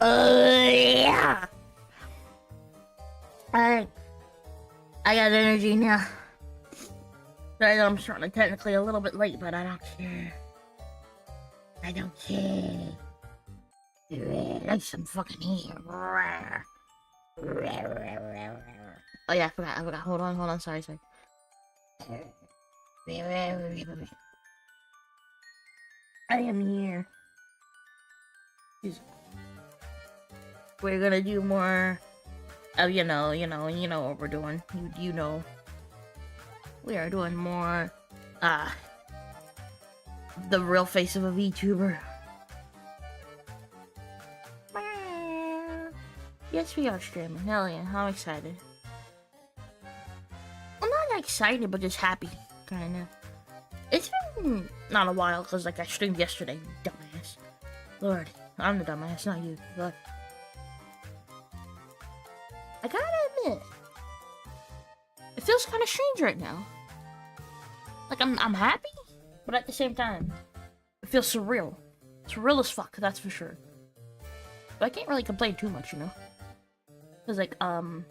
Yeah. Alright. I got energy now. I know I'm starting technically a little bit late, but I don't care. I don't care. Like some fucking heat. Oh yeah, I forgot. Hold on. Sorry. I am here. We're gonna do more. Oh, you know what we're doing. You know. We are doing more. The real face of a VTuber. Yes, we are streaming. Hell yeah, I'm excited. I'm not excited, but just happy, kinda. It's been not a while, because, like, I streamed yesterday, dumbass. Lord, I'm the dumbass, not you. But I gotta admit, it feels kind of strange right now. Like, I'm happy, but at the same time, it feels surreal. Surreal as fuck, that's for sure. But I can't really complain too much, you know? Because, like, on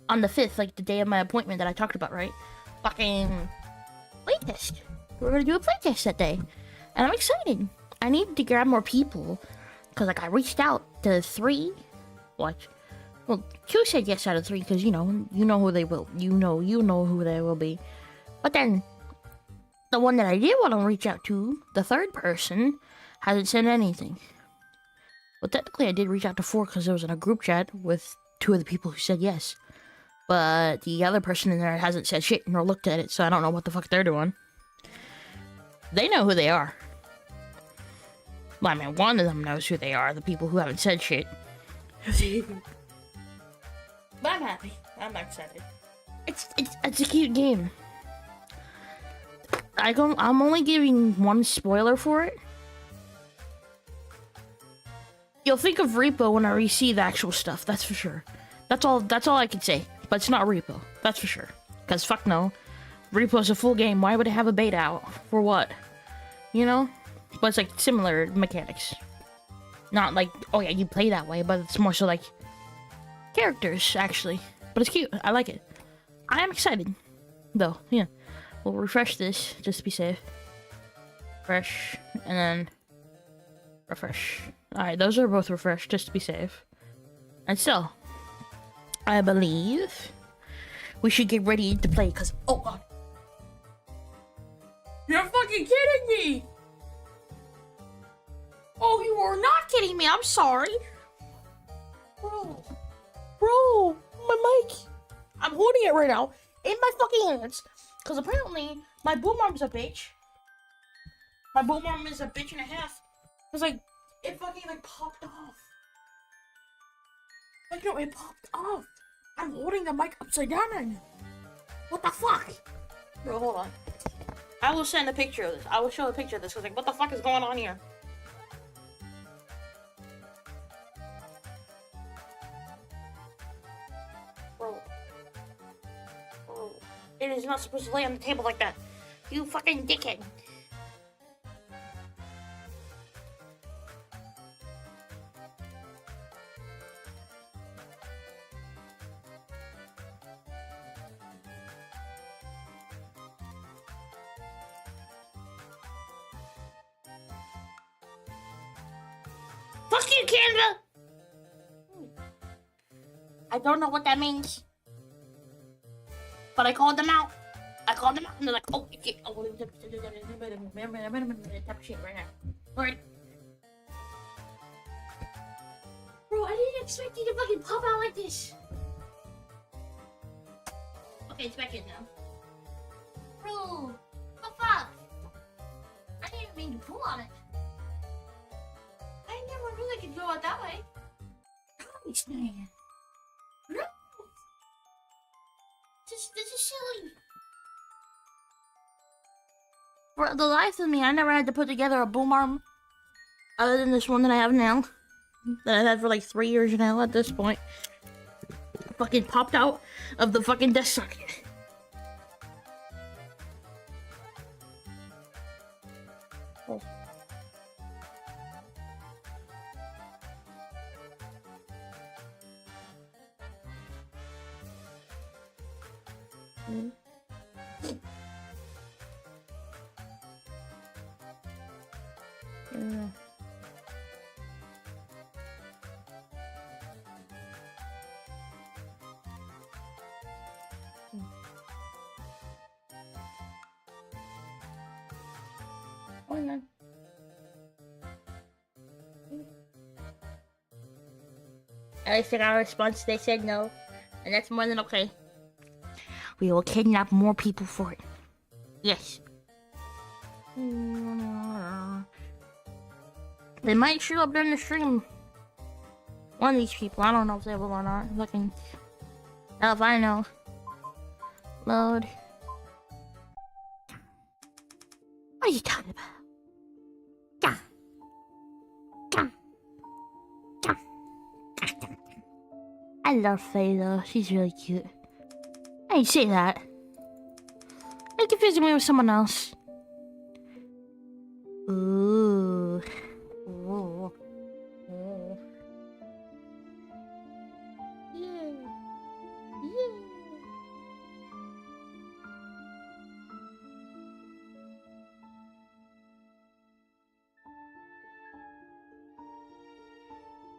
the 5th, like, the day of my appointment that I talked about, right? Fucking playtest. We're gonna do a playtest that day. And I'm excited. I need to grab more people. Because, like, I reached out to 3. Well, 2 said yes out of 3, because, you know who they will. You know who they will be. But then, the one that I did want to reach out to, the 3rd person, hasn't said anything. Well, technically, I did reach out to 4 because I was in a group chat with 2 of the people who said yes. But the other person in there hasn't said shit nor looked at it, so I don't know what the fuck they're doing. They know who they are. Well, I mean, one of them knows who they are, the people who haven't said shit. But I'm happy. I'm excited. It's a cute game. I'm only giving one spoiler for it. You'll think of Repo when I see the actual stuff, that's for sure. That's all I can say. But it's not Repo, that's for sure. Because fuck no. Repo's a full game, why would it have a beta out? For what? You know? But it's like similar mechanics. Not like, oh yeah, you play that way, but it's more so like characters, actually. But it's cute, I like it. I am excited, though, yeah. We'll refresh this, just to be safe. Refresh, and then refresh. Alright, those are both refreshed, just to be safe. And still, I believe we should get ready to play, because, oh god. You're fucking kidding me! Oh, you are not kidding me, I'm sorry. Bro, my mic. I'm holding it right now, in my fucking hands, because apparently, my boom arm's a bitch. My boom arm is a bitch and a half. Because, like, it fucking, like, popped off. Like, no, it popped off. I'm holding the mic upside down right now. What the fuck? Bro, hold on. I will send a picture of this. I will show a picture of this. Because, like, what the fuck is going on here? Bro. It is not supposed to lay on the table like that. You fucking dickhead. Fuck you, Canada! I don't know what that means. But I called them out. And they're like, oh, shit. Oh, type of shit right now. Alright. Bro, I didn't expect you to fucking pop out like this. Okay, it's back in now. Bro, what the fuck? I didn't mean to pull on it. I never knew they could go out that way. Nice, man. No. This is silly. For the life of me, I never had to put together a boom arm other than this one that I have now. That I've had for like 3 years now at this point. Fucking popped out of the fucking desk socket. Oh. Mm. Mm. Oh, no. At least I got a response. They said no, and that's more than okay. We will kidnap more people for it. Yes. They might show up during the stream. One of these people. I don't know if they will or not. Looking. Hell if I know. Load. What are you talking about? I love Faye though. She's really cute. I didn't say that. You're confusing me with someone else. Ooh. Ooh. Ooh. Yeah. Yeah.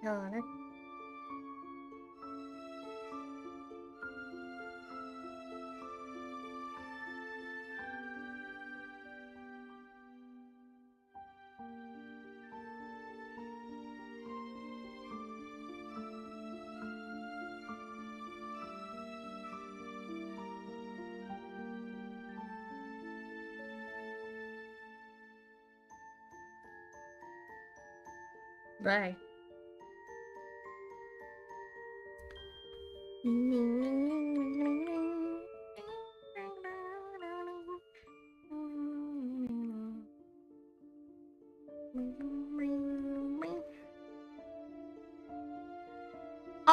Hold on. Bye.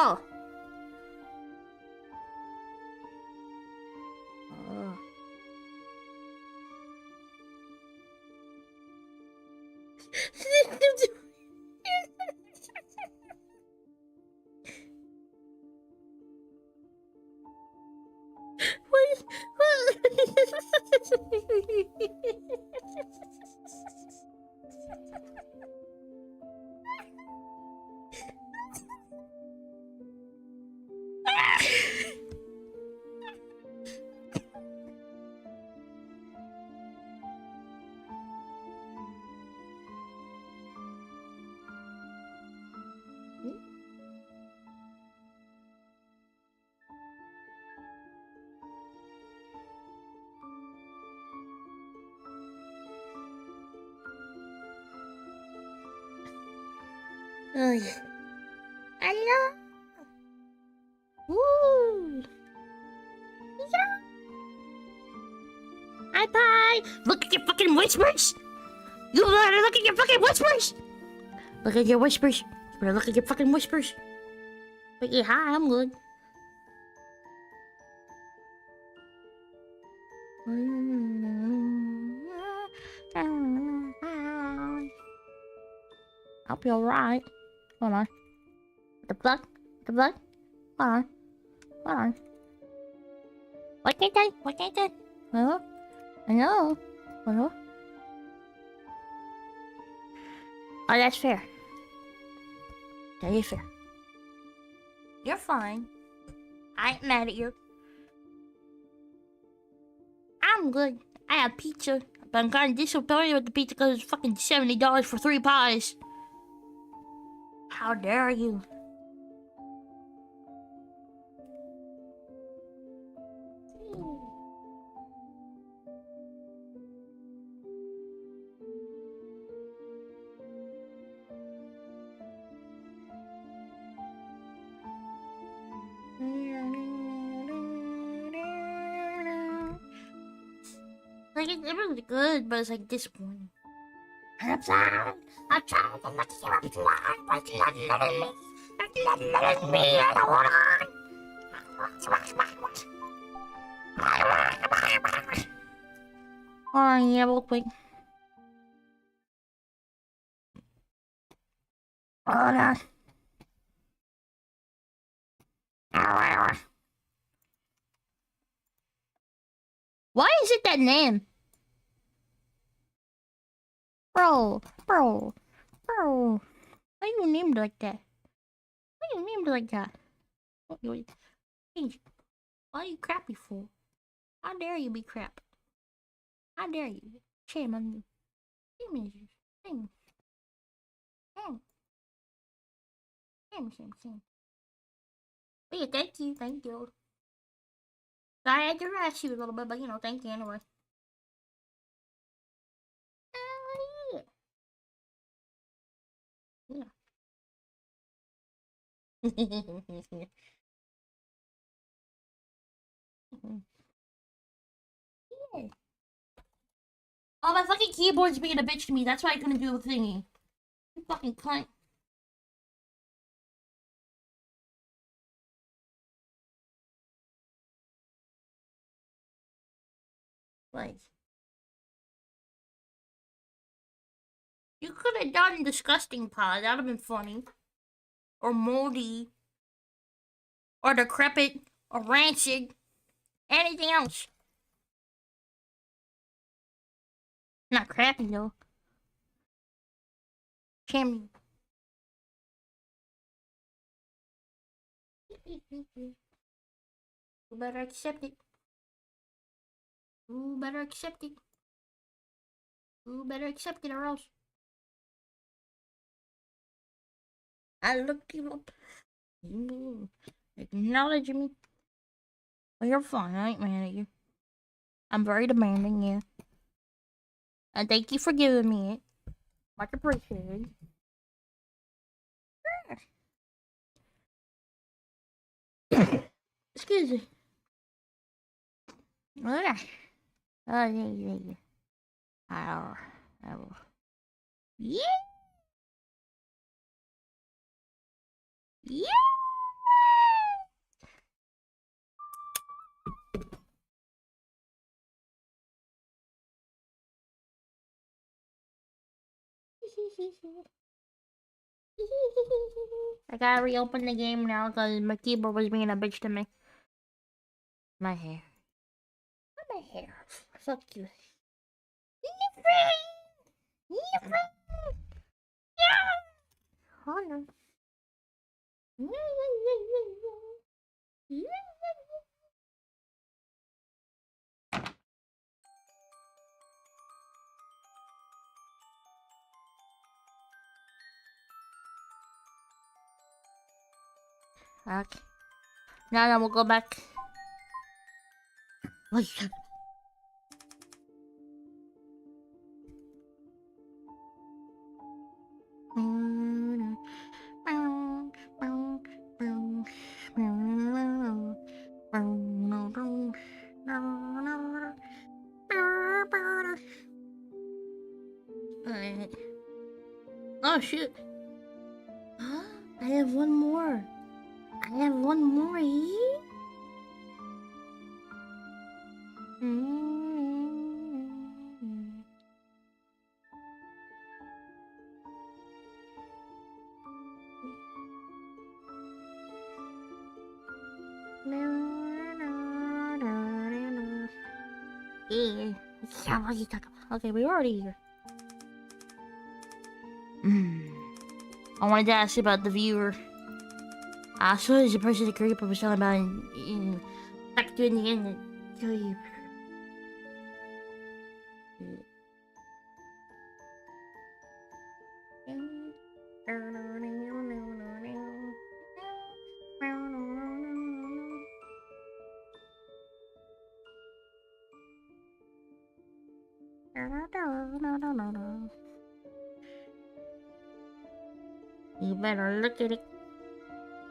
Oh. Oh. Wait. Oh yeah. Hello. Woo. Yeah. Bye bye. Look at your fucking whispers. You better look at your fucking whispers. Look at your whispers. You better look at your fucking whispers. But yeah, hi, I'm good. I'll be alright. Hold on. The fuck? The fuck? Hold on. Hold on. What did they? What did they? Hello? Hello? Hello? Oh, that's fair. That is fair. You're fine. I ain't mad at you. I'm good. I have pizza, but I'm kind of disappointed with the pizza because it's fucking $70 for 3 pies. How dare you? Like, it's really good, but it's like disappointing. I'm trying to look you up, but you're not letting me. You're not letting me. I don't want to. Oh, yeah, real quick. Hold on. Why is it that name? Bro. Why you named like that? Why you named like that? Hey, why are you crappy fool? How dare you be crap? How dare you? Shame on you. Shame. But yeah, thank you. So I had to rush you a little bit, but thank you anyway. Yeah. Yeah. Oh, my fucking keyboard's being a bitch to me. That's why I couldn't do the thingy. You fucking cunt. Like, you could have done disgusting pod. That would have been funny. Or moldy. Or decrepit. Or rancid. Anything else. Not crappy though. Shame. You better accept it. You better accept it. You better accept it or else. I looked you up. You acknowledge me. Well, you're fine. I ain't mad at you. I'm very demanding, yeah. And thank you for giving me it. Much appreciated. Excuse me. Oh, yeah. Oh. Yeah. Yeah. I gotta reopen the game now because my keyboard was being a bitch to me. My hair. My hair. Fuck you. Hold on. Okay. Now we'll go back. Wait. Oh shit. I have one more. Yeah, what are you talking about? Okay, we're already here. I wanted to ask you about the viewer. I saw there's a person that Creeper was talking about in back to in the end. Tell you. You better look at it.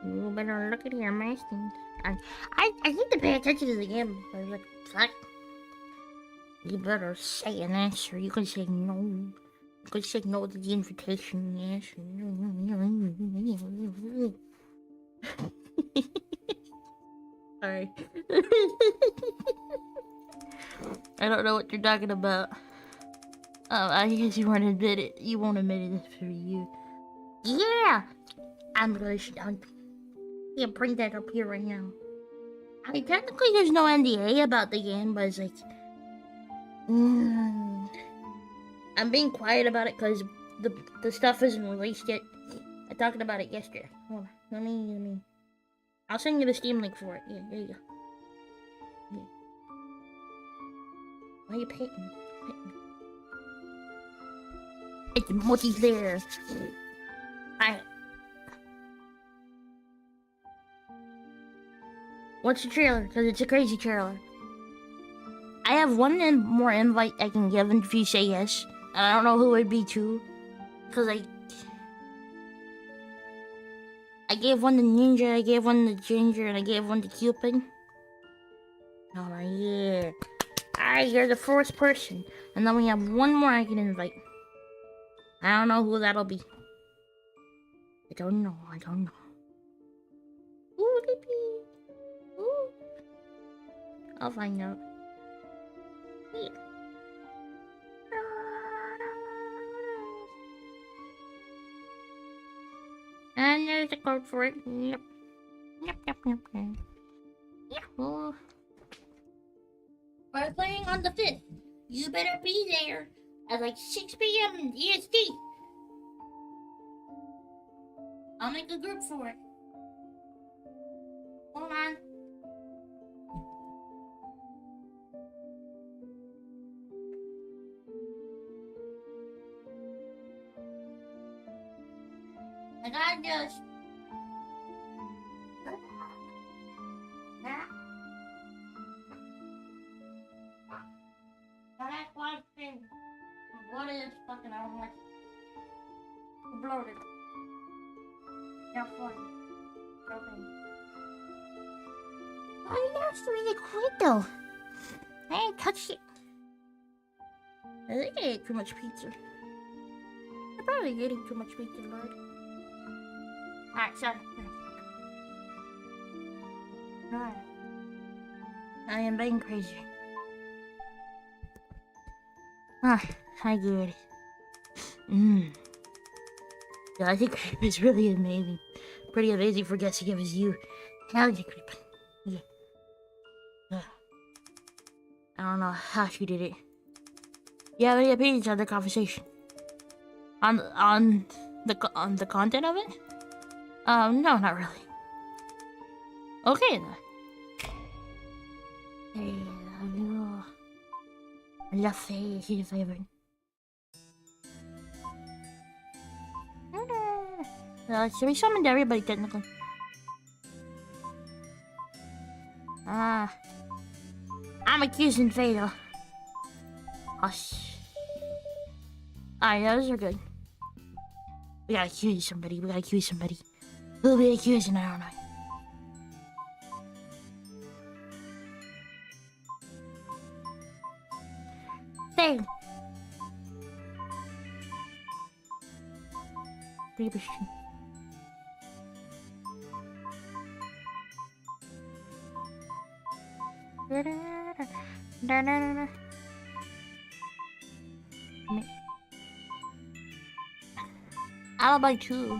You better look at your masking. I need to pay attention to the game. I was like, fuck. You better say an answer. You can say no. You can say no to the invitation. Yes. Sorry. I don't know what you're talking about. Oh, I guess you won't admit it. You won't admit it for you. Yeah! I'm gonna bring that up here right now. I mean, technically there's no NDA about the game, but it's like, I'm being quiet about it because the stuff isn't released yet. I talked about it yesterday. Hold on. Let me. I'll send you the Steam link for it. Yeah, there you go. Yeah. Why are you painting? It's multi there. What's the trailer? Because it's a crazy trailer. I have one more invite I can give if you say yes. And I don't know who it would be to. Because I gave one to Ninja, I gave one to Ginger, and I gave one to Cupid. Oh yeah. Alright, you're the fourth person. And then we have one more I can invite. I don't know who that'll be. I don't know. Ooh, baby. Ooh. I'll find out. Yeah. And there's a code for it. Yep. Yahoo. We're playing on the 5th. You better be there at like 6 p.m. EST. I'll make a group for it. Hold on. I got this. That's one thing. What is fucking I don't like it. Bloated. Not funny. Okay. Oh, that's really quick though. I ain't touched it. I think I ate too much pizza. I probably eating too much pizza, Lord. Alright, sorry. Alright. I am being crazy. Ah, hi, good. Yeah, I think creep is really amazing. Pretty amazing for guessing it was you. Hell yeah, creep. Yeah. I don't know how she did it. You have any opinions on the conversation? On the content of it? No, not really. Okay then. Hey, love you. I love Faye, she's your favorite. Should we summon everybody technically? I'm accusing Fatal. Hush. Alright, those are good. We gotta accuse somebody. Who'll be accusing? I don't know. There. 3%. Alibi 2.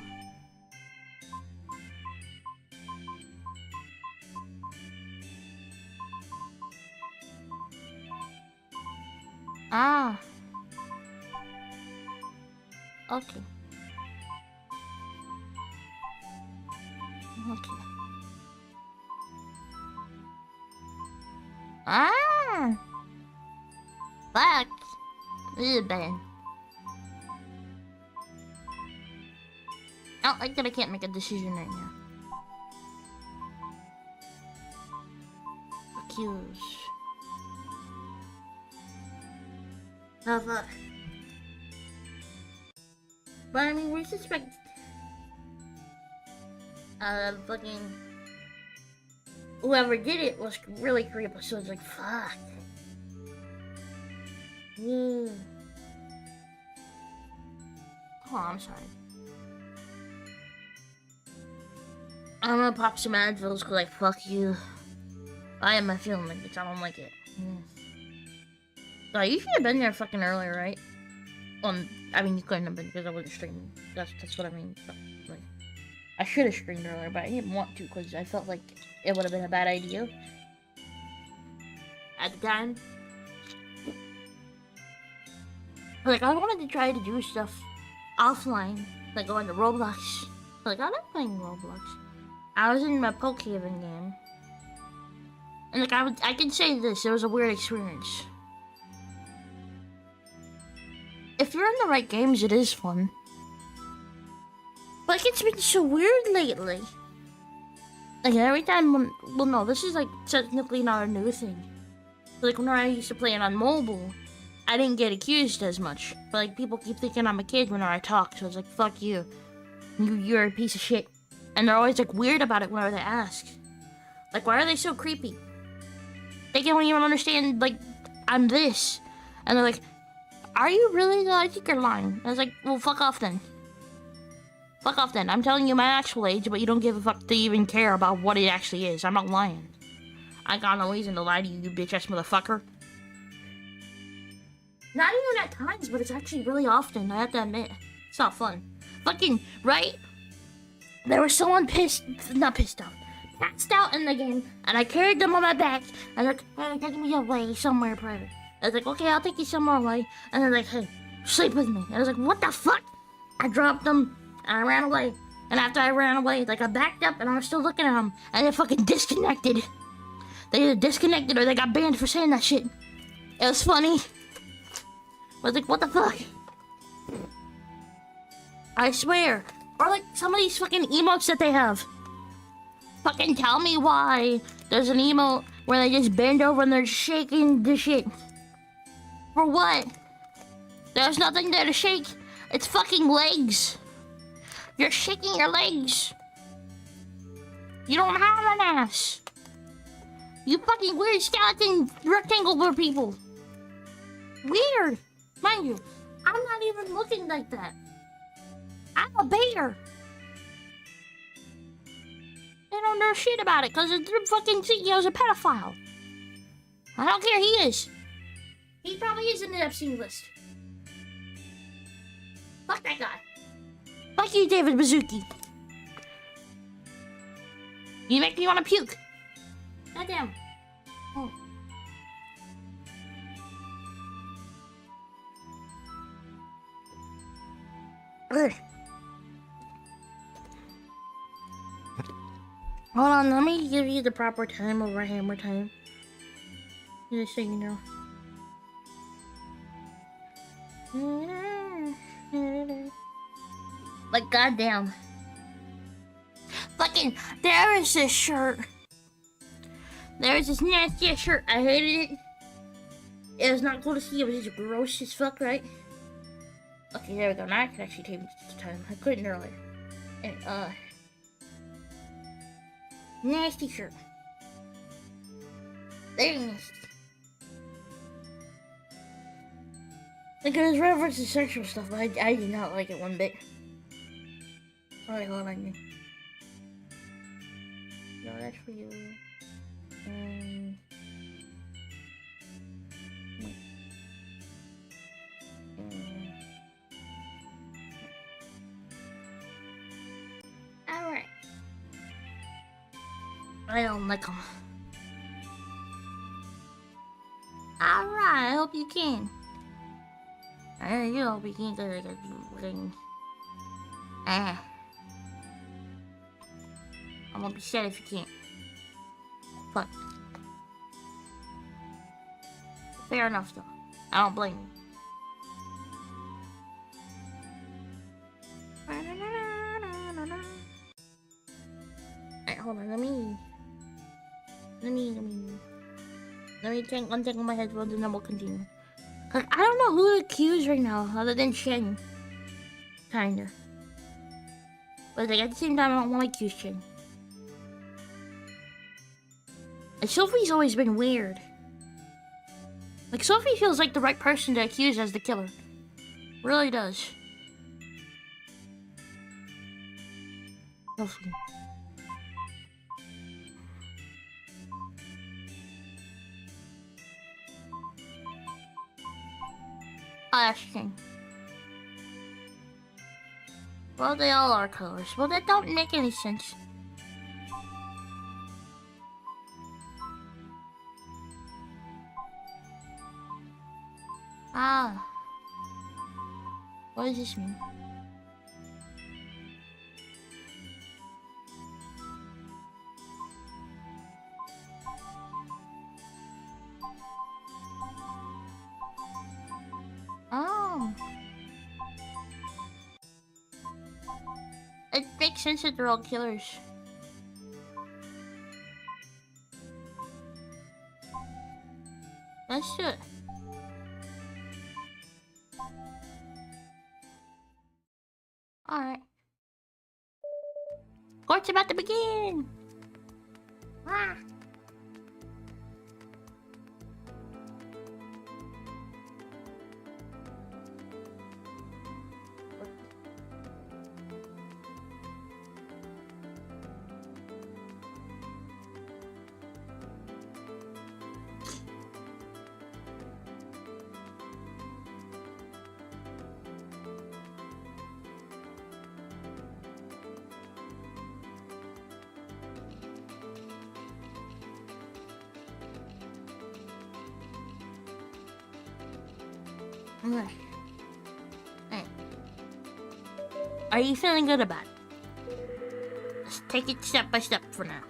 Ah. Okay. Okay. Ah. Fuck. This is bad. I don't like that I can't make a decision right now. Accuse. Oh fuck. But I mean, we suspect fucking whoever did it was really creepy, so it's like fuck. Yeah. Oh, I'm sorry. I'm gonna pop some Advils because like fuck you. I am feeling like it. I don't like it. So you should have been there fucking earlier, right? I mean, you couldn't have been because I wasn't streaming. That's what I mean. But, like, I should have streamed earlier, but I didn't want to because I felt like it would have been a bad idea at the time. Like, I wanted to try to do stuff offline, like going to Roblox. Like, I like playing Roblox. I was in my Pokehaven game. And like, I can say this, it was a weird experience. If you're in the right games, it is fun. But it's been so weird lately. Like, every time well, no, this is like technically not a new thing. Like, when I used to play it on mobile, I didn't get accused as much. But like, people keep thinking I'm a kid whenever I talk, so it's like, fuck you. You're a piece of shit. And they're always like weird about it whenever they ask. Like, why are they so creepy? They don't even understand, like, I'm this. And they're like, are you really? No, I think you're lying. I was like, well, fuck off then. Fuck off then. I'm telling you my actual age, but you don't give a fuck to even care about what it actually is. I'm not lying. I got no reason to lie to you, you bitch-ass motherfucker. Not even at times, but it's actually really often, I have to admit. It's not fun. Fucking, right? There was someone passed out in the game, and I carried them on my back, and they're like, hey, take me away somewhere private. I was like, okay, I'll take you somewhere away. And they're like, hey, sleep with me. And I was like, what the fuck? I dropped them, and I ran away. And after I ran away, like, I backed up, and I was still looking at them, and they fucking disconnected. They either disconnected or they got banned for saying that shit. It was funny. I was like, what the fuck? I swear. Or like some of these fucking emotes that they have. Fucking tell me why there's an emote where they just bend over and they're shaking the shit. For what? There's nothing there to shake. It's fucking legs. You're shaking your legs. You don't have an ass. You fucking weird skeleton rectangular people. Weird. Mind you, I'm not even looking like that. I'm a bear. They don't know shit about it because the fucking CEO's a pedophile. I don't care, he is. He probably is in the Epstein list. Fuck that guy. Fuck you, David Bazuki. You make me want to puke. Goddamn. Oh. Ugh. Hold on, let me give you the proper time over hammer time. Just so you know. Like, goddamn. Fucking, there is this shirt. There's this nasty shirt. I hated it. It was not cool to see. It was just gross as fuck, right? Okay, there we go. Now I can actually take the time. I couldn't earlier. And, nasty shirt. Very nasty. Like, it was reference to sexual stuff, but I did not like it one bit. Alright, hold on. No, that's for you. Alright. I don't like them. Alright, I hope you can. I do hope you can get like a ring. I'm gonna be sad if you can't. Fuck. Fair enough though. I don't blame you. Alright, hold on, let me untangle my headphones and then we'll continue. Cause I don't know who to accuse right now other than Shen. Kinda. But like at the same time I don't want to accuse Shen. And Sophie's always been weird. Like Sophie feels like the right person to accuse as the killer. Really does. Sophie. Oh, that's Shen. Well, they all are colors. Well, that don't make any sense. Ah. What does this mean? Oh. It makes sense that they're all killers. Let's do it. Alright. Court's about to begin! Ah. Okay. Hey. Are you feeling good about it? Let's take it step by step for now.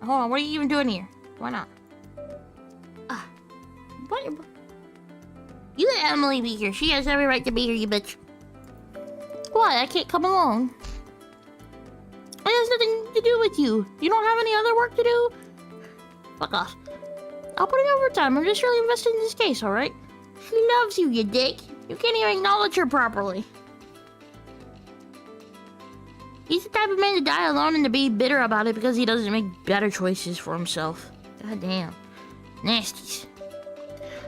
Hold on, what are you even doing here? Why not? What? You let Emily be here. She has every right to be here, you bitch. Why? I can't come along. It has nothing to do with you. You don't have any other work to do? Fuck off. I'll put in overtime. I'm just really invested in this case, alright? She loves you, you dick. You can't even acknowledge her properly. He's the type of man to die alone and to be bitter about it because he doesn't make better choices for himself. God damn. Nasties.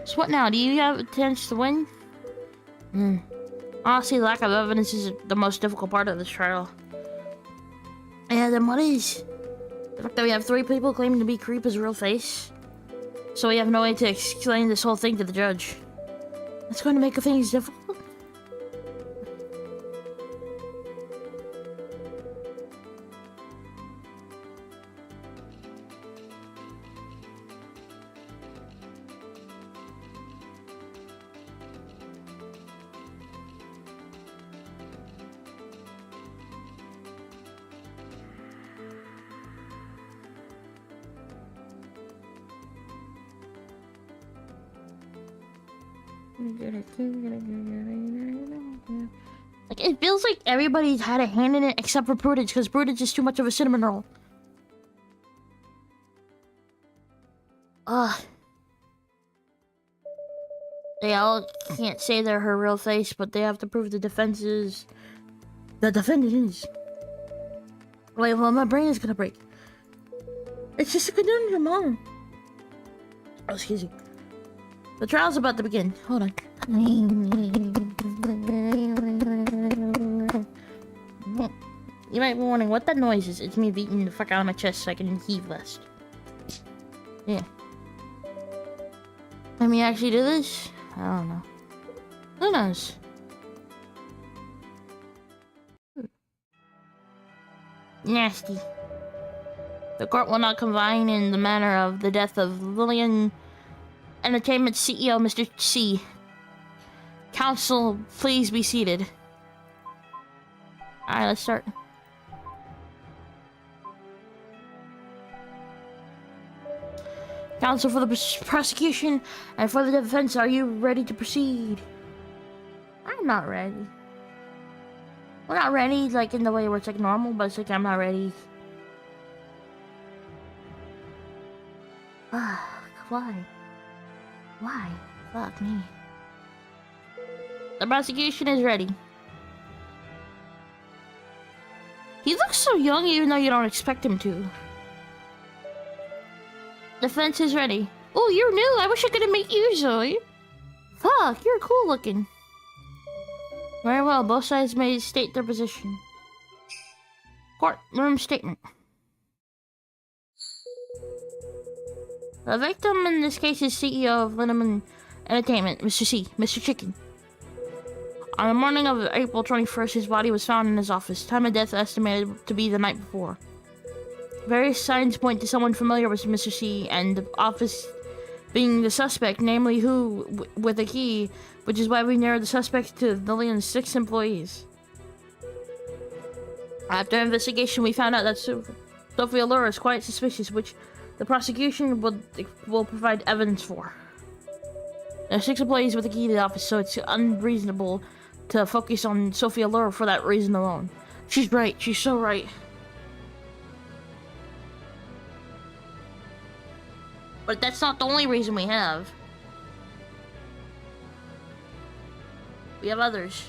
So what now? Do you have a chance to win? Honestly, lack of evidence is the most difficult part of this trial. Yeah, then what is? The fact that we have 3 people claiming to be Creepa's real face. So we have no way to explain this whole thing to the judge. That's going to make things difficult. Like, it feels like everybody's had a hand in it except for Prudence, because Prudence is too much of a cinnamon roll. They all can't say they're her real face, but they have to prove the defense is... The defendant is. Wait, well, my brain is gonna break. It's just a conundrum, Mom. Oh, excuse me. The trial's about to begin. Hold on. You might be wondering what that noise is. It's me beating the fuck out of my chest so I can heave less. Yeah. Let me actually do this? I don't know. Who knows? Nasty. The court will not convene in the manner of the death of Lillian Entertainment CEO, Mr. C. Counsel, please be seated. Alright, let's start. Counsel for the prosecution and for the defense, are you ready to proceed? I'm not ready. We're not ready, like, in the way where it's, like, normal, but it's like, I'm not ready. Why? Why? Fuck me. The prosecution is ready. He looks so young even though you don't expect him to. Defense is ready. Oh, you're new. I wish I could have met you, Zoe. Fuck, you're cool looking. Very well, both sides may state their position. Courtroom statement. The victim in this case is CEO of Linneman Entertainment, Mr. C, Mr. Chicken. On the morning of April 21st, his body was found in his office. Time of death estimated to be the night before. Various signs point to someone familiar with Mr. C, and the office being the suspect, namely who with a key, which is why we narrowed the suspect to Lillian's 6 employees. After investigation, we found out that Sophia Laura is quite suspicious, which the prosecution will provide evidence for. There are 6 employees with a key to the office, so it's unreasonable to focus on Sophia Laura for that reason alone. She's right. She's so right. But that's not the only reason we have. We have others.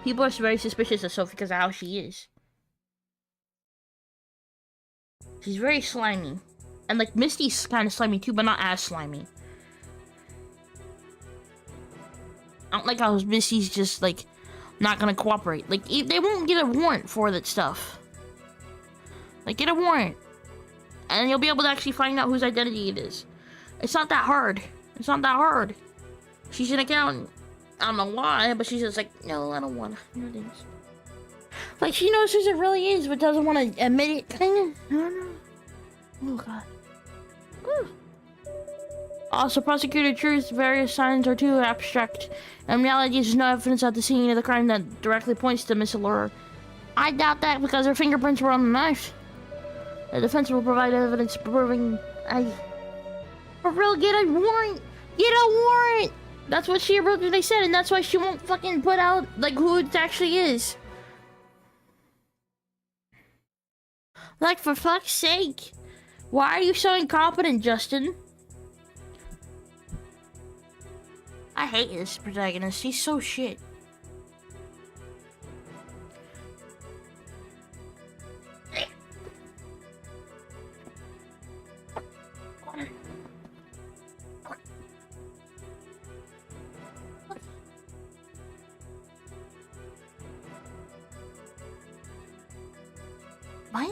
People are very suspicious of Sophie because of how she is. She's very slimy. And like Misty's kind of slimy too, but not as slimy. I don't like how Misty's just like not gonna cooperate. Like they won't get a warrant for that stuff. Like get a warrant. And you'll be able to actually find out whose identity it is. It's not that hard. It's not that hard. She's an accountant. I don't know why, but she's just like, no, I don't want to. No thanks. Like she knows who it really is, but doesn't want to admit it. Kind of. I don't know. Oh god. Ooh. Also, prosecutor truth's various signs are too abstract. In reality, there's no evidence at the scene of the crime that directly points to Miss Allura. I doubt that because her fingerprints were on the knife. The defense will provide evidence proving for real, get a warrant! Get a warrant! That's what she originally said, and that's why she won't fucking put out, like, who it actually is. Like, for fuck's sake. Why are you so incompetent, Justin? I hate this protagonist. He's so shit. Why?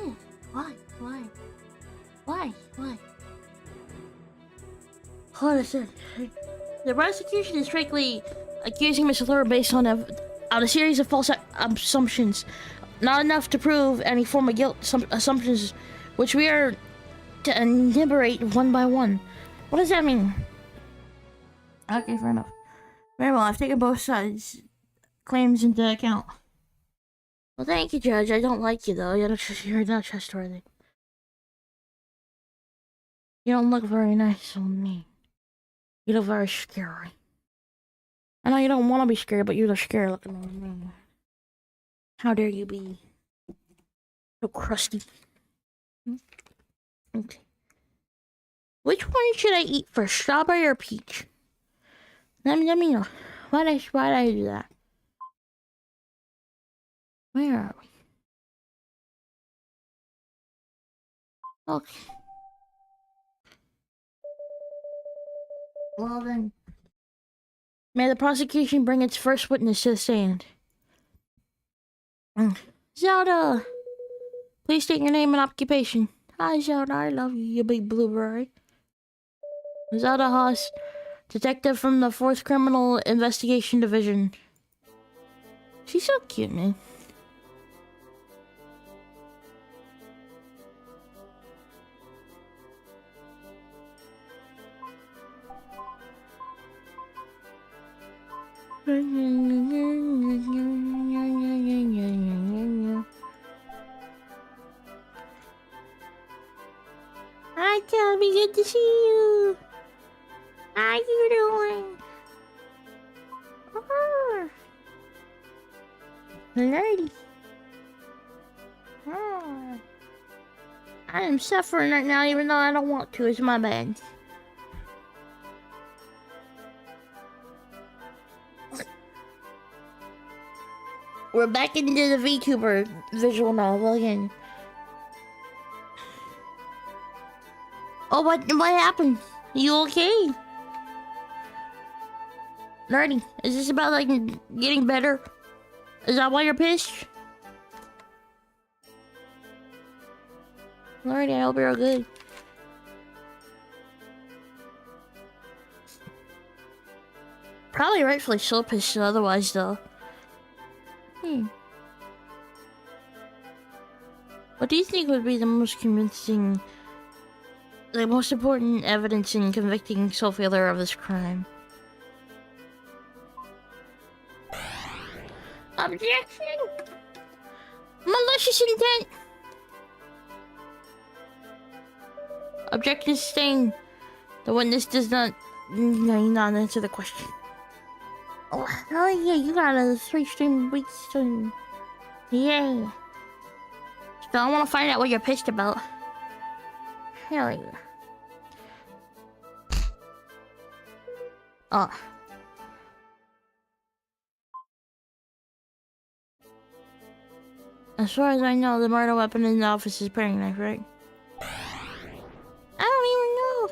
Hold on a second. The prosecution is frankly accusing Miss Allura based on a series of false assumptions. Not enough to prove any form of guilt. Some assumptions which we are to enumerate one by one. What does that mean? Okay, fair enough. Very well, I've taken both sides' claims into account. Well, thank you, Judge. I don't like you, though. You're not trustworthy. You don't look very nice on me. You look very scary. I know you don't want to be scared, but you look scary looking on me. How dare you be so crusty? Okay. Which one should I eat first, strawberry or peach? Let me know. Why'd I do that? Where are we? Okay. Well then, may the prosecution bring its first witness to the stand. Zelda! Please state your name and occupation. Hi Zelda, I love you, you big blueberry. Zelda Haas, detective from the 4th Criminal Investigation Division. She's so cute, man. Hi, Toby. Good to see you. How you doing? Lady. I am suffering right now, even though I don't want to. It's my bad. We're back into the VTuber visual novel again. Oh, what happened? You okay? Nerdy, is this about like getting better? Is that why you're pissed? Nerdy, I hope you're good. Probably rightfully so pissed otherwise though. What do you think would be the most convincing the most important evidence in convicting Sophia Lara of this crime. Objection! Malicious intent! Objection sustained. The witness does not answer the question. Oh yeah, you got a 3 week stream. Yeah. So I want to find out what you're pissed about. Hell yeah. Oh. As far as I know, the murder weapon in the office is a paring knife, right? I don't even know.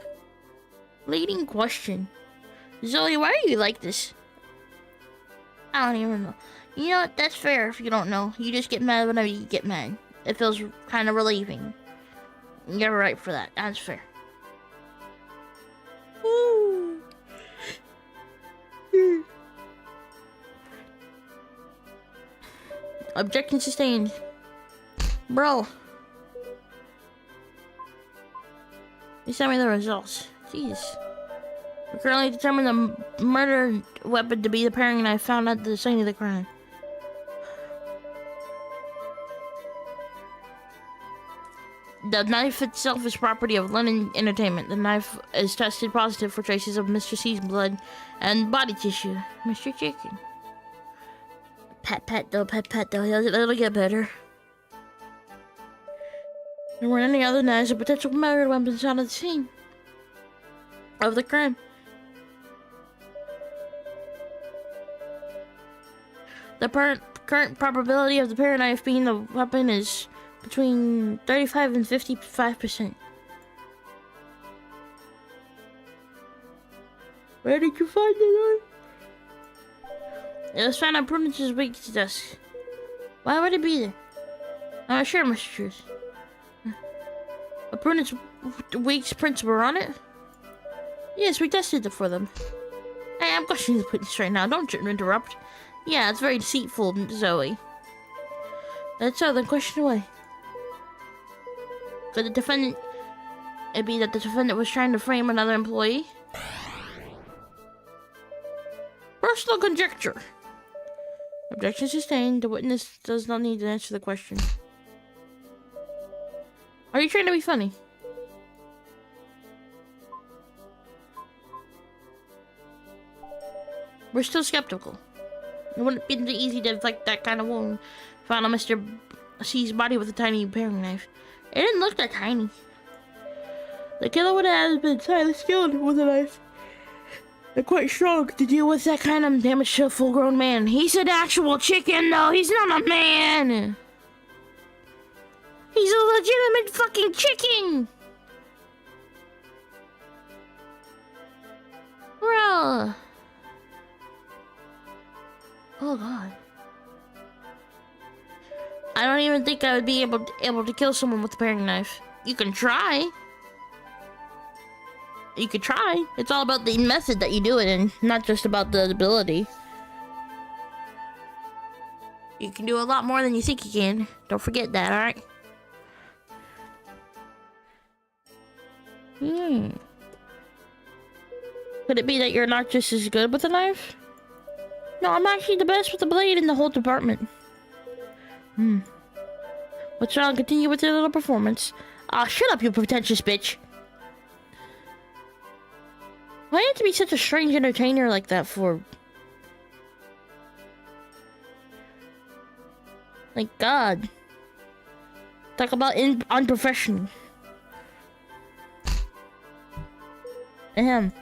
Leading question. Zoe, why are you like this? I don't even know. You know what? That's fair if you don't know. You just get mad whenever you get mad. It feels kind of relieving. You're right for that. That's fair. Objection sustained. Bro. You sent me the results. Jeez. We currently determined the murder weapon to be the paring knife found at the scene of the crime. The knife itself is property of Lennon Entertainment. The knife is tested positive for traces of Mr. C's blood and body tissue. Mr. Chicken. Pat though. It'll get better. There weren't any other knives or potential murder weapons found at the scene of the crime. The current probability of the paring knife being the weapon is between 35 and 55%. Where did you find it? It was found on Prudence's Week's desk. Why would it be there? Sure, Mr. Truth. A Prudence Week's prints were on it? Yes, we tested it for them. Hey, I'm questioning the witness right now. Don't interrupt. Yeah, it's very deceitful, Zoe. That's so, then question away. Could the defendant... It be that the defendant was trying to frame another employee? Personal conjecture. Objection sustained. The witness does not need to answer the question. Are you trying to be funny? We're still skeptical. It wouldn't be easy to inflict that kind of wound found on Mr. C's body with a tiny paring knife. It didn't look that tiny. The killer would have been highly skilled with a knife. They're quite strong to deal with that kind of damage to a full-grown man. He's an actual chicken, though. He's not a man. He's a legitimate fucking chicken. Bro. Oh god. I don't even think I would be able to kill someone with a paring knife. You can try. You could try. It's all about the method that you do it in, not just about the ability. You can do a lot more than you think you can. Don't forget that, alright? Could it be that you're not just as good with a knife? No, I'm actually the best with the blade in the whole department. What's wrong? Continue with your little performance. Ah, shut up, you pretentious bitch. Why do you have to be such a strange entertainer like that for? Like, God. Talk about unprofessional. Ahem.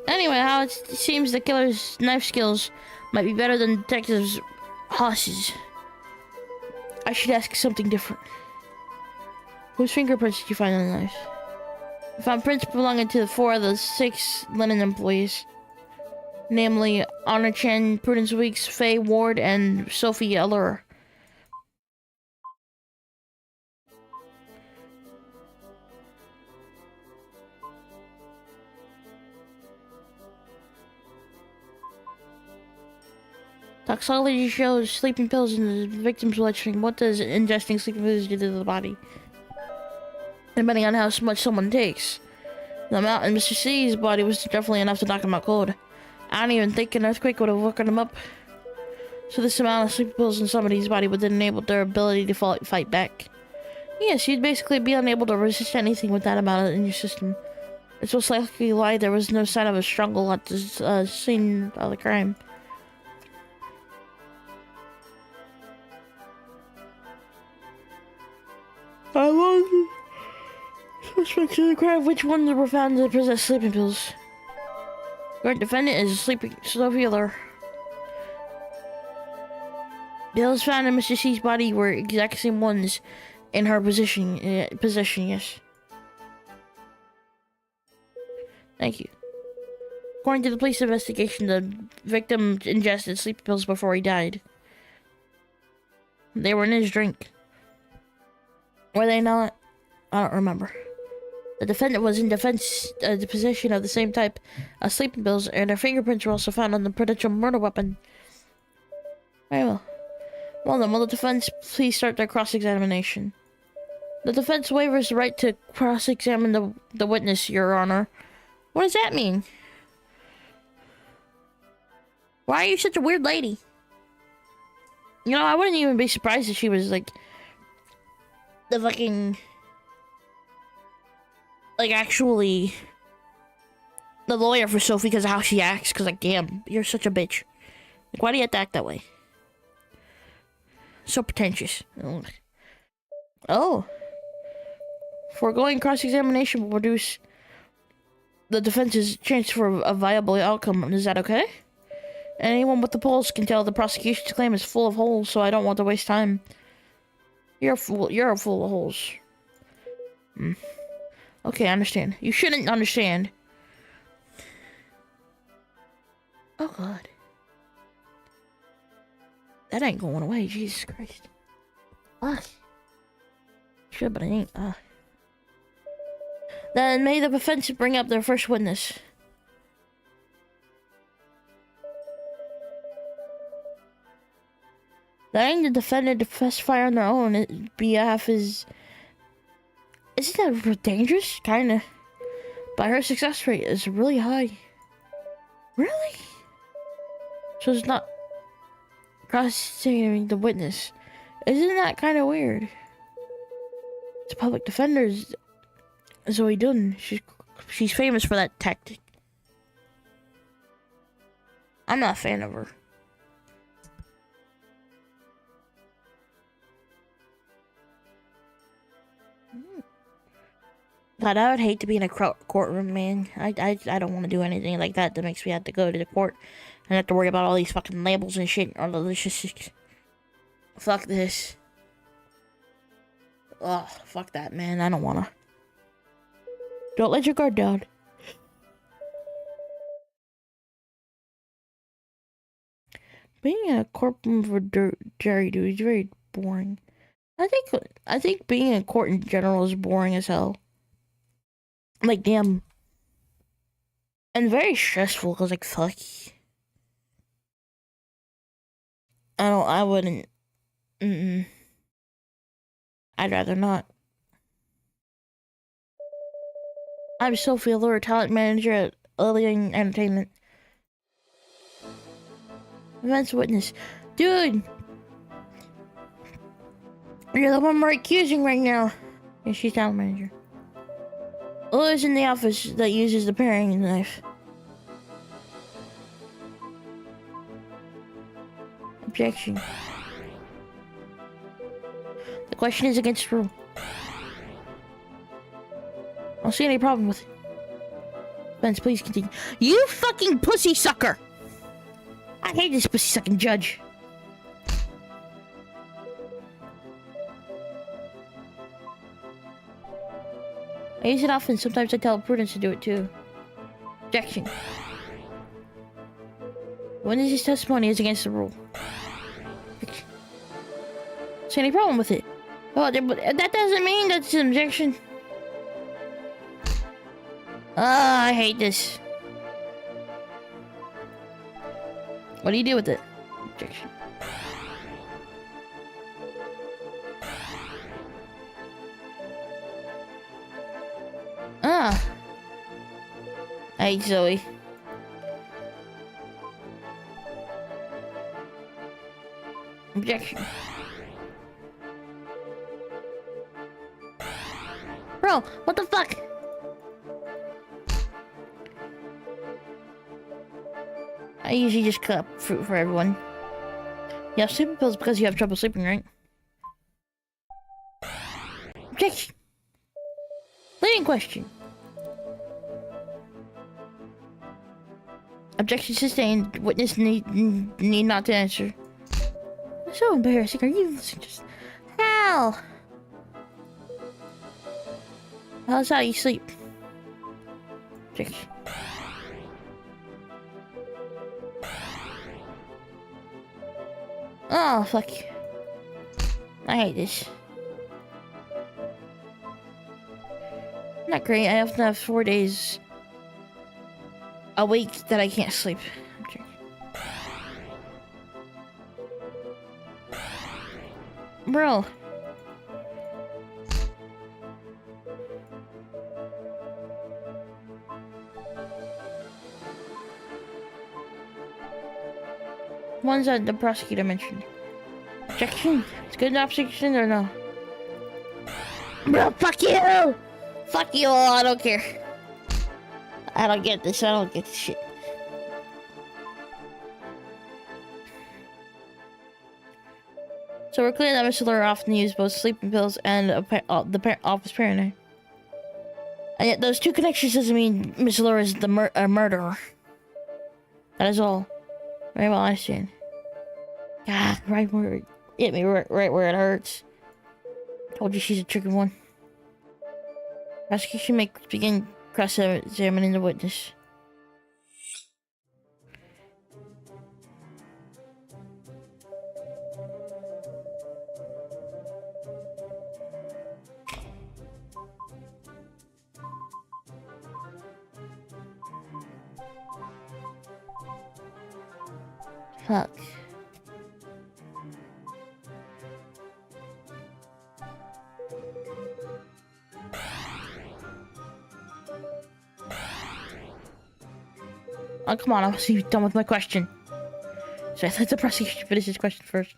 Anyway, how it seems the killer's knife skills might be better than Detective Haas's. I should ask something different. Whose fingerprints did you find on the knife? I found prints belonging to 4 of the 6 Lennon employees. Namely, Honor Chen, Prudence Weeks, Faye Ward, and Sophie Allure. Toxicology shows sleeping pills in the victim's bloodstream. What does ingesting sleeping pills do to the body? depending on how much someone takes. The amount in Mr. C's body was definitely enough to knock him out cold. I don't even think an earthquake would have woken him up. So this amount of sleeping pills in somebody's body would enable their ability to fight back. Yes, you'd basically be unable to resist anything with that amount in your system. It's most likely why there was no sign of a struggle at the scene of the crime. I wonder suspects of the crime, which ones were found to possess sleeping pills. Your defendant is a sleeping slow healer. Pills found in Mr. C's body were exact same ones in her possession, yes. Thank you. According to the police investigation, the victim ingested sleeping pills before he died. They were in his drink. Were they not? I don't remember. The defendant was in the possession of the same type of sleeping pills, and their fingerprints were also found on the potential murder weapon. Very well. Well then, will the defense please start their cross-examination? The defense waivers the right to cross-examine the witness, Your Honor. What does that mean? Why are you such a weird lady? You know, I wouldn't even be surprised if she was, like, the fucking... like, actually... the lawyer for Sophie because of how she acts. Because, like, damn, you're such a bitch. Like, why do you have to act that way? So pretentious. Oh. Foregoing cross-examination will reduce the defense's chance for a viable outcome. Is that okay? Anyone with the pulse can tell the prosecution's claim is full of holes, so I don't want to waste time. You're full of holes. Okay, I understand. You shouldn't understand. Oh, God. That ain't going away, Jesus Christ. Fuck. Should, but it ain't. Then may the defense bring up their first witness. Letting the defendant testify on their own behalf is... isn't that dangerous? Kinda. But her success rate is really high. Really? So it's not cross-examining the witness. Isn't that kind of weird? The public defender is Zoe Dunn. She's famous for that tactic. I'm not a fan of her. God, I would hate to be in a courtroom, man. I don't want to do anything like that makes me have to go to the court and have to worry about all these fucking labels and shit. Just fuck this. Ugh, fuck that, man. I don't wanna. Don't let your guard down. Being in a courtroom for jury duty is very boring. I think being in court in general is boring as hell. Like, damn. And very stressful, cause like, fuck. I wouldn't. I'd rather not. I'm Sophie Allure, talent manager at Alien Entertainment. Events witness. Dude! You're the one we're accusing right now. Yeah, she's talent manager. Allure's in the office that uses the paring knife. Objection. The question is against rule. I don't see any problem with it. Spence, please continue. You fucking pussy sucker! I hate this pussy sucking judge. I use it often. Sometimes I tell Prudence to do it too. Objection. Witness's testimony is against the rule. Objection. See any problem with it? Oh, that doesn't mean that's an objection. Ah, I hate this. What do you do with it? Objection. Ah. Hey, Zoe. Objection. Bro, what the fuck? I usually just cut up fruit for everyone. You have sleeping pills because you have trouble sleeping, right? Objection. Leading question. Objection sustained. Witness need not to answer. That's so embarrassing. Are you just... Hal! How's how you sleep? Objection. Oh, fuck. I hate this. Not great. I often have 4 days a week that I can't sleep. Bro. Ones that the prosecutor mentioned. Objection? It's good enough objection or no? Bro, fuck you! Fuck you all, I don't care. I don't get this, I don't get this shit. So we're clear that Mr. Lawyer often used both sleeping pills and the office paranoid. And yet those two connections doesn't mean Mr. Lawyer is the murderer. That is all. Very well, I understand. God, right where it hit me, right where it hurts. Told you she's a tricky one. Prosecution may begin cross-examining the witness. Fuck. Oh, come on, I was done with my question. So I let the prosecution finish his question first.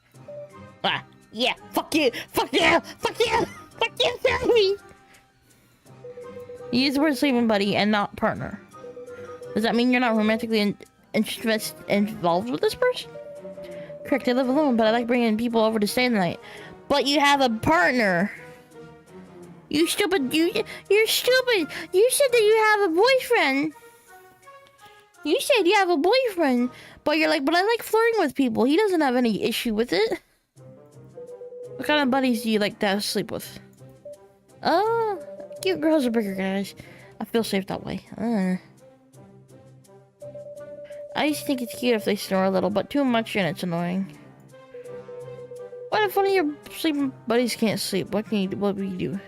Ah, yeah, fuck you, fuck you, fuck you, fuck you, sorry. You use the word sleeping buddy and not partner. Does that mean you're not romantically involved with this person? Correct, I live alone, but I like bringing people over to stay the night. But you have a partner. You stupid, you're stupid. You said that you have a boyfriend. You said you have a boyfriend, but you're like, but I like flirting with people. He doesn't have any issue with it. What kind of buddies do you like to sleep with? Oh, cute girls are bigger guys. I feel safe that way. I just think it's cute if they snore a little, but too much and it's annoying. What if one of your sleeping buddies can't sleep? What will you do?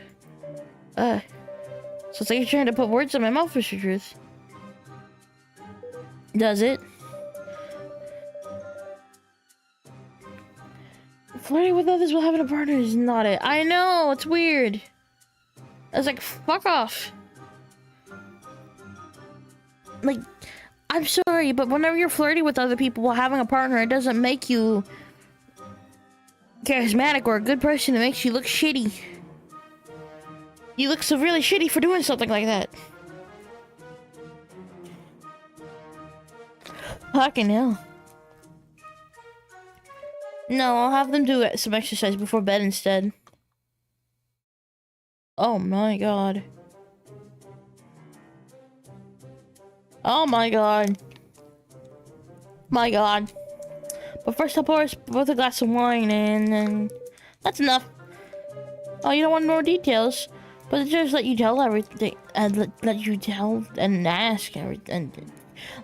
So it's like you're trying to put words in my mouth, Mr. Truth. Does it? Flirting with others while having a partner is not it. I know, it's weird. I was like, fuck off. Like, I'm sorry, but whenever you're flirting with other people while having a partner, it doesn't make you charismatic or a good person. It makes you look shitty. You look so really shitty for doing something like that. Fucking hell. No, I'll have them do some exercise before bed instead. Oh my god. Oh my god. My god. But first I'll pour us both a glass of wine and that's enough. Oh, you don't want more details? But it just let you tell everything and let you tell and ask everything.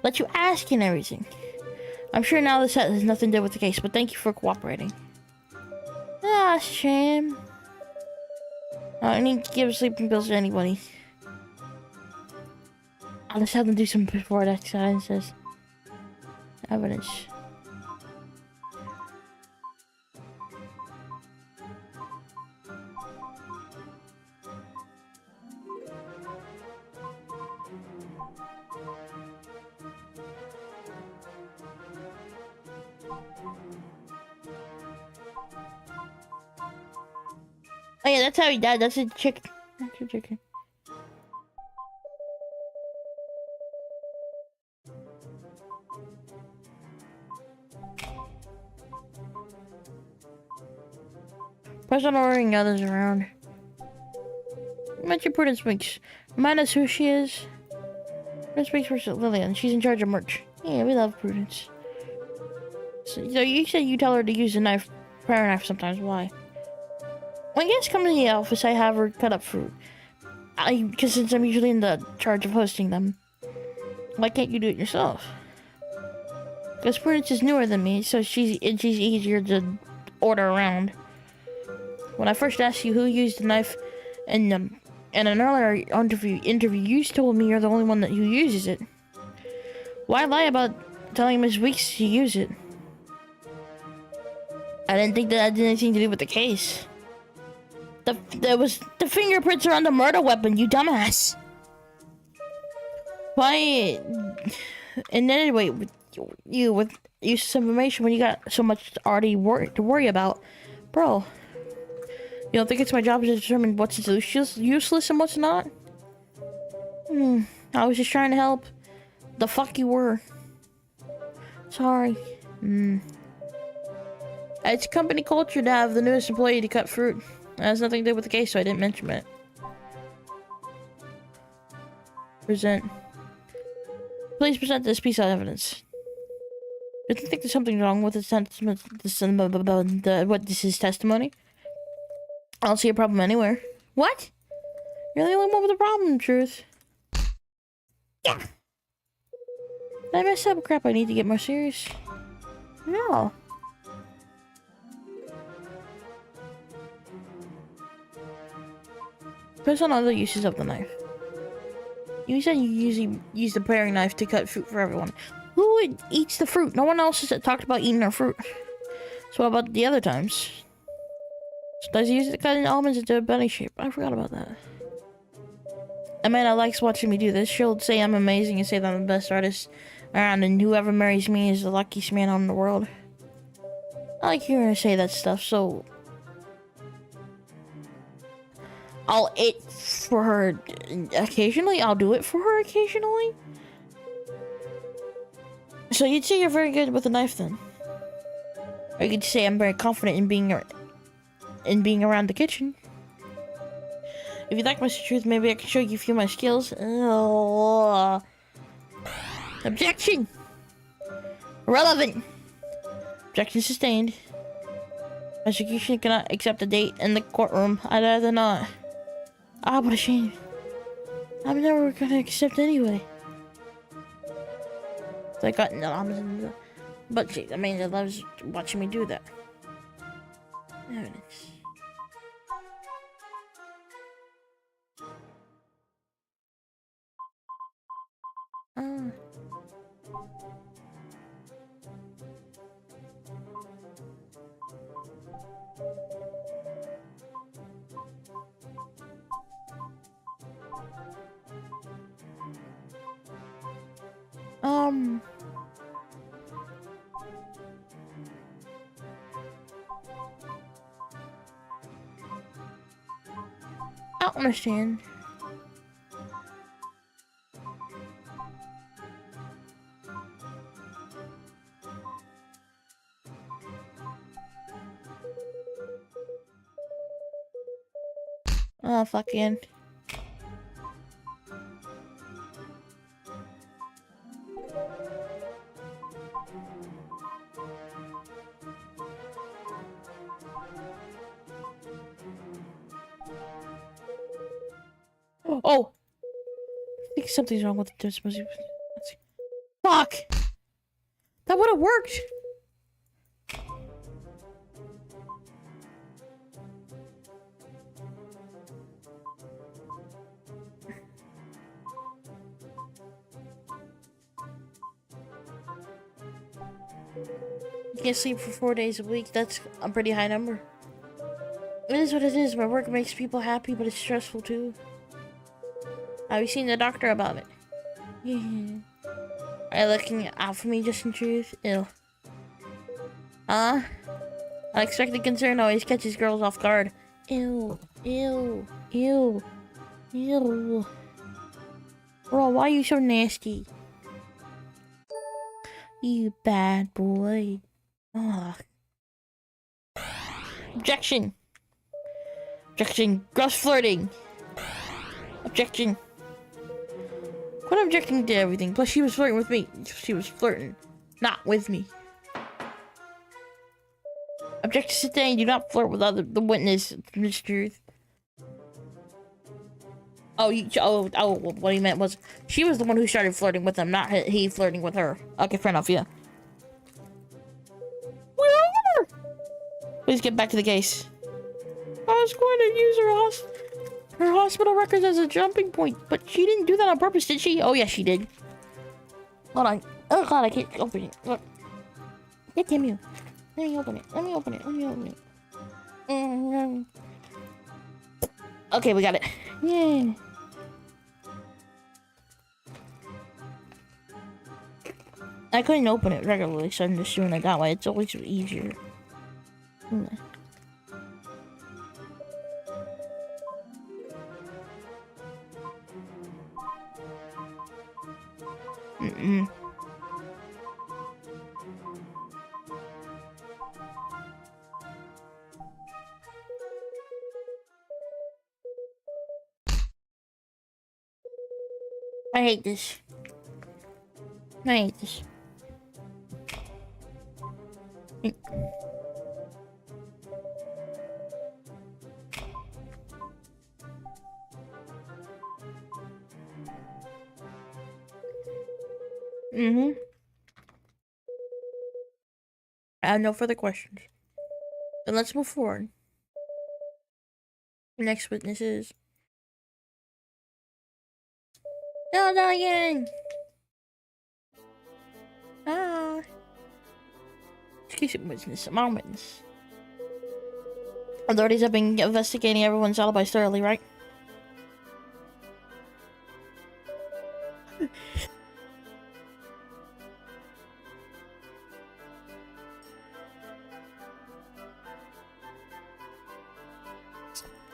Let you ask and everything. I'm sure now this has nothing to do with the case, but thank you for cooperating. Ah, shame. I need to give sleeping pills to anybody. I'll just have them do some before exercises. Evidence. Oh yeah, that's how he died. That's a chicken. That's a chicken. Plus, I'm ordering others around. Mention Prudence Winks. Remind us who she is. Prudence Winks versus Lillian. She's in charge of merch. Yeah, we love Prudence. So you said you tell her to use a knife, prayer knife sometimes. Why? When guests come to the office, I have her cut up fruit. Because since I'm usually in the charge of hosting them, why can't you do it yourself? Because Prudence is newer than me, so she's easier to order around. When I first asked you who used the knife in an earlier interview, you told me you're the only one who uses it. Why lie about telling Miss Weeks to use it? I didn't think that had anything to do with the case. The fingerprints are on the murder weapon, you dumbass. Why? And anyway, with use of information when you got so much already to worry about, bro. You don't think it's my job to determine what's useless and what's not? I was just trying to help. The fuck you were. Sorry. It's company culture to have the newest employee to cut fruit. It has nothing to do with the case, so I didn't mention it. Present. Please present this piece of evidence. I think there's something wrong with this witness's testimony. I don't see a problem anywhere. What? You're the only one with a problem, Truth. Yeah. Did I mess up? Crap, I need to get more serious. No. There's on other uses of the knife. You said you usually use the paring knife to cut fruit for everyone. Who eats the fruit? No one else has talked about eating our fruit. So what about the other times? So does he use it to cut almonds into a bunny shape? I forgot about that. Amanda likes watching me do this. She'll say I'm amazing and say that I'm the best artist around, and whoever marries me is the luckiest man on the world. I like hearing her say that stuff, so I'll eat for her occasionally. I'll do it for her occasionally. So you'd say you're very good with a knife then? Or you could say I'm very confident in being around the kitchen. If you'd like, Mr. Truth, maybe I can show you a few of my skills. Objection! Irrelevant! Objection sustained. Prosecution cannot accept a date in the courtroom. I'd rather not. Ah, what a shame. I'm never gonna accept anyway. So I got no, but she, Amanda loves watching me do that. Evidence. I don't understand. Oh, fucking. Oh! I think something's wrong with the Fuck! That would have worked! You can't sleep for 4 days a week. That's a pretty high number. It is what it is. My work makes people happy, but it's stressful too. Have you seen the doctor about it? Yeah. Are you looking out for me, just in truth? Ew. Unexpected concern always catches girls off guard. Ew. Ew. Ew. Ew. Bro, why are you so nasty? You bad boy. Ugh. Objection. Objection. Gross flirting. Objection. Quit objecting to everything. Plus, she was flirting with me. She was flirting. Not with me. Object to sustained. Do not flirt with the witness, Miss Truth. Oh, what he meant was she was the one who started flirting with him, not he flirting with her. Okay, fair enough, yeah. Please get back to the case. I was going to use her hospital records as a jumping point, but she didn't do that on purpose, did she? Oh, yeah, she did. Hold on. Oh, God, I can't open it. Look. Get him. Let me open it. Let me open it. Let me open it. Okay, we got it. Yay. I couldn't open it regularly, so I'm just doing it that way. It's always easier. I hate this. I hate this. I have no further questions. Then let's move forward. The next witness is again. Excuse me, witness. I'm on witness. Authorities have been investigating everyone's alibis thoroughly, right?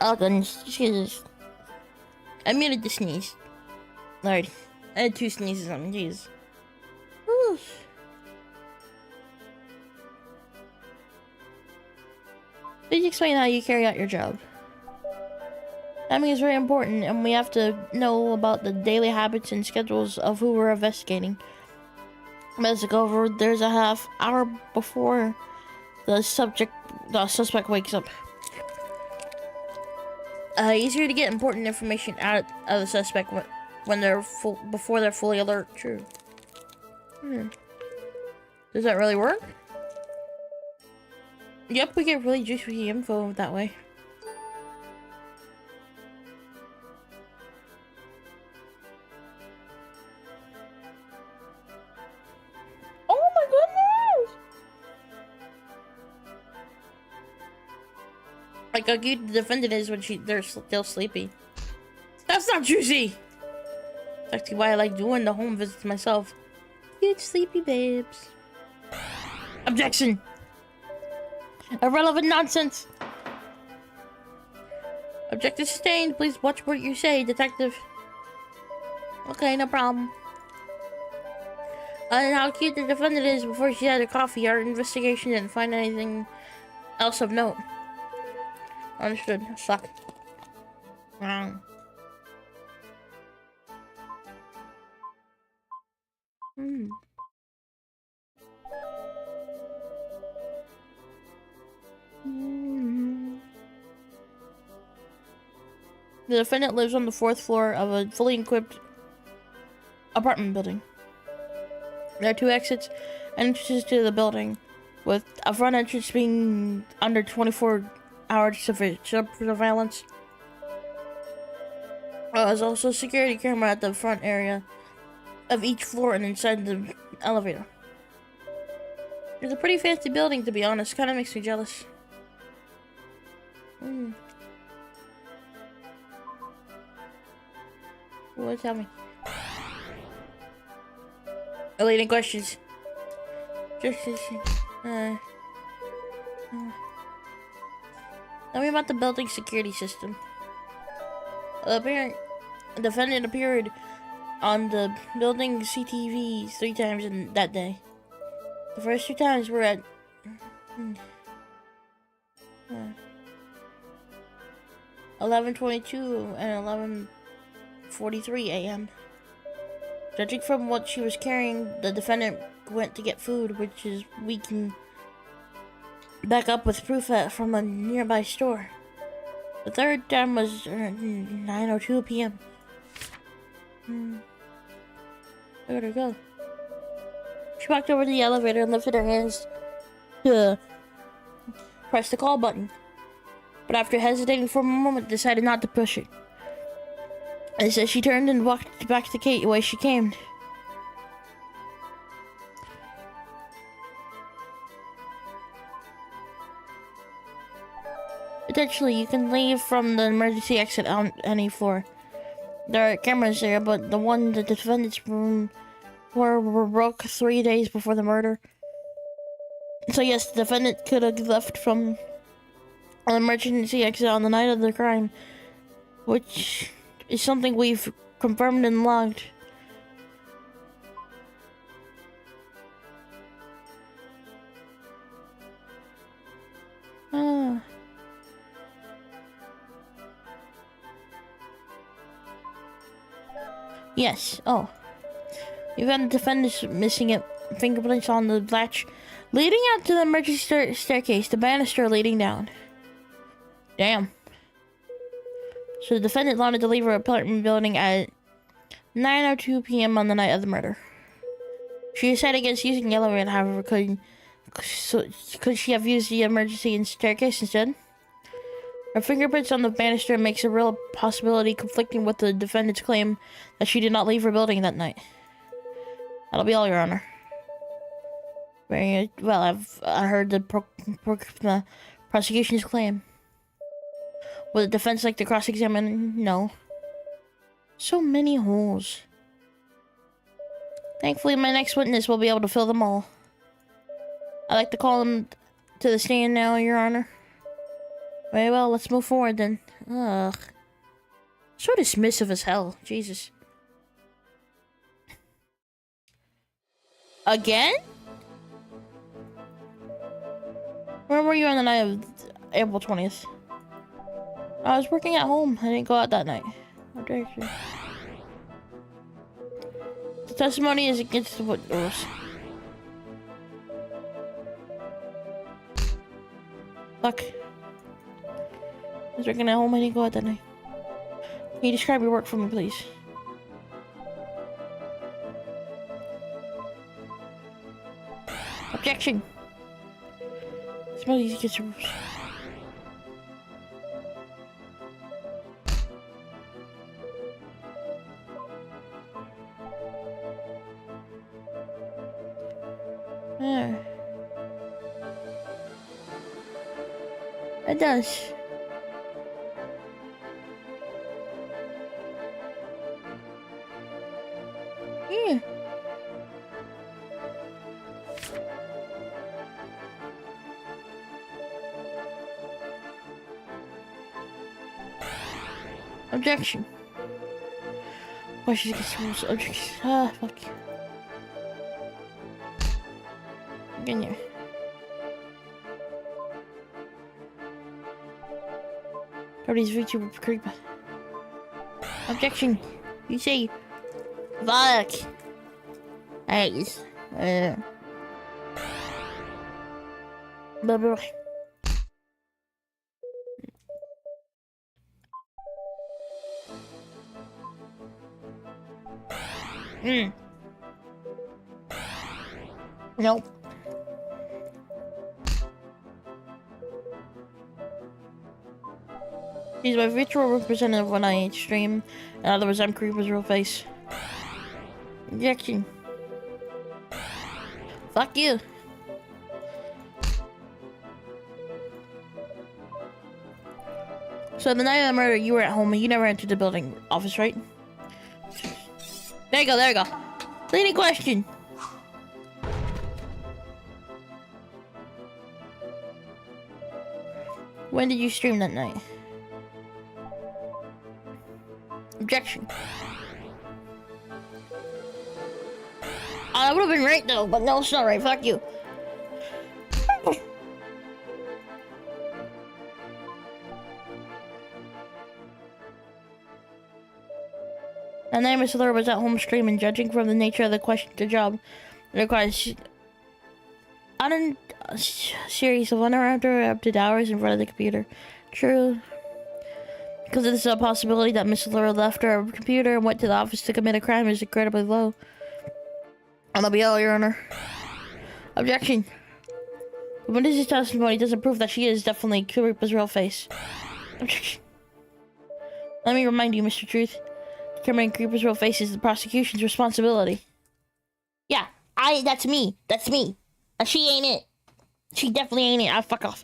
Oh goodness, Jesus. I muted the sneeze. Lord, I had 2 sneezes on me, jeez. Whew. Please explain how you carry out your job. Timing is very important, and we have to know about the daily habits and schedules of who we're investigating. Let's go over. There's a half hour before the suspect wakes up. Easier to get important information out of the suspect when they're before they're fully alert. True. Does that really work? Yep, we get really juicy info that way. Oh my goodness! Like how cute the defendant is when they're still sleepy. That's not juicy! That's actually why I like doing the home visits myself. Cute sleepy babes. Objection! Irrelevant nonsense! Objection sustained. Please watch what you say, detective. Okay, no problem. And how cute the defendant is before she had her coffee. Our investigation didn't find anything else of note. Understood. Fuck. Wow. The defendant lives on the 4th floor of a fully equipped apartment building. There are 2 exits and entrances to the building, with a front entrance being under 24-hour surveillance. There's also a security camera at the front area of each floor and inside the elevator. It's a pretty fancy building, to be honest. Kind of makes me jealous. What? Tell me. Any questions? Tell me about the building security system. The defendant appeared on the building CTV 3 times in that day. The first 2 times were at 11:22 and 11:43 a.m. Judging from what she was carrying, the defendant went to get food, which is we can back up with proof from a nearby store. The third time was 9:02 p.m. Where'd her go? She walked over to the elevator and lifted her hands to press the call button. But after hesitating for a moment, decided not to push it. It says she turned and walked back to the way she came. Potentially, you can leave from the emergency exit on any floor. There are cameras there, but the one in the defendant's room were broke 3 days before the murder. So yes, the defendant could have left from an emergency exit on the night of the crime, which is something we've confirmed and logged. Yes. Oh. You've got the defendant's missing fingerprints on the latch leading out to the emergency staircase, the banister leading down. Damn. So the defendant wanted to leave her apartment building at 9:02 p.m. on the night of the murder. She decided against using the elevator, however, could she have used the emergency staircase instead? Her fingerprints on the banister makes a real possibility conflicting with the defendant's claim that she did not leave her building that night. That'll be all, Your Honor. Very well. I heard the prosecution's claim. Would the defense like to cross-examine? No. So many holes. Thankfully, my next witness will be able to fill them all. I'd like to call him to the stand now, Your Honor. Very well, let's move forward then. Ugh. So dismissive as hell. Jesus. Again? Where were you on the night of April 20th? I was working at home. I didn't go out that night. How dare you? The testimony is against the witness. Fuck. I was working at home. I didn't go out that night. Can you describe your work for me, please? Objection. Some of these against the rules. It does. Yeah. Objection. Questions against rules. Objection. Ah, fuck. Get here. Cody's vtuber creep. Objection. You say fuck. Eggs. Blah blah. Nope. He's my virtual representative when I stream. In other words, I'm Creeper's real face. Objection. Fuck you. So the night of the murder, you were at home and you never entered the building office, right? There you go, there you go. Leading question. When did you stream that night? Objection. That would have been right though, but no, it's not right. Fuck you. And then Miss Laura was at home streaming, judging from the nature of the job. It requires on a series of uninterrupted hours in front of the computer. True. Because this is a possibility that Miss Laura left her computer and went to the office to commit a crime is incredibly low. And that'll be all, Your Honor. Objection. The witness's testimony doesn't prove that she is definitely Kuripa's real face. Objection. Let me remind you, Mr. Truth. Determining Creeper's real face is the prosecution's responsibility. Yeah, that's me. That's me. She ain't it. She definitely ain't it. I'll fuck off.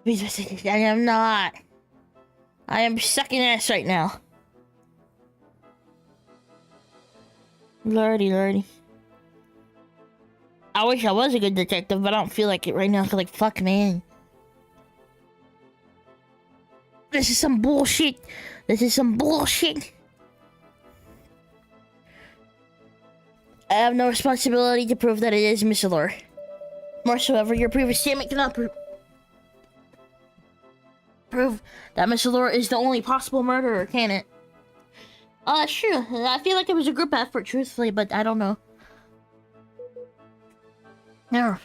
I am not. I am sucking ass right now. Lordy. I wish I was a good detective, but I don't feel like it right now. I feel like, fuck, man. This is some bullshit. I have no responsibility to prove that it is Miss Allure. Moreover, your previous statement cannot prove that Miss Allure is the only possible murderer, can it? Oh, that's true. I feel like it was a group effort, truthfully, but I don't know. No,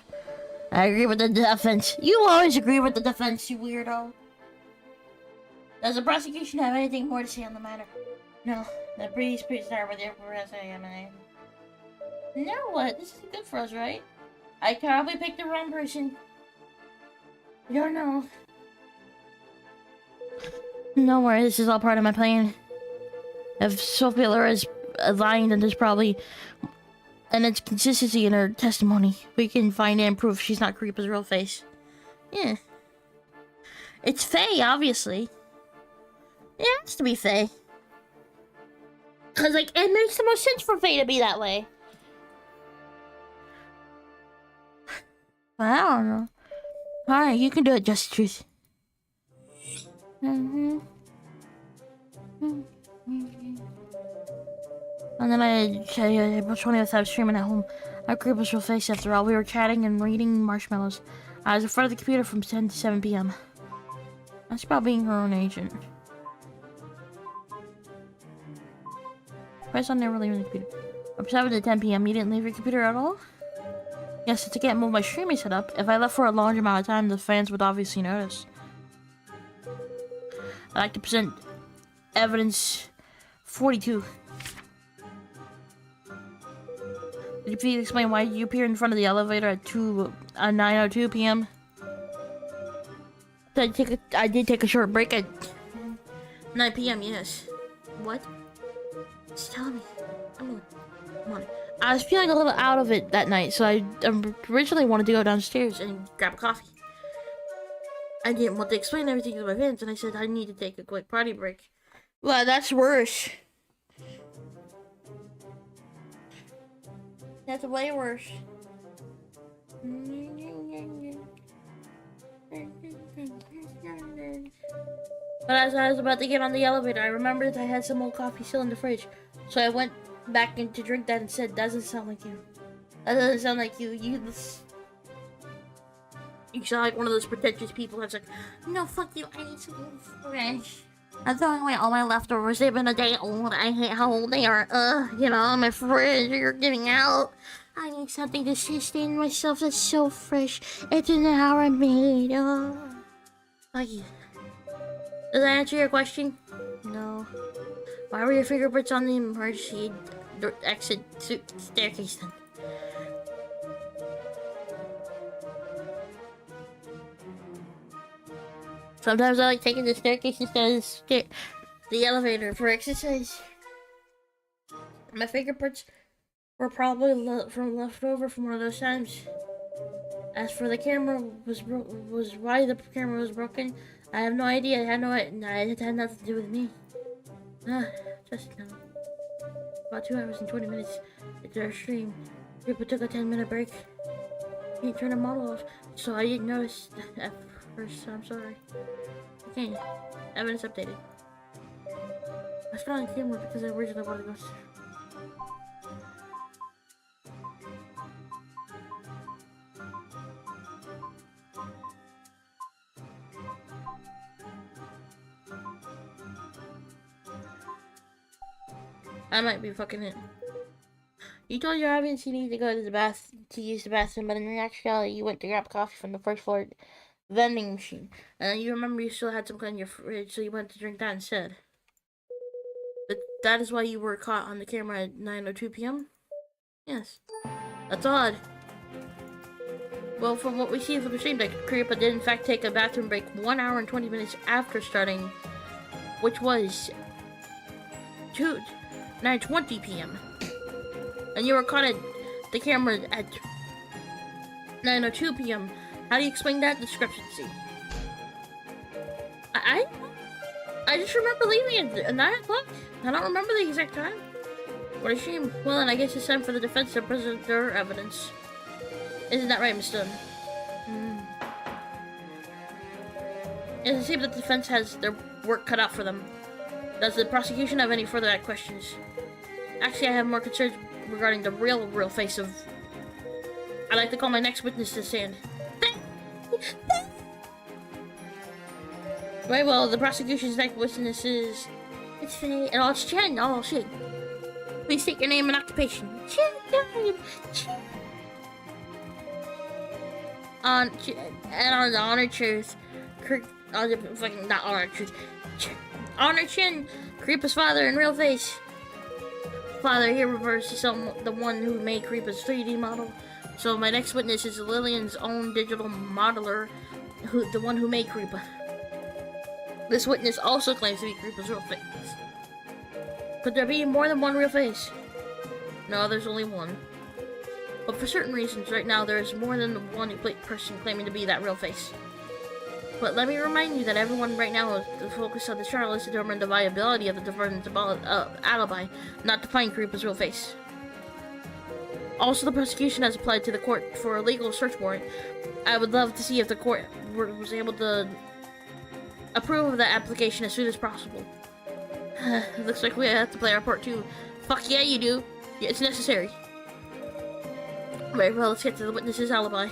I agree with the defense. You always agree with the defense, you weirdo. Does the prosecution have anything more to say on the matter? No. The police start with their examination. Now what? This is good for us, right? I probably picked the wrong person. I don't know. No worry, this is all part of my plan. If Sophia Laura is lying, then there's probably an inconsistency in her testimony. We can find and prove she's not Creepa's real face. Yeah. It's Faye, obviously. It has to be Faye. Cause, like, it makes the most sense for Faye to be that way. I don't know. Alright, you can do it, Just Truth. And then April 20th, I was streaming at home. Our group was real face after all. We were chatting and reading marshmallows. I was in front of the computer from 10 to 7 p.m. That's about being her own agent. Press on never leaving the computer. From 7 to 10 p.m. You didn't leave your computer at all? Yes, since I can't move my streaming setup. If I left for a long amount of time, the fans would obviously notice. I'd like to present evidence 42. Could you please explain why you appeared in front of the elevator at 9:02 p.m.? I did take a short break at 9 p.m. Yes. What? Just tell me. Come on. I was feeling a little out of it that night, so I originally wanted to go downstairs and grab a coffee. I didn't want to explain everything to my fans, and I said I need to take a quick party break. Well, that's worse. That's way worse. But as I was about to get on the elevator, I remembered I had some old coffee still in the fridge. So I went back in to drink that and said, doesn't sound like you. That doesn't sound like you. You sound like one of those pretentious people that's like, no, fuck you, I need something fresh. I'm throwing away all my leftovers. They've been a day old. I hate how old they are. Get out of my fridge. You're getting out. I need something to sustain myself that's so fresh. It's an hour made. Fuck you. Does that answer your question? No. Why were your fingerprints on the emergency exit staircase then? Sometimes I like taking the staircase instead of the elevator for exercise. My fingerprints were probably left over from one of those times. As for the camera why the camera was broken, I have no idea. It had nothing to do with me. Just about 2 hours and 20 minutes into our stream. Creeper took a 10-minute break. He turned the model off, so I didn't notice at first. I'm sorry. Okay, evidence updated. I was on camera because I originally wanted to go. I might be fucking it. You told your audience you need to go to the use the bathroom, but in actuality, you went to grab coffee from the first floor vending machine. And you remember you still had some in your fridge, so you went to drink that instead. But that is why you were caught on the camera at 9:02 p.m.? Yes. That's odd. Well, from what we see from the stream, the Creeper did in fact take a bathroom break 1 hour and 20 minutes after starting, which was 9:20 p.m. And you were caught at the camera at 9:02 p.m. How do you explain that discrepancy? I just remember leaving at 9 o'clock. I don't remember the exact time. What a shame. Well, then I guess it's time for the defense to present their evidence. Isn't that right, Miss Dunn? It seems that the defense has their work cut out for them. Does the prosecution have any further questions? Actually, I have more concerns regarding the real face of... I'd like to call my next witness to stand. Right, well, the prosecution's next witness is... It's Faye. Oh, it's Chen. Oh, shit. Please state your name and occupation. Chen. And on the honor truth, fucking not honor truth. Honor Chen, Creepa's father in real face. Father here refers to the one who made Creepa's 3D model. So my next witness is Lillian's own digital modeler, the one who made Creepa. This witness also claims to be Creepa's real face. Could there be more than one real face? No, there's only one. But for certain reasons, right now there is more than one person claiming to be that real face. But let me remind you that everyone right now is focused on the trial is to determine the viability of the defendant's alibi, not to find Creepa's real face. Also, the prosecution has applied to the court for a legal search warrant. I would love to see if the court was able to approve of that application as soon as possible. Looks like we have to play our part too. Fuck yeah, you do. Yeah, it's necessary. Right, well, let's get to the witness's alibi.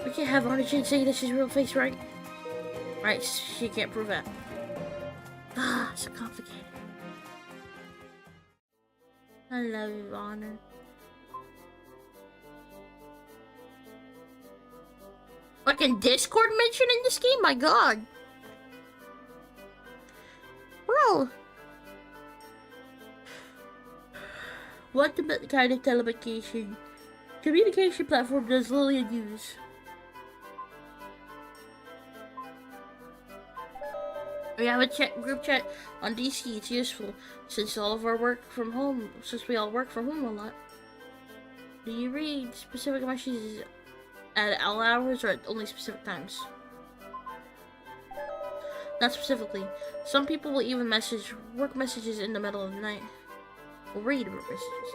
We can't have Arnigen say this is real face, right? Right, she can't prove that. Ah, so complicated. I love you, Honor. Fucking Discord mention in this game? My god. Bro. What kind of communication platform does Lillian use? We have a group chat on DC. It's useful since we all work from home a lot. Do you read specific messages at all hours or at only specific times? Not specifically. Some people will even message work messages in the middle of the night. We'll read work messages.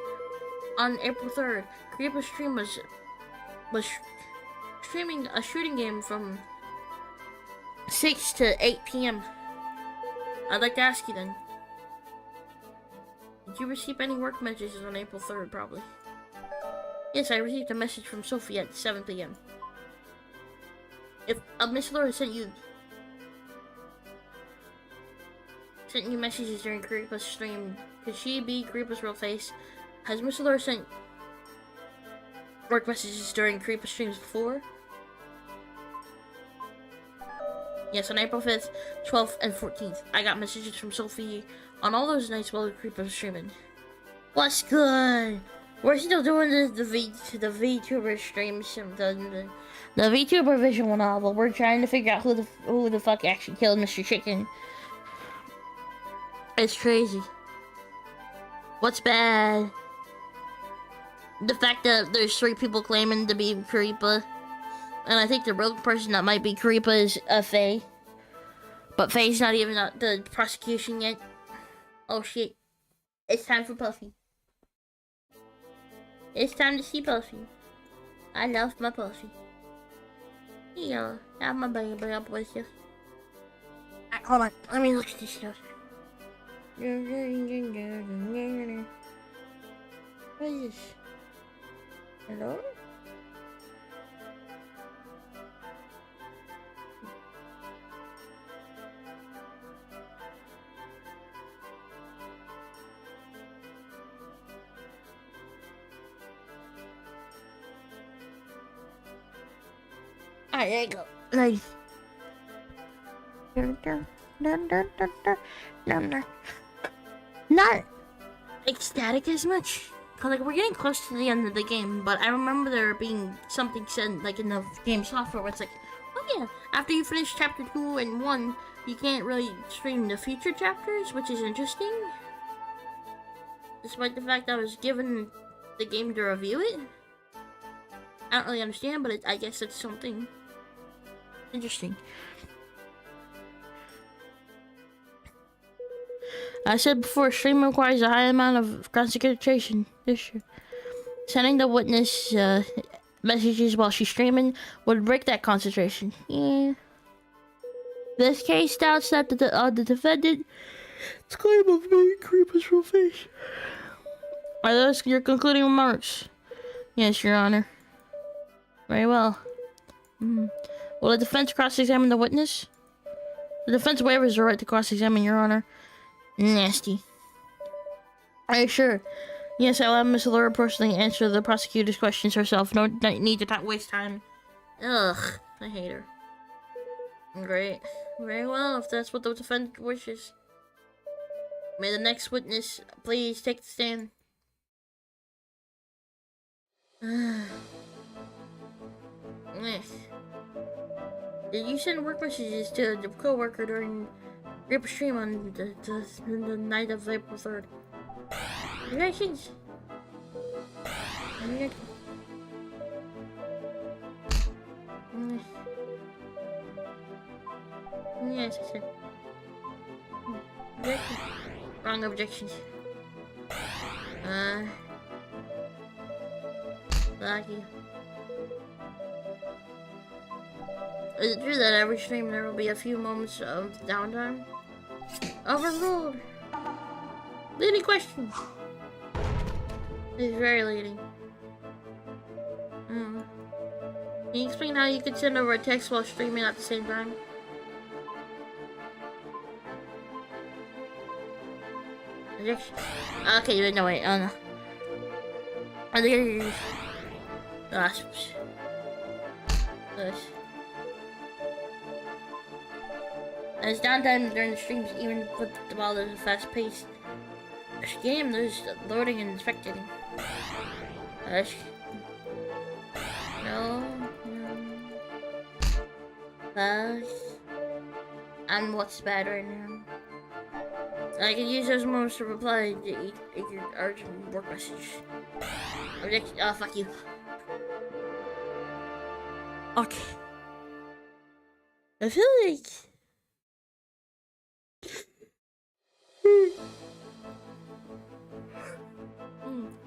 On April 3rd, Creepa's stream was streaming a shooting game from 6 to 8 p.m. I'd like to ask you then, did you receive any work messages on April 3rd, probably? Yes, I received a message from Sophie at 7 p.m. If Miss Laura sent you messages during Creepa's stream, could she be Creepa's real face? Has Miss Laura sent work messages during Creepa's streams before? Yes, on April 5th, 12th, and 14th, I got messages from Sophie on all those nights while Creepa was streaming. What's good? We're still doing the VTuber streams, the VTuber visual novel. We're trying to figure out who the fuck actually killed Mr. Chicken. It's crazy. What's bad? The fact that there's 3 people claiming to be Creepa. And I think the real person that might be Creepa is Faye. But Faye's not even at the prosecution yet. Oh shit. It's time for Puffy. It's time to see Puffy. I love my Puffy. Yeah, I'm a baby up with you. Hold on, let me look at this stuff. What is this? Hello? Alright, there you go. Nice. Not ecstatic as much. Cause like we're getting close to the end of the game, but I remember there being something said like in the game software where it's like, oh yeah, after you finish chapter 2 and 1, you can't really stream the future chapters, which is interesting. Despite the fact I was given the game to review it. I don't really understand, but I guess it's something interesting. I said before, streaming requires a high amount of concentration. This year. Sending the witness messages while she's streaming would break that concentration. Yeah. This case doubts that the defendant's claim of being creepers real face. Are those your concluding remarks? Yes, Your Honor. Very well. Will the defense cross-examine the witness? The defense waivers the right to cross-examine, Your Honor. Nasty. Are you sure? Yes, I'll have Miss Laura personally answer the prosecutor's questions herself. No need to waste time. Ugh, I hate her. Great. Very well, if that's what the defendant wishes. May the next witness please take the stand. Did you send work messages to the co-worker during your stream on the night of April 3rd? Congratulations! Yes, I said. Wrong objections. Lucky. Is it true that every stream there will be a few moments of downtime? Overruled! Leading question! It's very leading. Can you explain how you could send over a text while streaming at the same time? Okay, no wait, no. I think and it's downtime during the streams, even while there's a fast-paced game. There's loading and spectating. No. And what's bad right now? I can use those moments to reply to your urgent work message. Oh, fuck you. Okay. I feel like...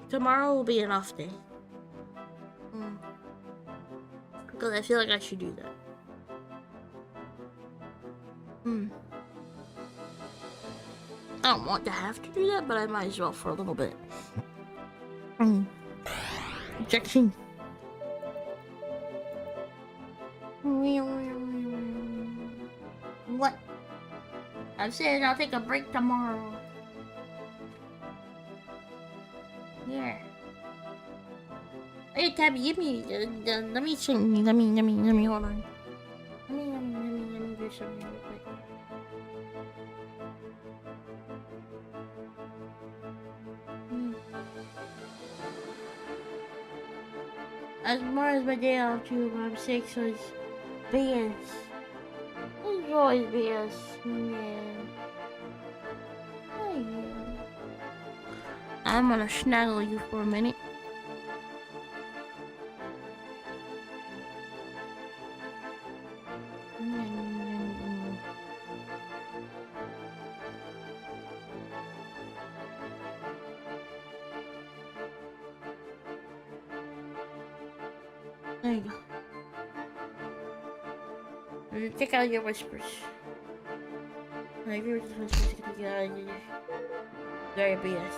Tomorrow will be an off day. Because I feel like I should do that. I don't want to have to do that, but I might as well for a little bit. Objection. What? I'm saying I'll take a break tomorrow. Yeah. Hey, Tabby, give me. Let me sing. Let me. Hold on. Let me do something real quick. As far as my day off too, I'm sick, so it's BS. It's always BS. Yeah. Oh, yeah. I'm gonna snuggle you for a minute. There you go. Check out your whispers. I agree with the whispers. You can get out of your very BS.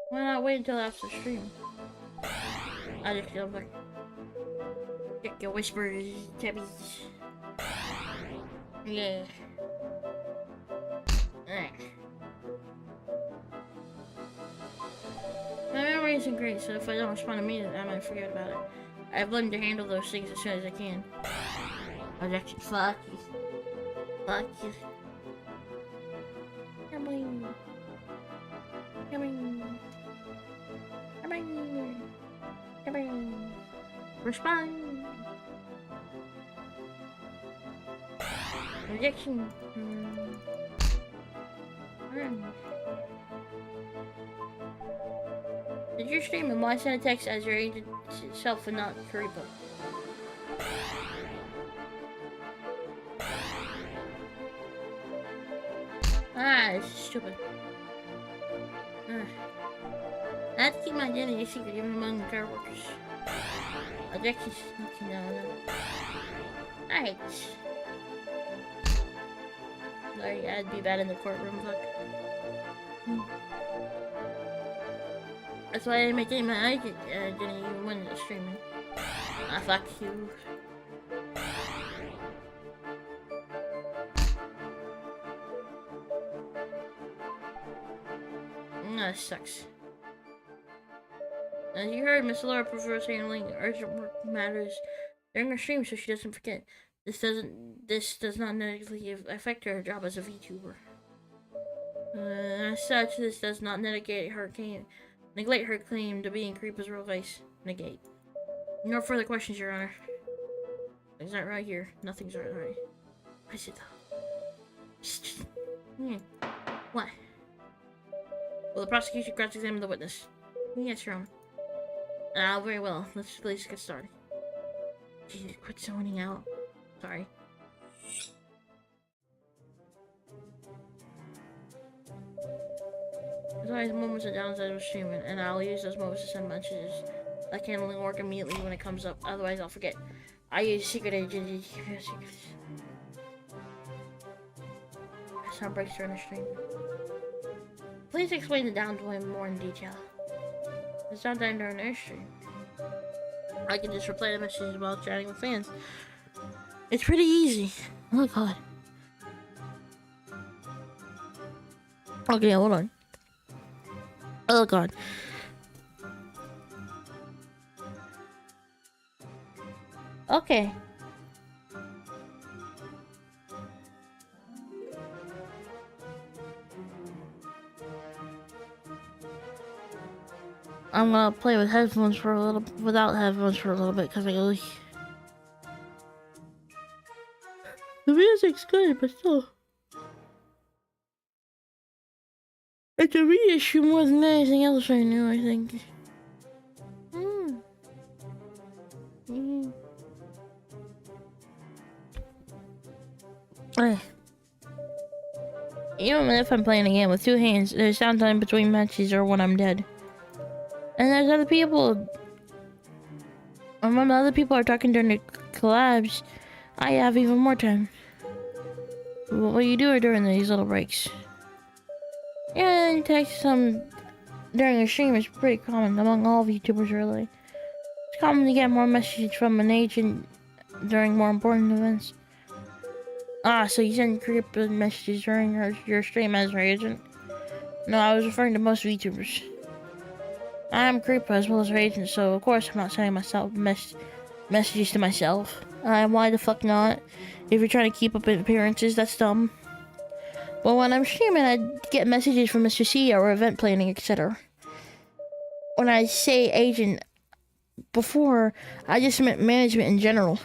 Why not wait until after stream? I just feel like check your whispers, tabbies. Yeah. My memory isn't great, so if I don't respond immediately, I might forget about it. I've learned to handle those things as soon as I can. Objection. Fuck you. Fuck you. Come on. Come on. Come on. Come on. Respond. Objection. Did you stream and why send a text as your agent self and not Karipa? Ah, this is stupid. I have to keep my identity secret even among the car workers. Objections. No. Alright. Sorry, I'd be bad in the courtroom, fuck. That's why I didn't make any my agent didn't even win the streaming. Ah, fuck you. No, this sucks. As you heard, Miss Laura prefers handling urgent work matters during her stream so she doesn't forget. This does not negatively affect her job as a VTuber. As such, this does not neglect her claim to being Creepa's real face. Negate. No further questions, Your Honor. Things aren't right here. Nothing's right. I said though. What? Will the prosecution cross-examine the witness? Yes, Your Honor. Very well. Let's at least get started. Jesus, quit zoning out. Sorry. There's always moments of downside of streaming, and I'll use those moments to send messages. That can only work immediately when it comes up, otherwise I'll forget. I use secret agent. Sound breaks during the stream. Please explain the downtime more in detail. The downtime during the stream. I can just reply to messages while chatting with fans. It's pretty easy. Oh god. Okay, hold on. Oh god. Okay. I'm gonna play with headphones for a little, without headphones for a little bit, because I really... The music's good, but still... It's a reissue more than anything else right now, I think. Even if I'm playing a game with two hands, there's downtime between matches or when I'm dead. And there's other people. And when other people are talking during the collabs, I have even more time. What you do during these little breaks? Yeah, and text during a stream is pretty common among all VTubers, really. It's common to get more messages from an agent during more important events. Ah, so you send creepy messages during your stream as your agent? No, I was referring to most VTubers. I'm Creeper as well as her agent, so of course I'm not sending myself messages to myself. Why the fuck not? If you're trying to keep up appearances, that's dumb. But when I'm streaming, I get messages from Mr. C or event planning, etc. When I say agent before, I just meant management in general.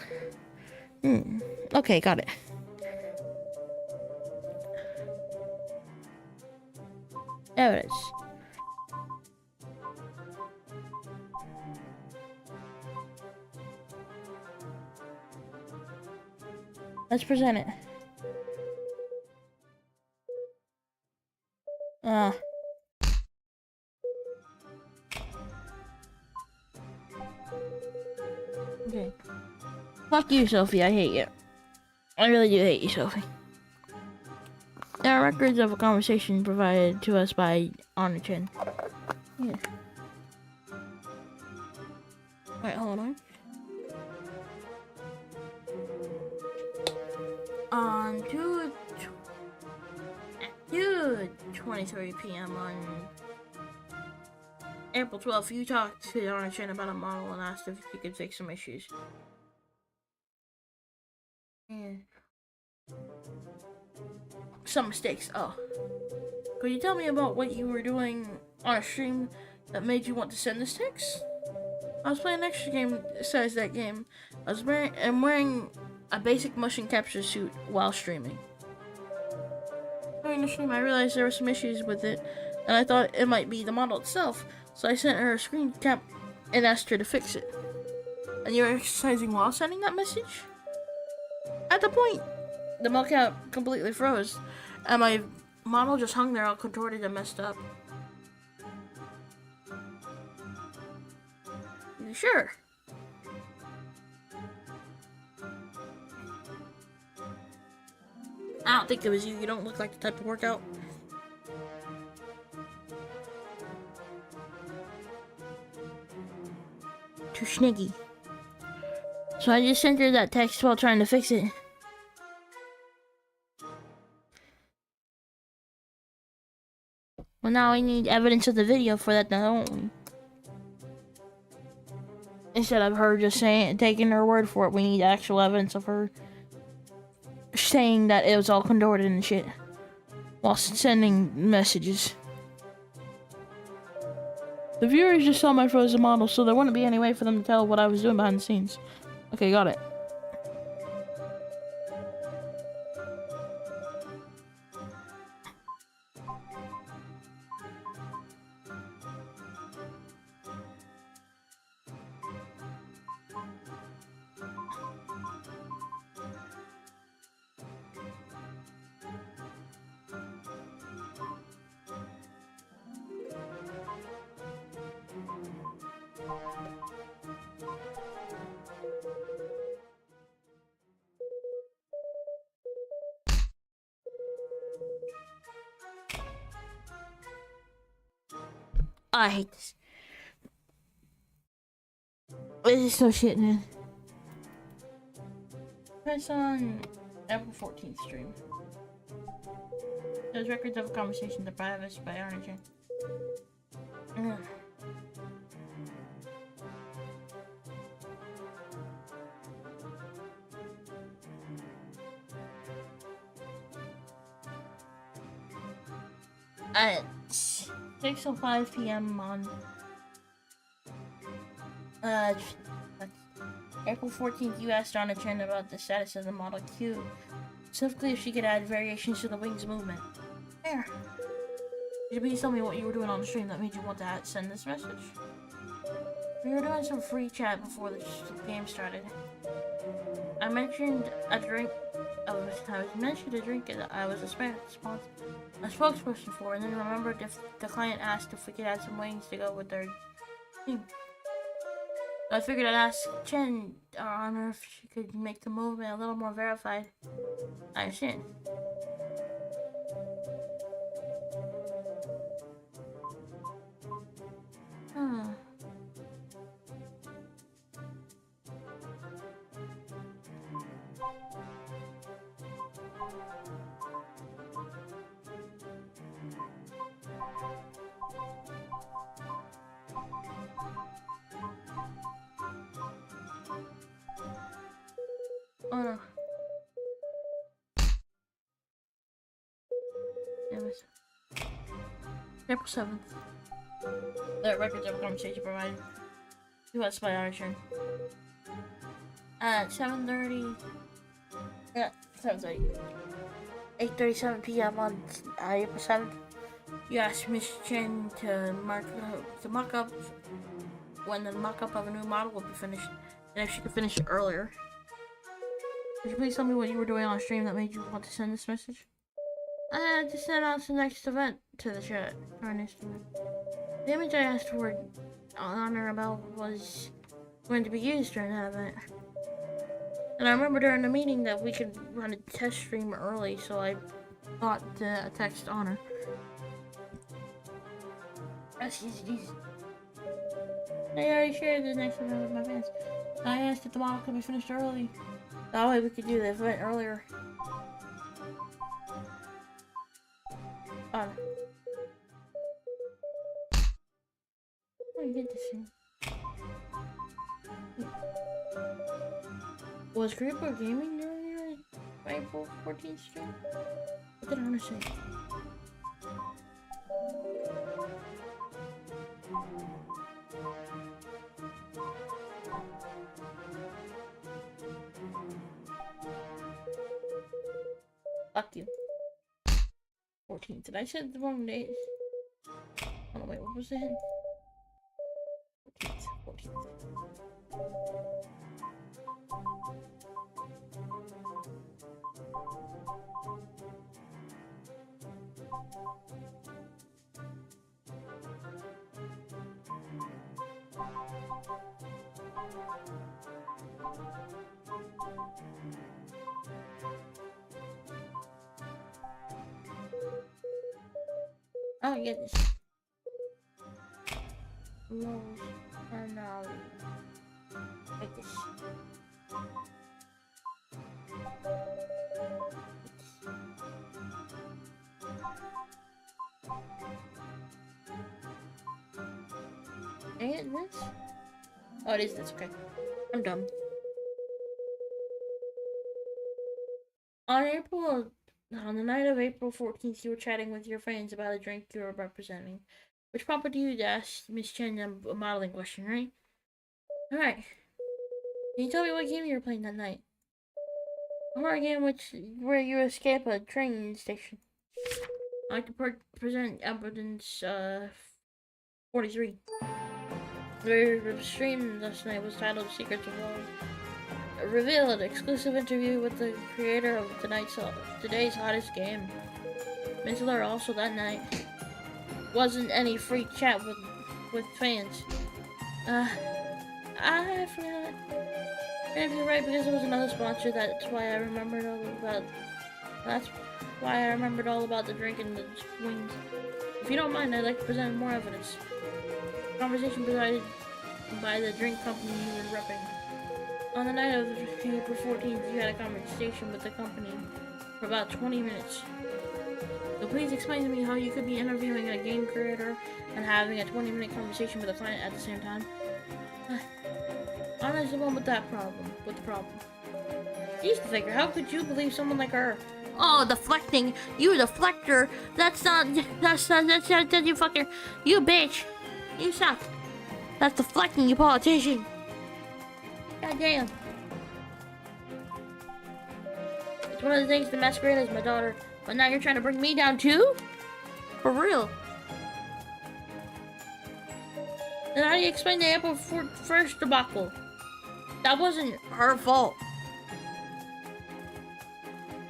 Okay, got it. There it is. Let's present it. Okay. Fuck you, Sophie. I hate you. I really do hate you, Sophie. There are records of a conversation provided to us by Honor Chin. Yeah. Wait, hold on. On 2:23 p.m. on April 12th, you talked to Honor Chin about a model and asked if you could fix some issues. Yeah. Some mistakes. Oh. Could you tell me about what you were doing on a stream that made you want to send this text? I was playing an extra game besides that game. I'm wearing a basic motion capture suit while streaming. During the stream, I realized there were some issues with it, and I thought it might be the model itself, so I sent her a screen cap and asked her to fix it. And you were exercising while sending that message? At the point, the mocap completely froze, and my model just hung there all contorted and messed up. You sure? I don't think it was you. You don't look like the type to work out. Too sniggy. So I just sent her that text while trying to fix it. Well, now I need evidence of the video for that, don't we? Instead of her just taking her word for it, we need actual evidence of her saying that it was all contorted and shit while sending messages. The viewers just saw my frozen model, so there wouldn't be any way for them to tell what I was doing behind the scenes. Okay, got it. I hate this. This is so shit, man. That's on April 14th stream. Those records of a conversation that by us by Arnigen. At 6:05 p.m. on April 14th, you asked Donna Chen about the status of the Model Q, specifically if she could add variations to the wing's movement. There. Could you please tell me what you were doing on the stream that made you want to send this message? We were doing some free chat before the game started. I mentioned a drink. I mentioned a drink that I was a spokesperson for, and then remembered if the client asked if we could add some wings to go with their team. So I figured I'd ask Chen on her if she could make the movement a little more verified. I understand. Oh no. Damn it. April 7th. The records of a conversation provided to us by our turn. At 7:30. Yeah, 7:30. 8:37 p.m. on April 7th. You asked Miss Chen to mock up when the mock-up of a new model will be finished, and if she could finish it earlier. Could you please tell me what you were doing on stream that made you want to send this message? I just announced the next event to the chat. The image I asked for honor about was going to be used during that event. And I remember during the meeting that we could run a test stream early, so I thought to text Honor. That's easy. I already shared the next event with my fans. I asked if the model could be finished early. That way we could do the event earlier. Honor. Let me get this thing. Was Creeper Gaming during your April 14th stream? What did Honor say? Fuck you. 14th. Did I say the wrong date? Oh no, wait, what was it? 14th. Oh my goodness. No, no. Like this. And this? Oh, it is this, okay. I'm dumb. On the night of April 14th, you were chatting with your friends about a drink you were representing, which prompted you to ask Miss Chen a modeling question, right? Alright. Can you tell me what game you were playing that night? A horror game where you escape a train station. I'd like to present evidence 43. The stream last night was titled Secrets of Love. Revealed exclusive interview with the creator of today's hottest game. Minsler also that night wasn't any free chat with fans. I forgot. And if you're right, because it was another sponsor, that's why I remembered all about the drink and the wings. If you don't mind, I'd like to present more evidence. Conversation provided by the drink company you were repping. On the night of April 14th, you had a conversation with the company for about 20 minutes. So please explain to me how you could be interviewing a game creator and having a 20-minute conversation with a client at the same time. Anna's the one with the problem. She's the figure. How could you believe someone like her? Oh, deflecting. You deflector. That's you fucker. You bitch. You suck. That's deflecting, you politician. God damn. It's one of the things that masquerade as my daughter, but now you're trying to bring me down too? For real. Then how do you explain the April 1st debacle? That wasn't her fault.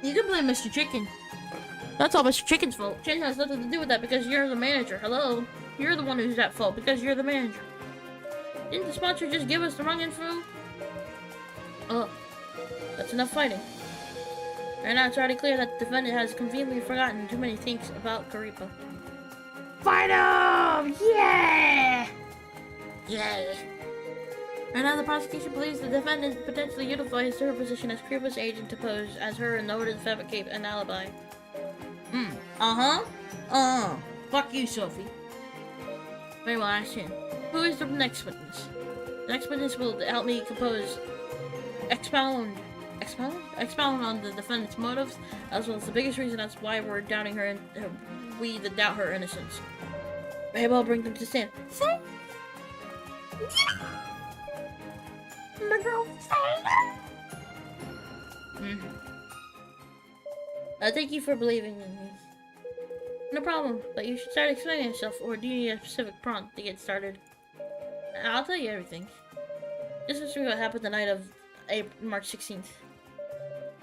You can blame Mr. Chicken. That's all Mr. Chicken's fault. Chin has nothing to do with that because you're the manager. Hello? You're the one who's at fault because you're the manager. Didn't the sponsor just give us the wrong info? Oh, that's enough fighting. And now it's already clear that the defendant has conveniently forgotten too many things about Karipa. Fight him! Yeah! Yay! And now the prosecution believes the defendant potentially utilized her position as Karipa's agent to pose as her in order to fabricate an alibi. Fuck you, Sophie. Very well, ask him. Who is the next witness? The next witness will help me expound on the defendant's motives, as well as the biggest reason that's why we're doubting her and we doubt her innocence. Maybe I'll bring them to stand. My girl. Thank you for believing in me. No problem, but you should start explaining yourself, or do you need a specific prompt to get started? I'll tell you everything. This is what happened the night of March 16th.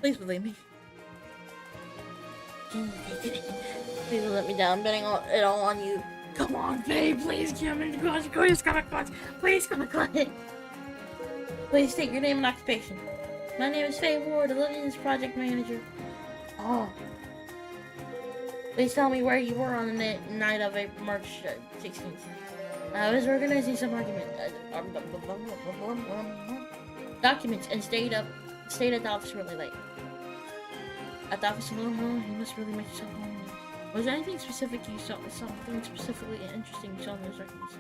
Please believe me. Please don't let me down. I'm betting it all on you. Come on, babe. Please come in. Please come in. Please come in. Please state your name and occupation. My name is Faye Ward, Olivia's project manager. Oh. Please tell me where you were on the night of March 16th. I was organizing some documents and stayed at the office really late. At the office, you must really make yourself home. Was there anything specific you saw? Something specifically interesting you saw in those documents?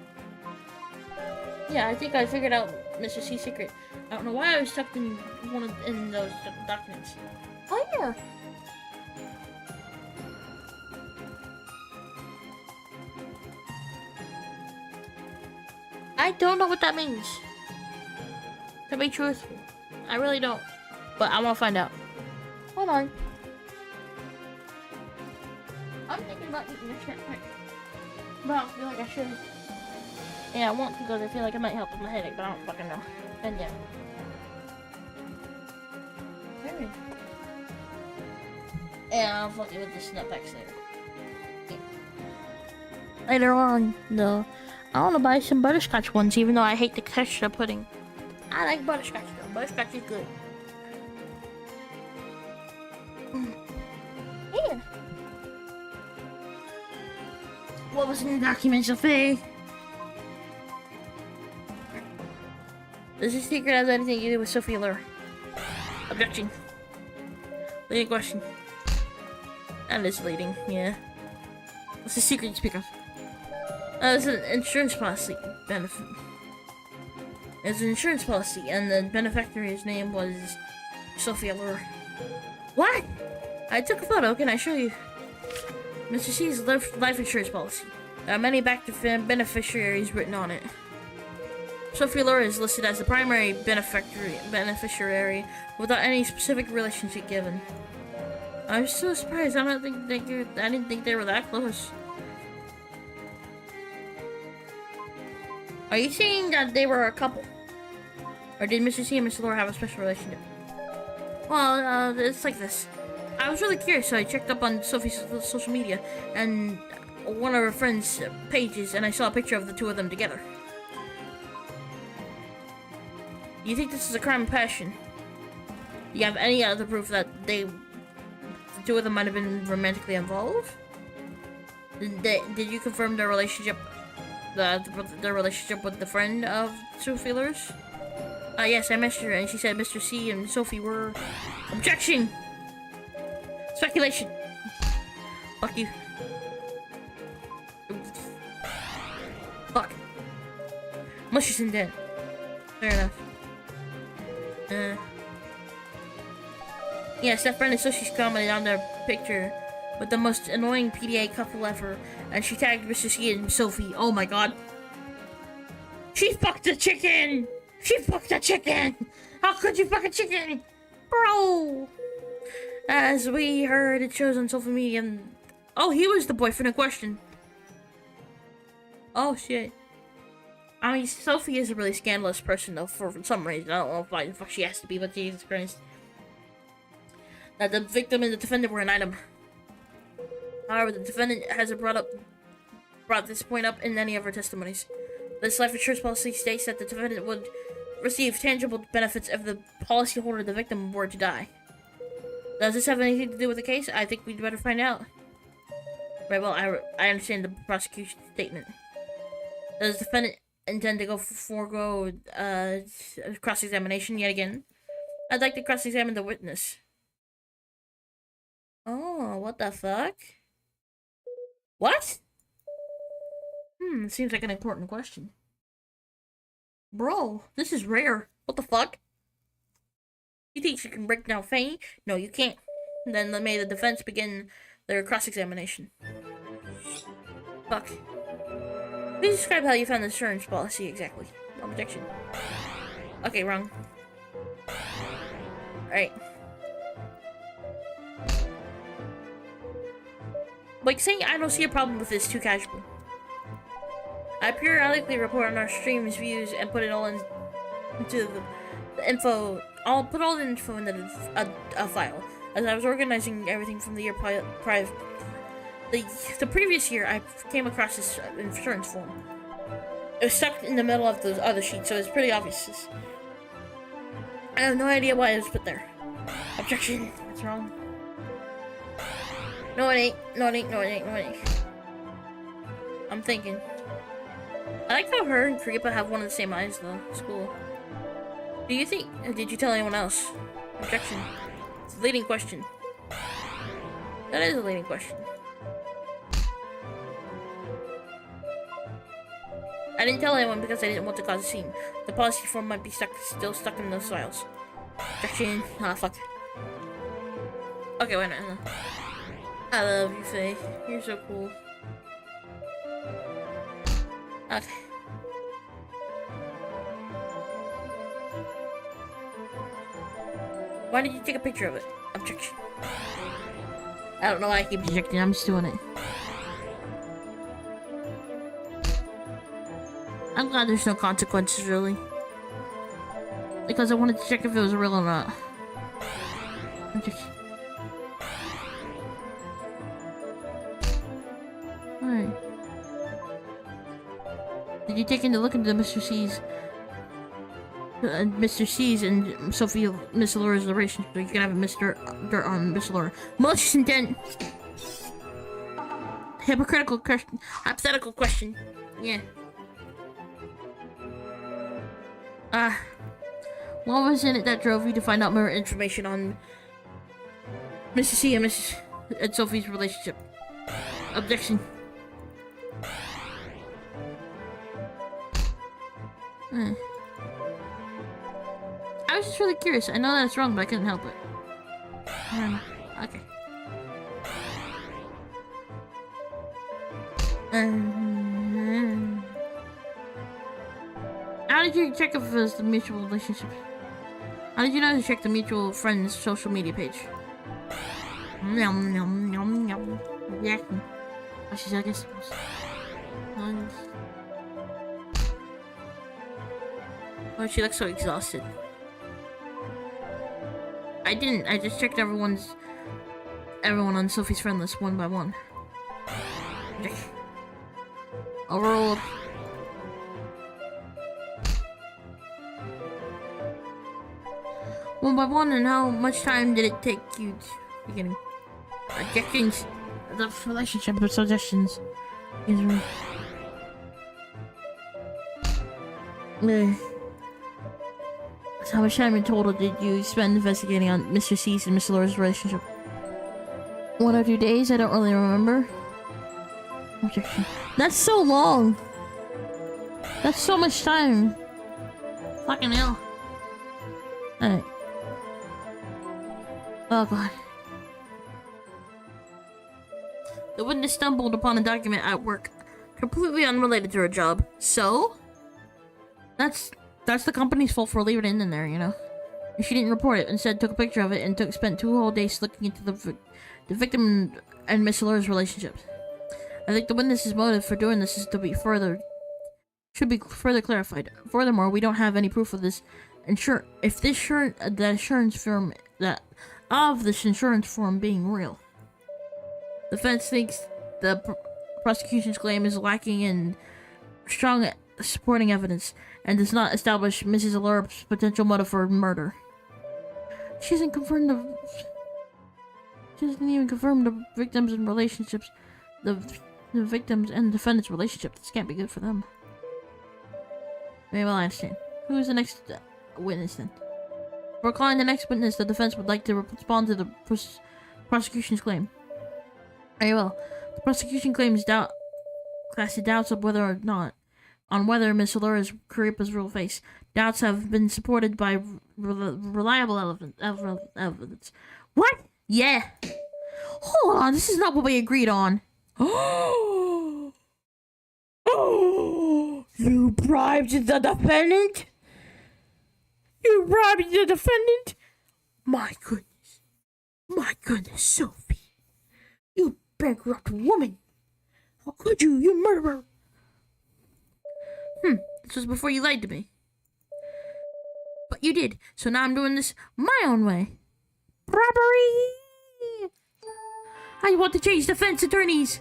Yeah, I think I figured out Mr. C's secret. I don't know why I was tucked in in those documents. Oh yeah. I don't know what that means. To be truthful, I really don't. But I want to find out. Hold on. I'm thinking about eating a snack. But I don't feel like I should. Yeah, I want to because I feel like it might help with my headache, but I don't fucking know. And yeah. Alright. Yeah, I'll fuck you with the snapbacks later. Yeah. Later on, though, I want to buy some butterscotch ones, even though I hate the texture pudding. I like butterscotch though. Butterscotch is good. Yeah. What was in the documents, Sophie? Does this secret have anything to do with Sophie Lure? Objection. Leading question. That is leading, yeah. What's the secret you speak of? It's an insurance policy benefit. It's an insurance policy, and the beneficiary's name was Sophia Lure. What? I took a photo. Can I show you? Mr. C's life insurance policy. There are many beneficiaries written on it. Sophia Lure is listed as the primary beneficiary without any specific relationship given. I'm so surprised. I didn't think they were that close. Are you saying that they were a couple? Or did Mr. C and Mr. Lure have a special relationship? Well, it's like this. I was really curious, so I checked up on Sophie's social media and one of her friends' pages, and I saw a picture of the two of them together. You think this is a crime of passion? Do you have any other proof that the two of them might have been romantically involved? Did you confirm their relationship? Their relationship with the friend of Sophie Lure's? Yes, I messaged her and she said Mr. C and Sophie were... Objection! Speculation! Fuck you. Fuck. Mushy's in dead. Fair enough. Yes, that friend of Sushi's commented on their picture with the most annoying PDA couple ever, and she tagged Mr. C and Sophie. Oh my god. She fucked the chicken! She fucked the chicken! How could you fuck a chicken? Bro! As we heard, it shows on social media and... Oh, he was the boyfriend in question. Oh shit. I mean, Sophie is a really scandalous person though, for some reason. I don't know why the fuck she has to be, but Jesus Christ. That the victim and the defendant were an item. However, the defendant hasn't brought this point up in any of her testimonies. This life insurance policy states that the defendant would receive tangible benefits if the policyholder, the victim, were to die. Does this have anything to do with the case? I think we'd better find out. Right, well, I understand the prosecution statement. Does the defendant intend to forego cross-examination yet again? I'd like to cross-examine the witness. Oh, what the fuck? What? Seems like an important question. Bro, this is rare. What the fuck? You think you can break down Faye? No, you can't. Then may the defense begin their cross-examination. Fuck. Please describe how you found the insurance policy exactly. Objection. Okay, wrong. Alright. Like, saying I don't see a problem with this too casual. I periodically report on our stream's views and put it all into the info. I'll put all the info in a file. As I was organizing everything from the year prior, the previous year, I came across this insurance form. It was stuck in the middle of those other sheets, so it's pretty obvious. I have no idea why it was put there. Objection. What's wrong? No, it ain't. No, it ain't. No, it ain't. No, it ain't. I'm thinking. I like how her and Kripa have one of the same eyes, though. It's cool. Do you think... Did you tell anyone else? Objection. It's a leading question. That is a leading question. I didn't tell anyone because I didn't want to cause a scene. The policy form might be still stuck in those files. Objection. Ah, fuck. Okay, wait a minute. I love you, Faye. You're so cool. Okay. Why did you take a picture of it? Objection. I don't know why I keep objecting. I'm just doing it. I'm glad there's no consequences, really. Because I wanted to check if it was real or not. Objection. Alright. Did you take a look into Mr. C's and Sophie Miss Laura's relationship so you can have a Mr. Dirt on Miss Laura? Malicious intent! Hypocritical question. Hypothetical question. Yeah. What was in it that drove you to find out more information on Mr. C and Sophie's relationship? Objection. I was just really curious. I know that's wrong, but I couldn't help it. Okay. How did you check if it was the mutual relationship? How did you know to check the mutual friend's social media page? Yum yum yum yum. Yeah. She's I guess. Oh, she looks so exhausted. I didn't. I just checked everyone on Sophie's friend list one by one. Overruled. One by one, and how much time did it take you to beginning? Objections. The relationship with suggestions. So how much time in total did you spend investigating on Mr. C's and Miss Laura's relationship? 1 or 2 days? I don't really remember. Objection. That's so long! That's so much time! Fucking hell. Alright. Oh god. The witness stumbled upon a document at work, completely unrelated to her job. So? That's the company's fault for leaving it in there, you know? And she didn't report it, instead took a picture of it and spent 2 whole days looking into the victim and Miss Laura's relationship. I think the witness's motive for doing this should be further clarified. Furthermore, we don't have any proof of this insurance firm being real. The defense thinks the prosecution's claim is lacking in strong supporting evidence and does not establish Mrs. Allura's potential motive for murder. She hasn't even confirmed the victims and relationships, the victims and defendant's relationship. This can't be good for them. Maybe I understand. Who is the next witness then? For calling the next witness, the defense would like to respond to the prosecution's claim. Very well. The prosecution claims casted doubts of whether Miss Allura's Kripa's real face. Doubts have been supported by reliable evidence. What? Yeah. Hold on, this is not what we agreed on. Oh, you bribed the defendant? You bribed the defendant? My goodness, Sophie. You bankrupt woman. How could you, you murderer? This was before you lied to me. But you did, so now I'm doing this my own way. Robbery! I want to change defense attorneys.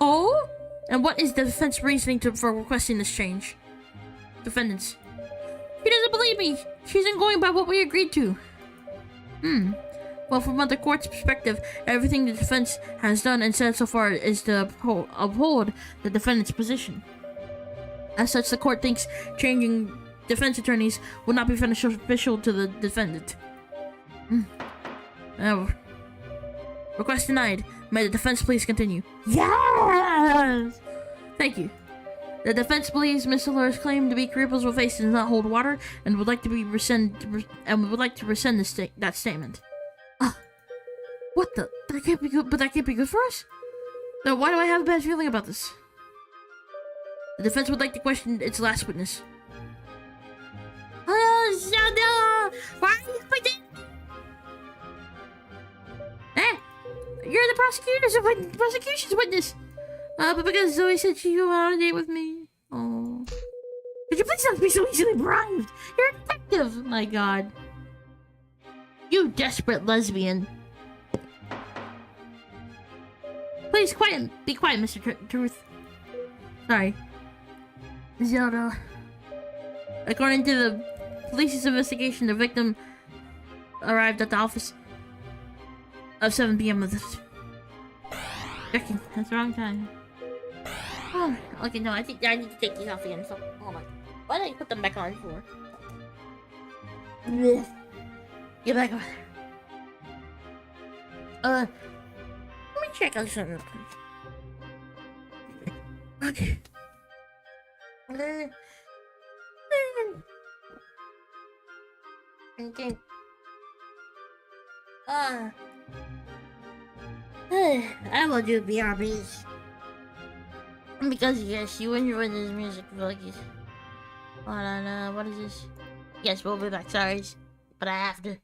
Oh? And what is the defense reasoning for requesting this change? Defendants. He doesn't believe me. She isn't going by what we agreed to. Well, from the court's perspective, everything the defense has done and said so far is to uphold the defendant's position. As such, the court thinks changing defense attorneys would not be beneficial to the defendant. Request denied. May the defense please continue. Yes! Thank you. The defense believes Miss Allura's claim to be Creeples with face does not hold water and would like to rescind that statement. What the? That can't be good. But that can't be good for us. Then why do I have a bad feeling about this? The defense would like to question its last witness. Oh, no! Why are you fighting? You're the prosecution's witness. But because Zoe said she went on a date with me. Oh. Could you please not be so easily bribed? You're a detective. My God. You desperate lesbian. Please, be quiet, Mr. Truth. Sorry. Zelda. According to the police's investigation, the victim arrived at the office of 7 p.m. of this. Checking. That's the wrong time. Oh, okay, no, I think I need to take these off again, so hold on. Why did I put them back on for? Get back on. Let me check out something. Okay. Okay. I will do BRBs. Because yes, you enjoy this music, Vloggies. Hold on, what is this? Yes, we'll be back, sorry. But I have to.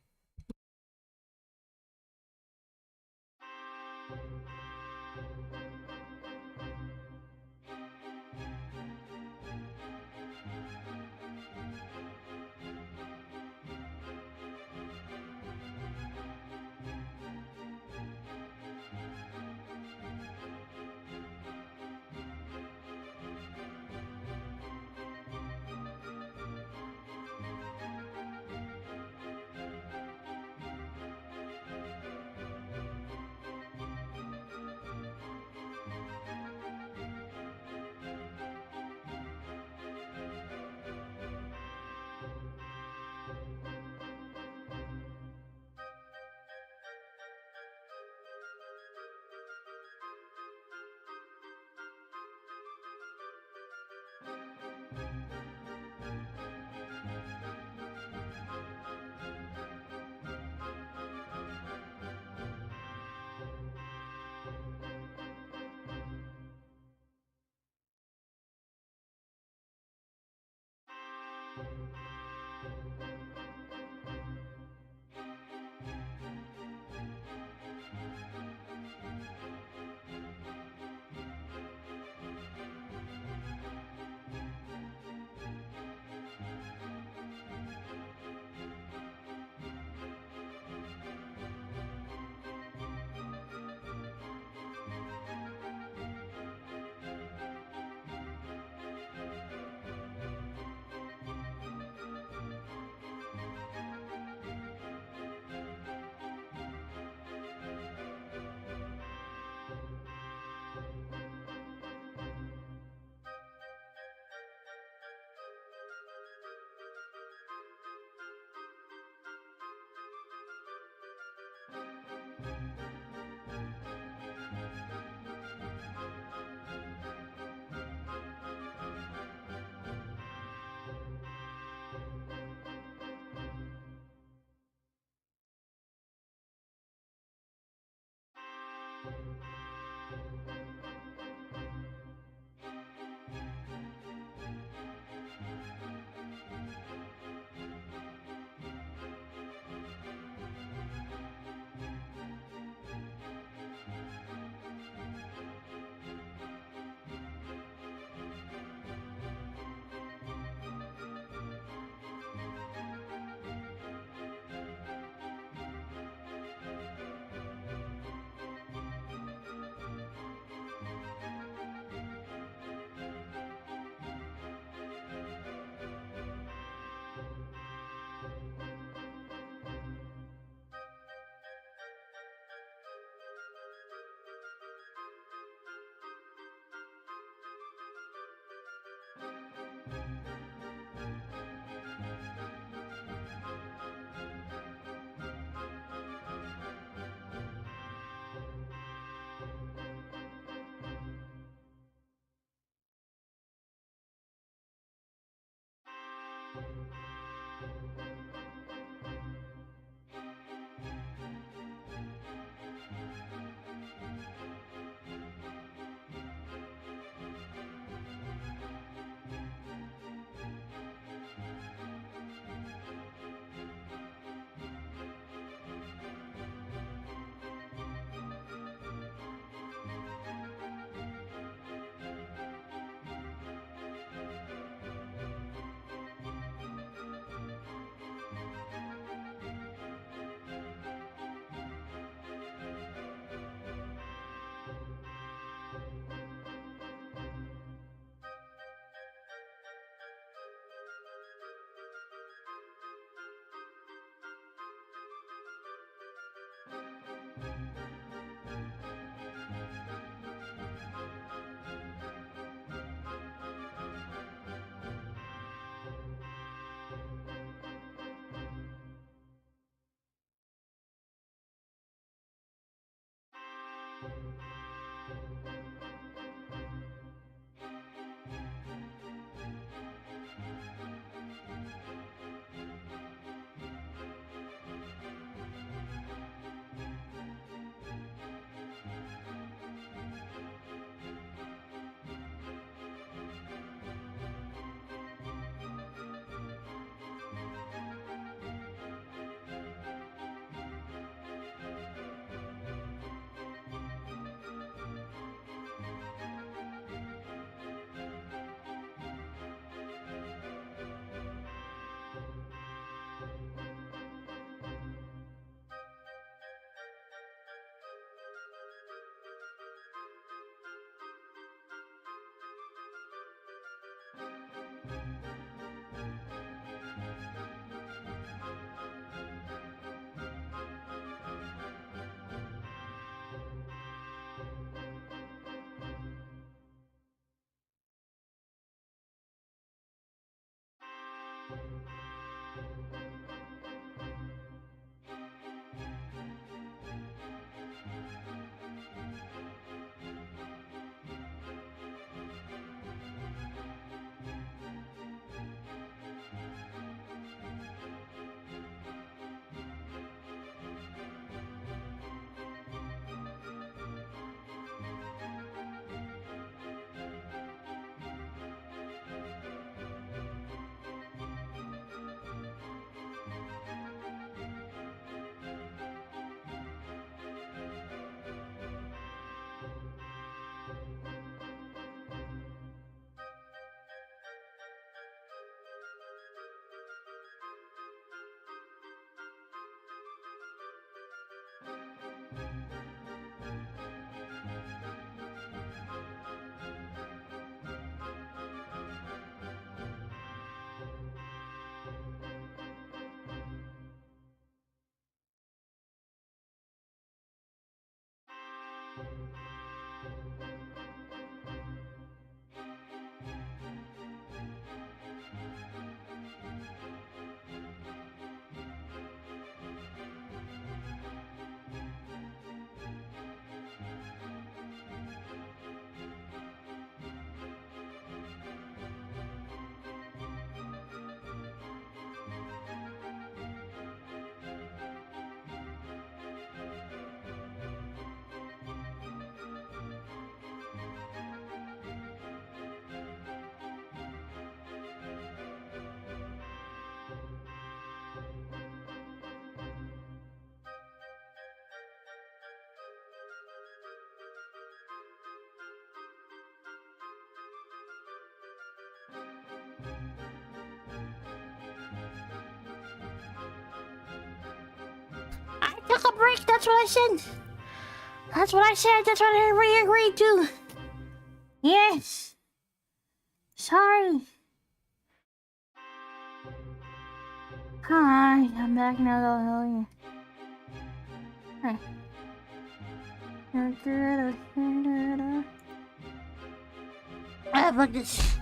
I took a break, that's what I said. That's what I said, that's what I agreed to. Yes. Sorry. Hi, I'm back now. Hi. Ah, fuck this.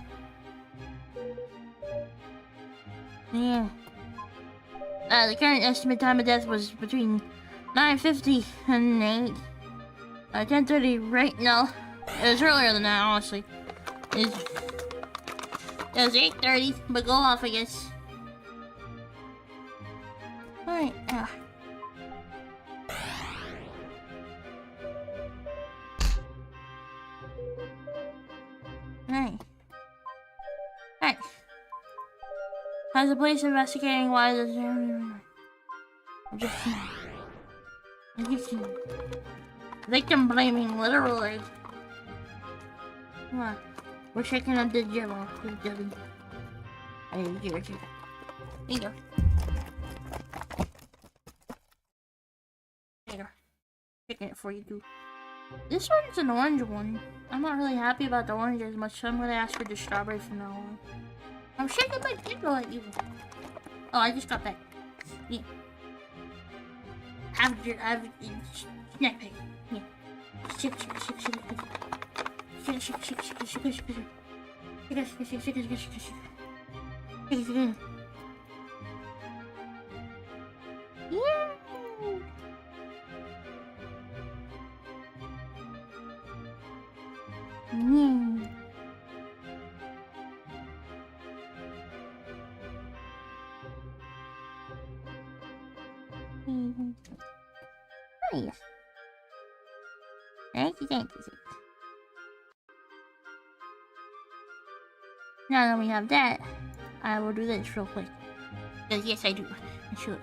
Yeah. The current estimate time of death was between 9:50 and 10:30 right now. It was earlier than that, honestly. It was 8:30, but go off, I guess. Alright, Alright. Alright. Has the police investigating why this victim blaming, literally. Come on. We're checking on the Jello. Here you go. There. Checking it for you too. This one's an orange one. I'm not really happy about the orange as much, so I'm gonna ask for the strawberry from now on. I'm shaking my pickle at you. Oh, I just got that. Yeah. Have snack pack. Yeah. Shake. Yeah. Nice. Thank you. Now that we have that, I will do this real quick. Yes, I do. I should.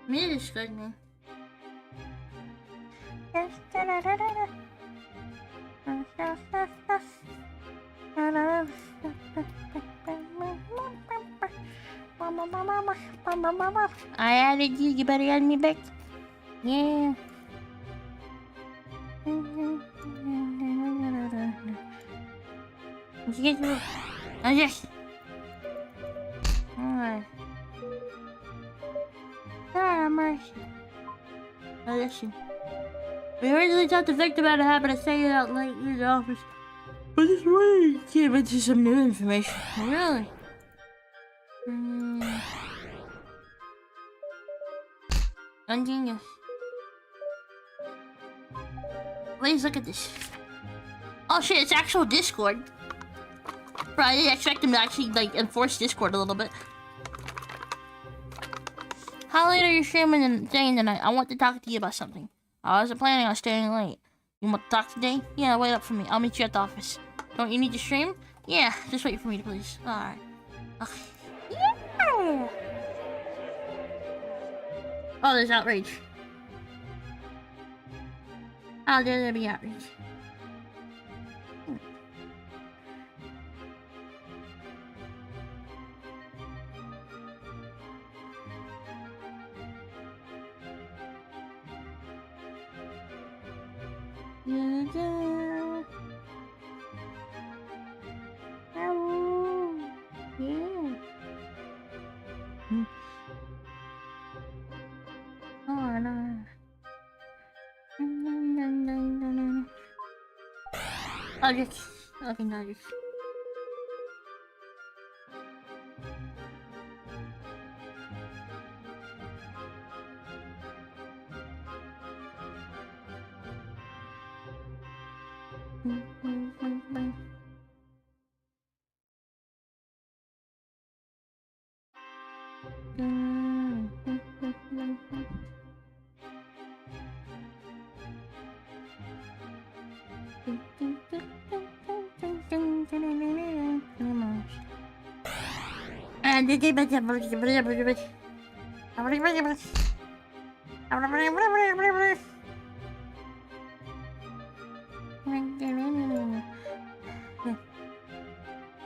Music is good, man. I added you, you better add me back. Yeah. Oh, yes. Alright. Ah, mercy. Oh, listen. We originally thought the victim had a habit of saying it out late in the office, but this morning came into some new information. Really? Ingenious. Please look at this. Oh shit, it's actual Discord. Bro, I didn't expect him to actually, like, enforce Discord a little bit. How late are you streaming and staying tonight? I want to talk to you about something. I wasn't planning on staying late. You want to talk today? Yeah, wait up for me. I'll meet you at the office. Don't you need to stream? Yeah, just wait for me, please. Alright. Okay. Yeah! Oh, there's outrage. How dare there be outrage? Oh, yeah. Oh, no. Objects. Okay, objects.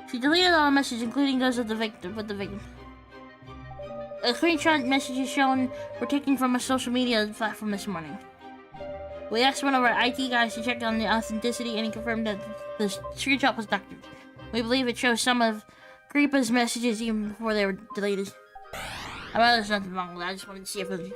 She deleted all messages, including those of the victim. A screenshot messages shown were taken from a social media platform this morning. We asked one of our IT guys to check on the authenticity, and he confirmed that the screenshot was doctored. We believe it shows some of Creepa's messages even before they were deleted. I mean, there's nothing wrong with that. I just wanted to see if it was...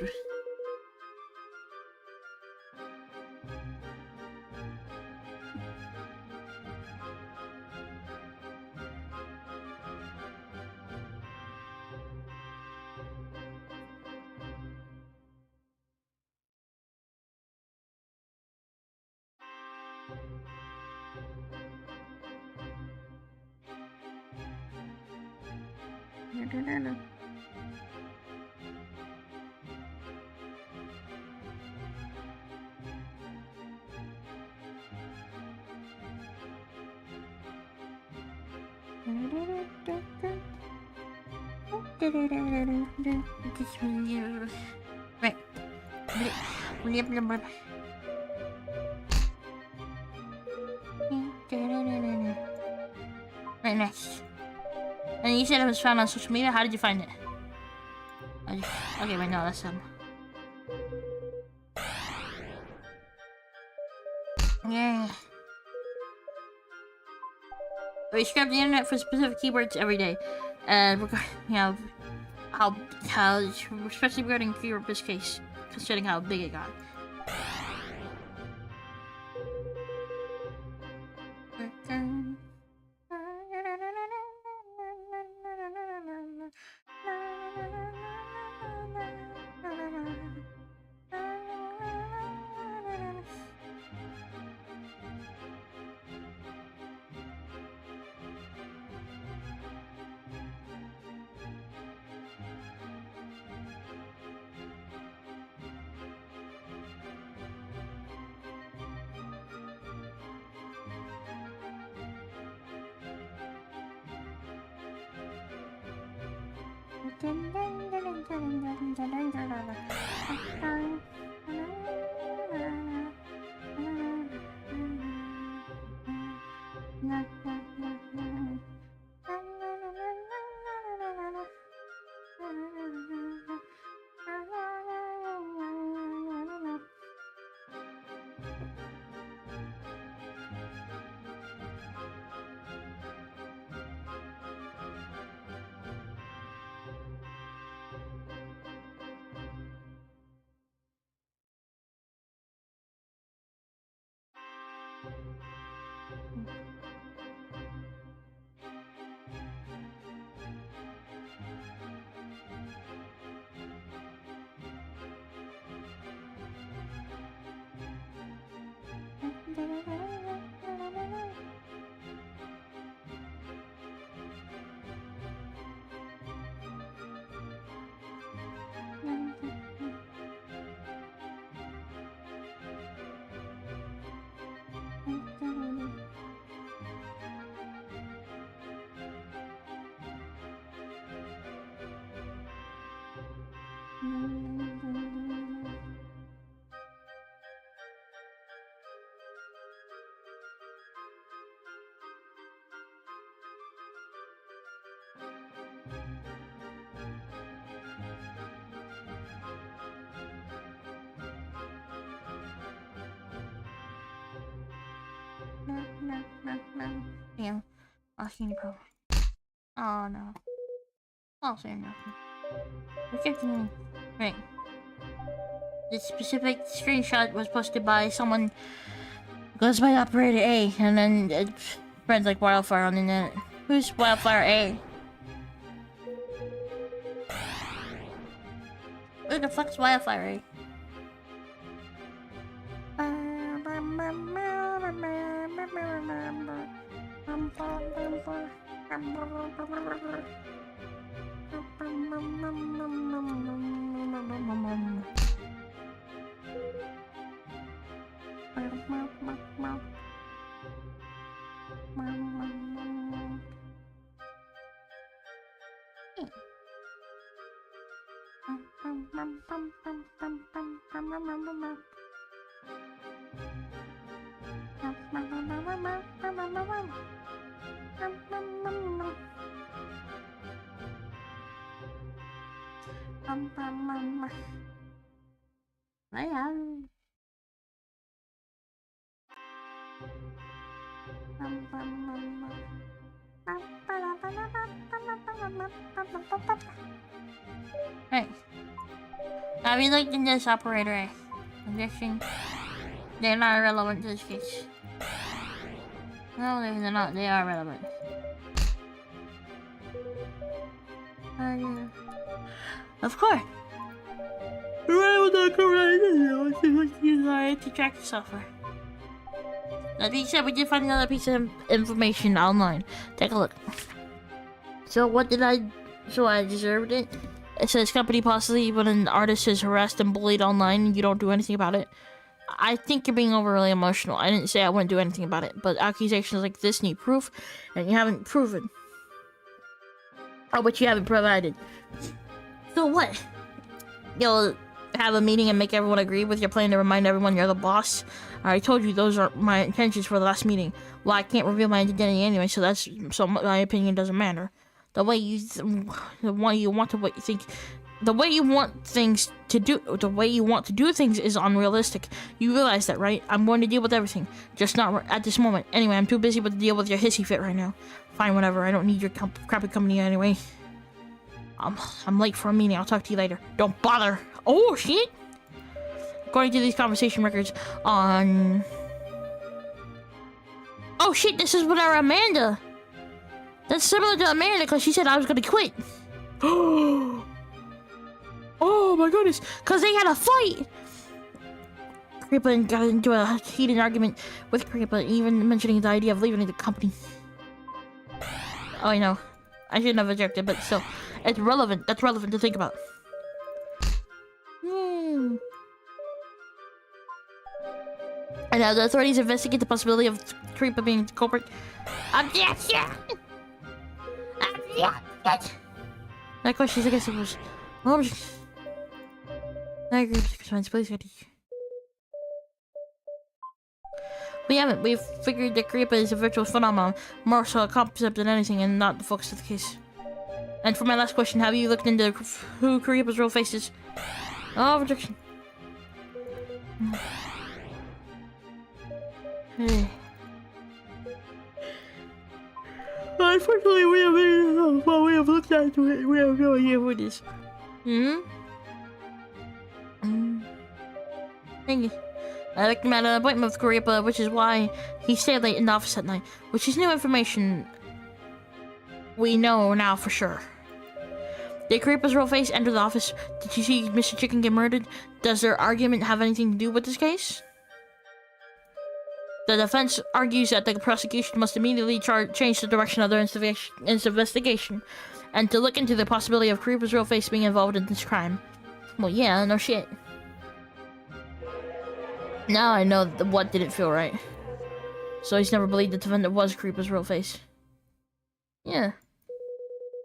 Right. Right, next. And you said it was found on social media. How did you find it? Okay, wait, no, that's Yeah. We scrub the internet for specific keywords every day, and you know how especially regarding keyword this case, considering how big it got. Damn, asking pro. Oh no. I'll say nothing. Rejecting me. Right. This specific screenshot was posted by someone who goes by operator A, and then it spreads like wildfire on the internet. Who's Wildfire A? Who the fuck's Wildfire A? Right. Now we looked in this operator, eh? I'm guessing they're not relevant to this case. No, they're not. They are relevant. Of course. To track the software. That being said, we did find another piece of information online. Take a look. So what did I... So I deserved it? It says company possibly when an artist is harassed and bullied online and you don't do anything about it. I think you're being overly emotional. I didn't say I wouldn't do anything about it, but accusations like this need proof, and you haven't proven. Oh, but you haven't provided. So what? You'll have a meeting and make everyone agree with your plan to remind everyone you're the boss? I told you those are my intentions for the last meeting. Well, I can't reveal my identity anyway, so my opinion doesn't matter. The way you want to do things is unrealistic. You realize that, right? I'm going to deal with everything, just not at this moment. Anyway, I'm too busy to deal with your hissy fit right now. Fine, whatever. I don't need your crappy company anyway. I'm late for a meeting. I'll talk to you later. Don't bother. Oh shit! According to these conversation records on... Oh shit! This is with our Amanda. That's similar to Amanda because she said I was gonna quit. Oh my goodness! Because they had a fight! Kripa got into a heated argument with Kripa, even mentioning the idea of leaving the company. Oh, I know. I shouldn't have objected, but still. It's relevant. That's relevant to think about. And now the authorities investigate the possibility of Kripa being the culprit. Objection! That question, I guess it was. I agree with your please. We haven't. We've figured that Kripa is a virtual phenomenon, more so a concept than anything, and not the focus of the case. And for my last question, have you looked into who Kripa's real face is? Oh, rejection. Hey. Unfortunately, we have looked into it. We have no idea what it is. Thank you. I looked him at an appointment with Kripa, which is why he stayed late in the office at night. Which is new information we know now for sure. Did Kripa's real face enter the office? Did you see Mr. Chicken get murdered? Does their argument have anything to do with this case? The defense argues that the prosecution must immediately change the direction of their investigation and to look into the possibility of Kripa's real face being involved in this crime. Well, yeah, no shit. Now I know what didn't feel right. So he's never believed the defendant was Kripa's real face. Yeah.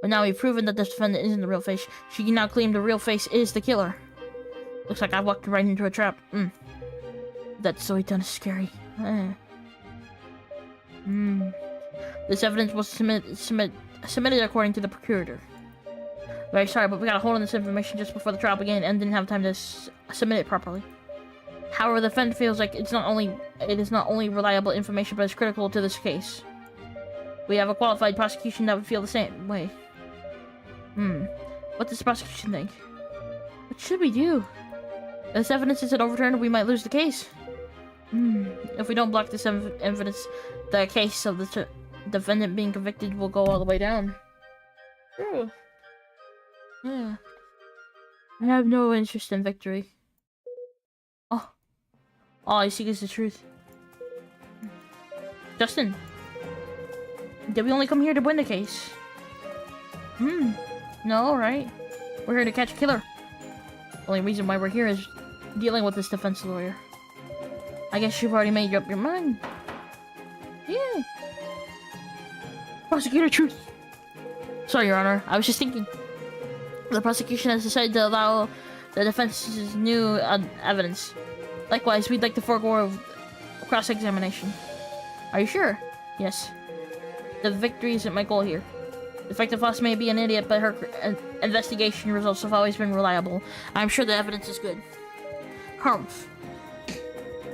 But now we've proven that the defendant isn't the real face. She can now claim the real face is the killer. Looks like I walked right into a trap. That story done is scary. This evidence was submitted according to the procurator. Very sorry, but we got a hold on this information just before the trial began and didn't have time to submit it properly. However, the defendant feels like it is not only reliable information, but it's critical to this case. We have a qualified prosecution that would feel the same way. What does the prosecution think? What should we do? If this evidence isn't overturned, we might lose the case. If we don't block this evidence, the case of the defendant being convicted will go all the way down. True. Yeah. I have no interest in victory. All I seek is the truth. Justin, did we only come here to win the case? No, right? We're here to catch a killer. The only reason why we're here is dealing with this defense lawyer. I guess you've already made up your mind. Yeah. Prosecutor, truth. Sorry, Your Honor. I was just thinking. The prosecution has decided to allow the defense's new evidence. Likewise, we'd like to forego cross-examination. Are you sure? Yes. The victory isn't my goal here. The Defective Foss may be an idiot, but her investigation results have always been reliable. I'm sure the evidence is good. Humph.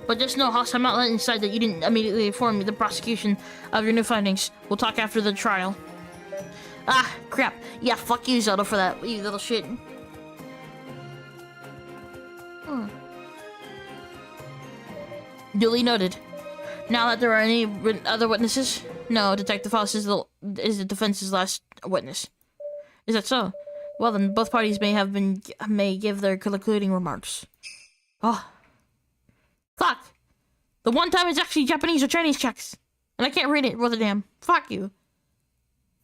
But just know, Hoss, I'm not letting inside that you didn't immediately inform the prosecution of your new findings. We'll talk after the trial. Ah, crap. Yeah, fuck you, Zelda, for that, you little shit. Duly noted. Now that there are any other witnesses? No, Detective House is the defense's last witness. Is that so? Well then, both parties may give their concluding remarks. Oh. Fuck! The one time it's actually Japanese or Chinese checks. And I can't read it, Rotterdam. Fuck you.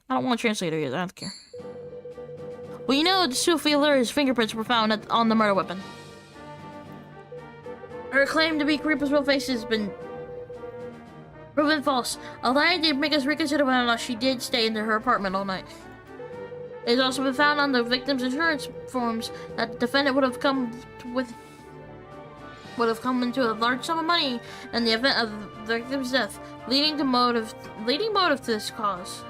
I don't want a translator either, I don't care. Well, you know, Sophia Lura's fingerprints were found on the murder weapon. Her claim to be Karipa's real face has been proven false. A lie did make us reconsider whether or not she did stay in her apartment all night. It has also been found on the victim's insurance forms that the defendant would have come into a large sum of money in the event of the victim's death, leading motive to this cause.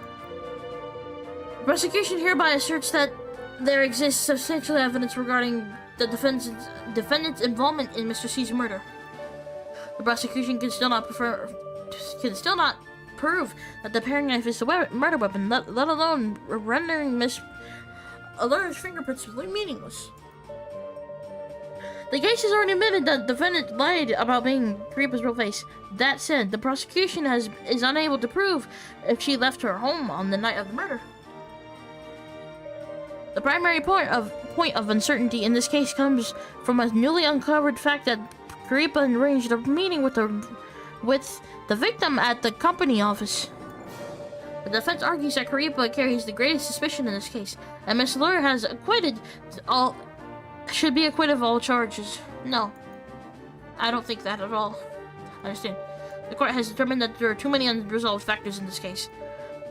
The prosecution hereby asserts that there exists substantial evidence regarding the defendant's involvement in Mr. C's murder. The prosecution can still not prove that the paring knife is the murder weapon, let alone rendering Miss Allura's fingerprints meaningless. The case has already admitted that the defendant lied about being Karipa's real face. That said, the prosecution is unable to prove if she left her home on the night of the murder. The primary point of uncertainty in this case comes from a newly uncovered fact that Karipa arranged a meeting with the victim at the company office. The defense argues that Karipa carries the greatest suspicion in this case, and Miss Allura should be acquitted of all charges. No, I don't think that at all. I understand. The court has determined that there are too many unresolved factors in this case.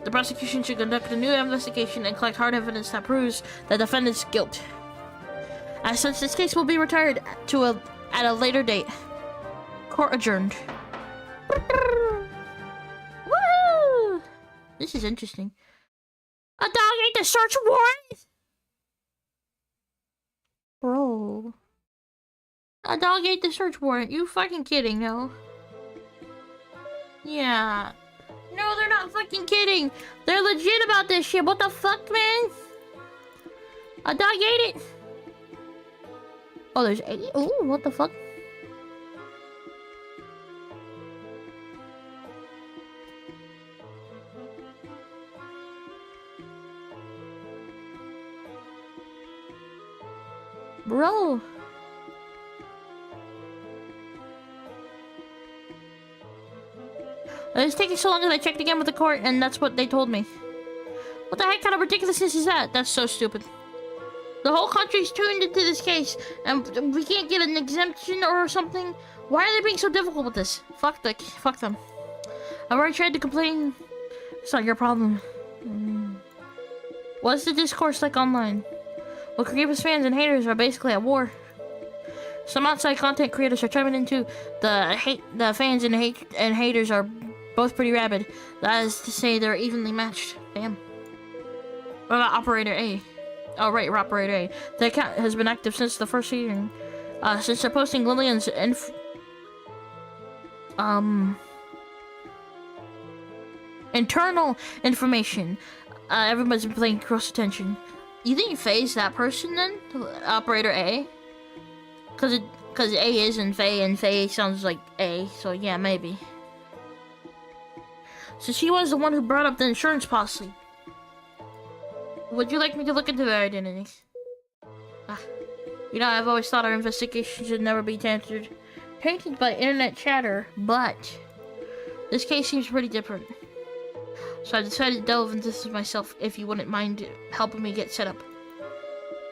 The prosecution should conduct a new investigation and collect hard evidence that proves the defendant's guilt. As such, this case will be retired at a later date. Court adjourned. Woohoo! This is interesting. A dog ate the search warrant? Bro. A dog ate the search warrant. You fucking kidding, no? Yeah. No, they're not fucking kidding. They're legit about this shit. What the fuck, man? A dog ate it. Oh, there's 8. Ooh, what the fuck? Bro. It's taking so long that I checked again with the court, and that's what they told me. What the heck kind of ridiculousness is that? That's so stupid. The whole country's tuned into this case, and we can't get an exemption or something. Why are they being so difficult with this? Fuck them. I've already tried to complain. It's not your problem. What's the discourse like online? Well, Karipa's fans and haters are basically at war. Some outside content creators are chiming into the fans and haters are both pretty rabid. That is to say, they're evenly matched. Damn. What about Operator A? Oh, right, Operator A. The account has been active since the first hearing. Since they're posting Lillian's internal information, everybody's been paying close attention. You think Faye's that person then? Operator A? Cause A is in Faye, and Faye sounds like A, so yeah, maybe. So she was the one who brought up the insurance policy. Would you like me to look into their identities? You know, I've always thought our investigation should never be tainted by internet chatter, but this case seems pretty different. So I decided to delve into this myself, if you wouldn't mind helping me get set up.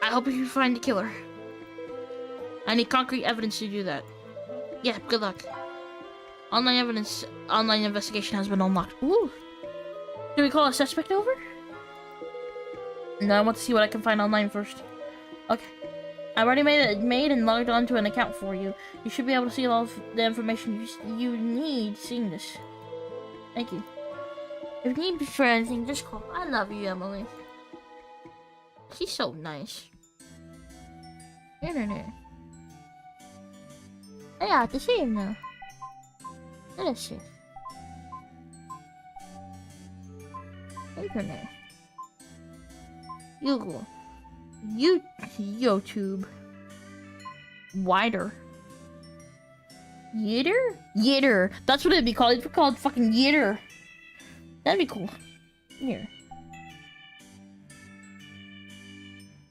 I hope you can find the killer. I need concrete evidence to do that. Yeah, good luck. Online investigation has been unlocked. Ooh. Do we call a suspect over? No, I want to see what I can find online first. Okay. I already made and logged onto an account for you. You should be able to see all of the information you need seeing this. Thank you. If you need me for anything, just call. I love you, Emily. She's so nice. Internet. I got to see him now. Let us see. Internet. Google. YouTube. Wider. Yitter? Yitter. That's what it'd be called. It'd be called fucking Yitter. That'd be cool. Here.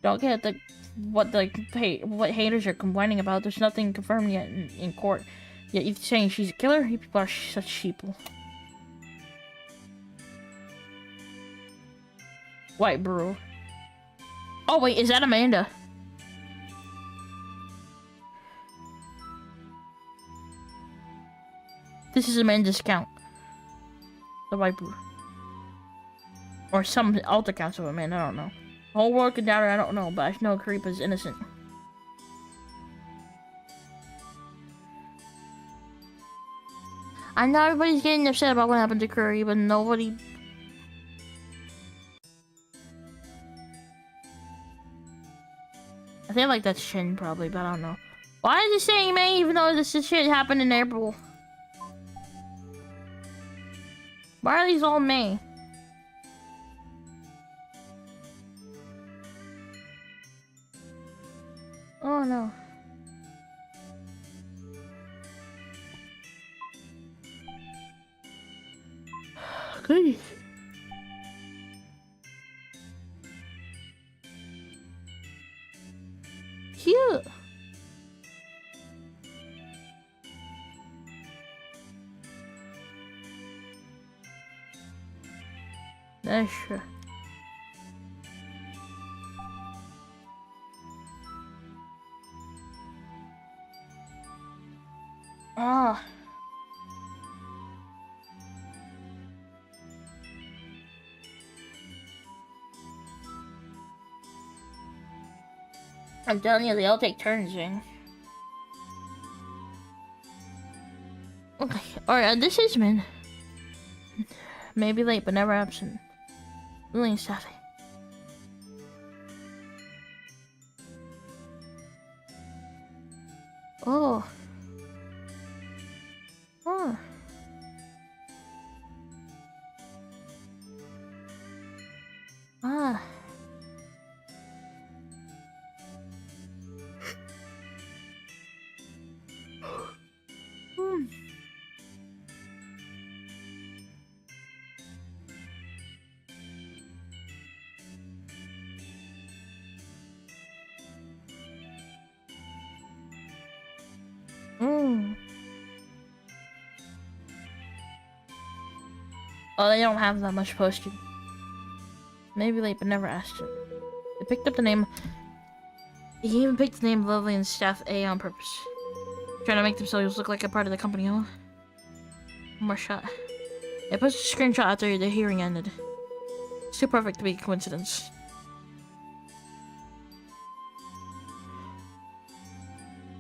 Don't get what haters are complaining about. There's nothing confirmed yet in court. Yet you're saying she's a killer? You people are such sheeple. White brew. Oh wait, is that Amanda? This is Amanda's account. The white brew. Or some alt accounts of Amanda, I don't know. The whole world could doubt her, I don't know, but I know Karipa's innocent. I know everybody's getting upset about what happened to Curry, but nobody... I think like that's Shin probably, but I don't know. Why is it saying May even though this shit happened in April? Why are these all May? Oh no. Good. Cute. That's true. Ah. I'm telling you, they all take turns, Jing. Okay, alright, this is Min. Maybe late, but never absent. Lillian Staffy. Oh. Oh. Ah. Hmm. Mm. Oh, they don't have that much posted. Maybe late, but never asked it. They picked up the name. He even picked the name Lovely and Staff A on purpose. Trying to make themselves look like a part of the company, huh? One more shot. They posted a screenshot after the hearing ended. It's too perfect to be a coincidence.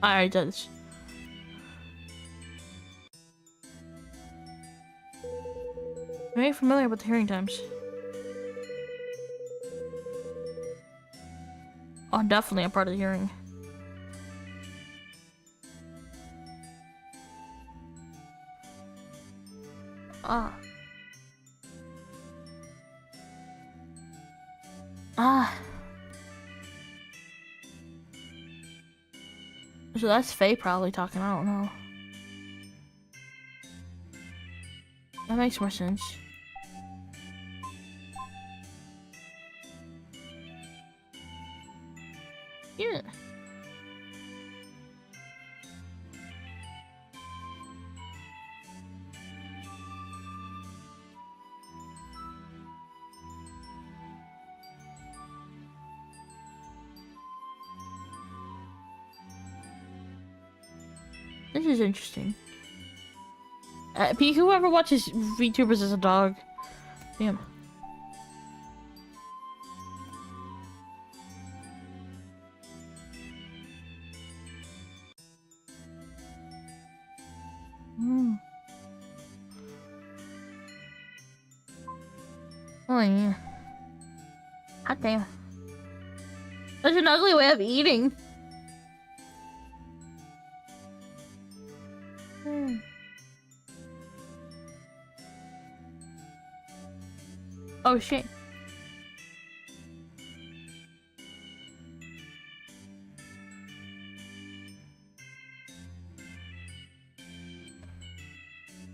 I already did this. Very familiar with the hearing times. Oh, definitely a part of the hearing. Ah. Ah. So that's Faye probably talking, I don't know. That makes more sense. Yeah. This is interesting. Whoever watches VTubers as a dog. Damn. Mm. Oh yeah. Hot damn. Such an ugly way of eating. Hmm. Oh shit.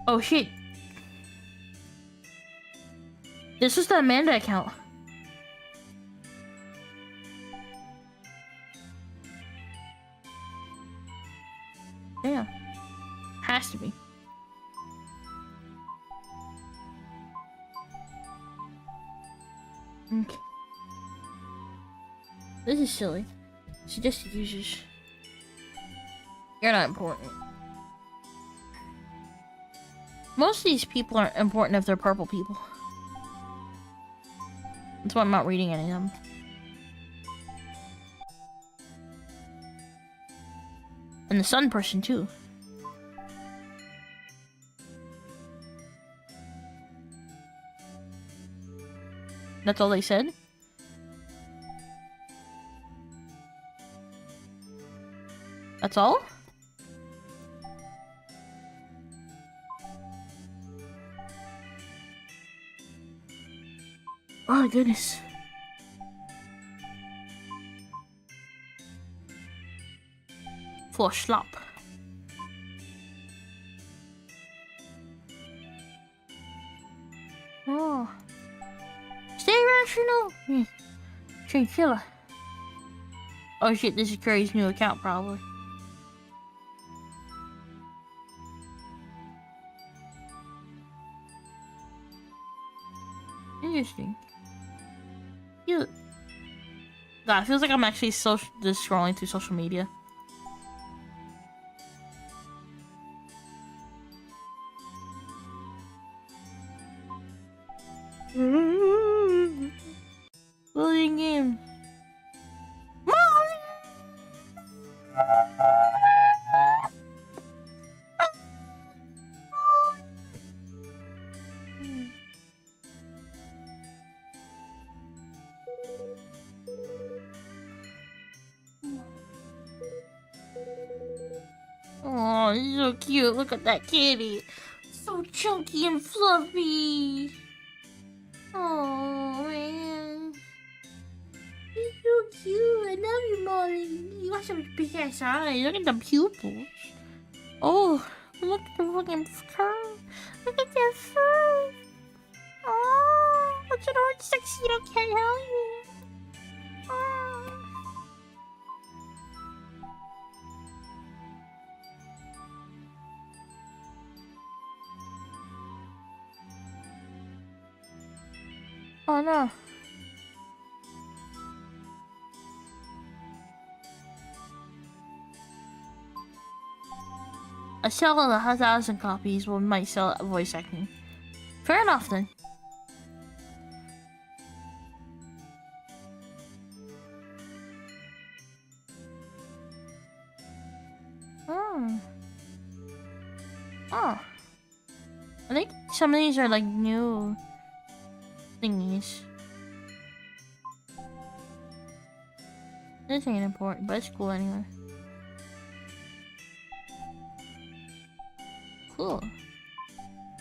Oh shit. This was the Amanda account. Yeah. Has to be. Okay. This is silly. Suggested users. You're not important. Most of these people aren't important if they're purple people. That's why I'm not reading any of them. And the sun person too. That's all they said? That's all? Oh my goodness. For slop. Oh. Stay rational. Chinchilla. Oh shit, this is Curry's new account probably. Interesting. Cute. God, it feels like I'm actually just scrolling through social media. Loading game. Oh, he's so cute. Look at that kitty. So chunky and fluffy. Oh, man. He's so cute. I love you, Molly. You got some big ass eyes. Look at the pupils. Oh, look at the fucking fur. Look at that fur. Oh, such an orange tuxedo cat. How are you? Oh. Oh no. A sell 1,000 copies will might sell voice acting. Fair enough then. Oh. Oh. I think some of these are like new thingies. This ain't important, but it's cool anyway. Cool.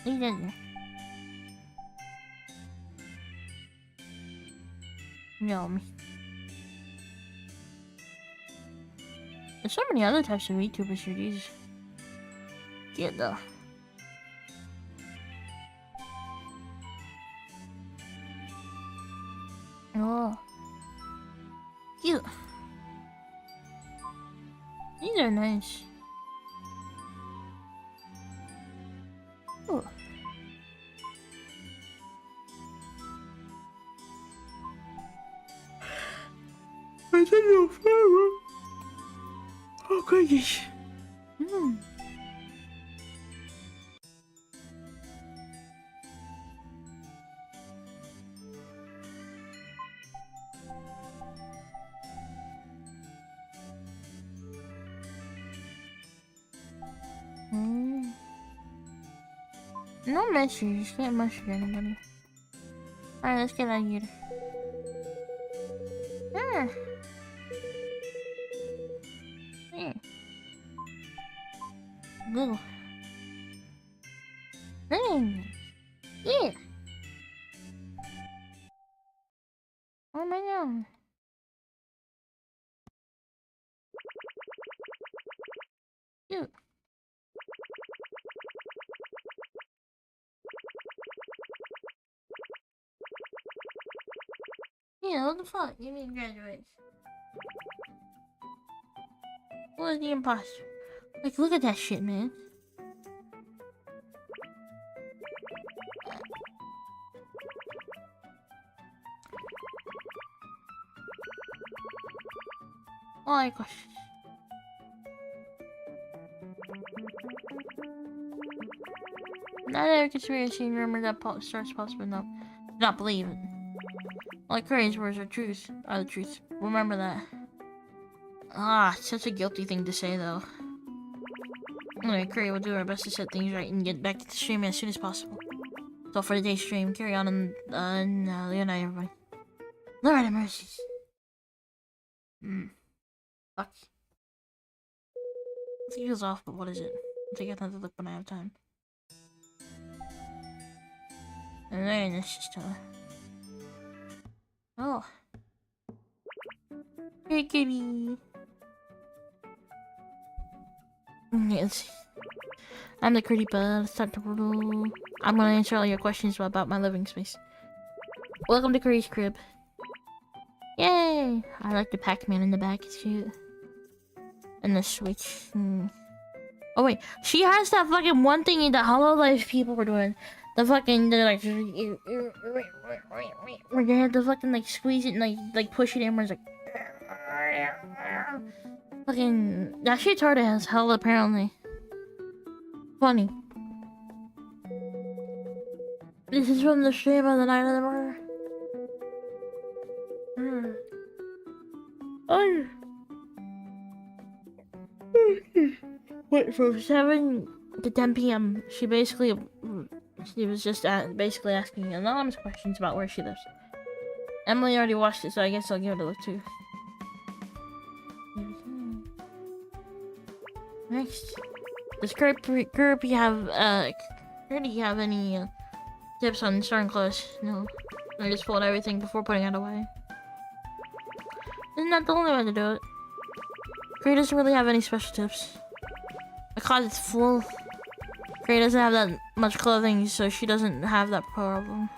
Leave it there. Yum. There's so many other types of VTuber series. Get though. Oh. Cute. These are nice. Oh. I don't know. Oh goodness. Hmm. No message. Can't message anybody. Alright, let's get out of here. Ah. Yeah. Go. Hey. Yeah. Oh my god. Cute. Yeah, what the fuck? You mean graduate? What is the imposter? Like, look at that shit, man. All my questions. Not every conspiracy rumor that starts popping up. Do not believe it. Like Curry's words are truth. Are the truth. Remember that. Ah, such a guilty thing to say, though. Anyway, Curry will do our best to set things right and get back to the stream as soon as possible. So for today's stream, carry on and good night, everybody. Lord have mercies. Fuck. I think it was off, but what is it? I think I have to look when I have time. And then it's just oh. Hey, kitty. Yes. I'm the Curdy Bud. Start the portal. I'm gonna answer all your questions about my living space. Welcome to Curry's crib. Yay! I like the Pac-Man in the back. It's cute. And the Switch. Oh wait, she has that fucking one thingy that HoloLive people were doing. The fucking, they're like, where they had to fucking like squeeze it and like push it in where it's like, fucking, that shit's hard as hell apparently. Funny. This is from the stream of the night of the murder. Oh. Wait, from 7 to 10 p.m. She was just basically asking anonymous questions about where she lives. Emily already watched it, so I guess I'll give it a look too. Next, does Kirby have any tips on starting clothes? No, I just fold everything before putting it away. Isn't that the only way to do it? Kirby doesn't really have any special tips. My closet's full. Kirby doesn't have that much clothing, so she doesn't have that problem.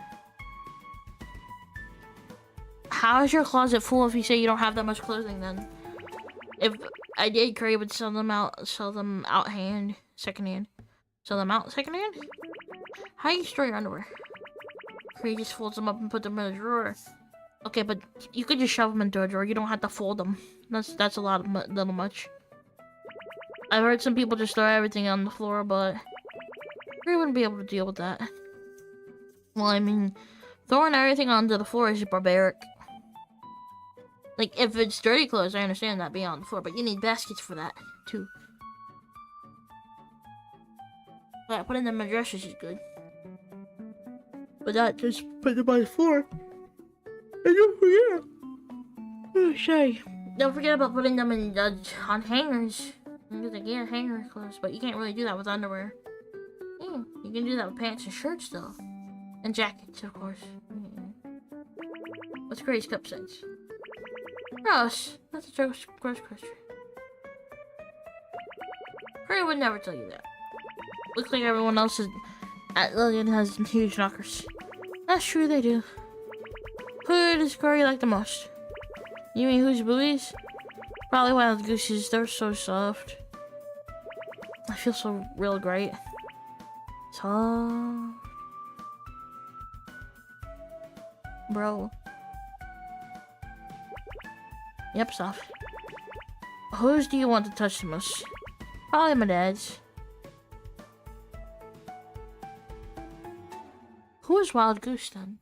How is your closet full if you say you don't have that much clothing then? If I did, Curry would sell them out secondhand. Sell them out secondhand? How do you store your underwear? Curry just folds them up and put them in a drawer. Okay, but you could just shove them into a drawer. You don't have to fold them. That's a little much. I've heard some people just throw everything on the floor, but Curry wouldn't be able to deal with that. Well, I mean, throwing everything onto the floor is barbaric. Like, if it's dirty clothes, I understand that being on the floor, but you need baskets for that, too. But putting them in dressers is good. But not just put them on the floor. And don't forget. Oh, sorry. Don't forget about putting them in on hangers. Like, yeah, hanger clothes, but you can't really do that with underwear. Yeah, you can do that with pants and shirts, though. And jackets, of course. Yeah. What's Gray's cup size? Gross. That's a gross question. Gray would never tell you that. Looks like everyone else at Lillian has huge knockers. That's true, they do. Who does Gray like the most? You mean who's boobies? Probably Wild Gooses. They're so soft. I feel so real great. Soft. Bro. Yep, soft. Whose do you want to touch the most? Probably my dad's. Who is Wild Goose then?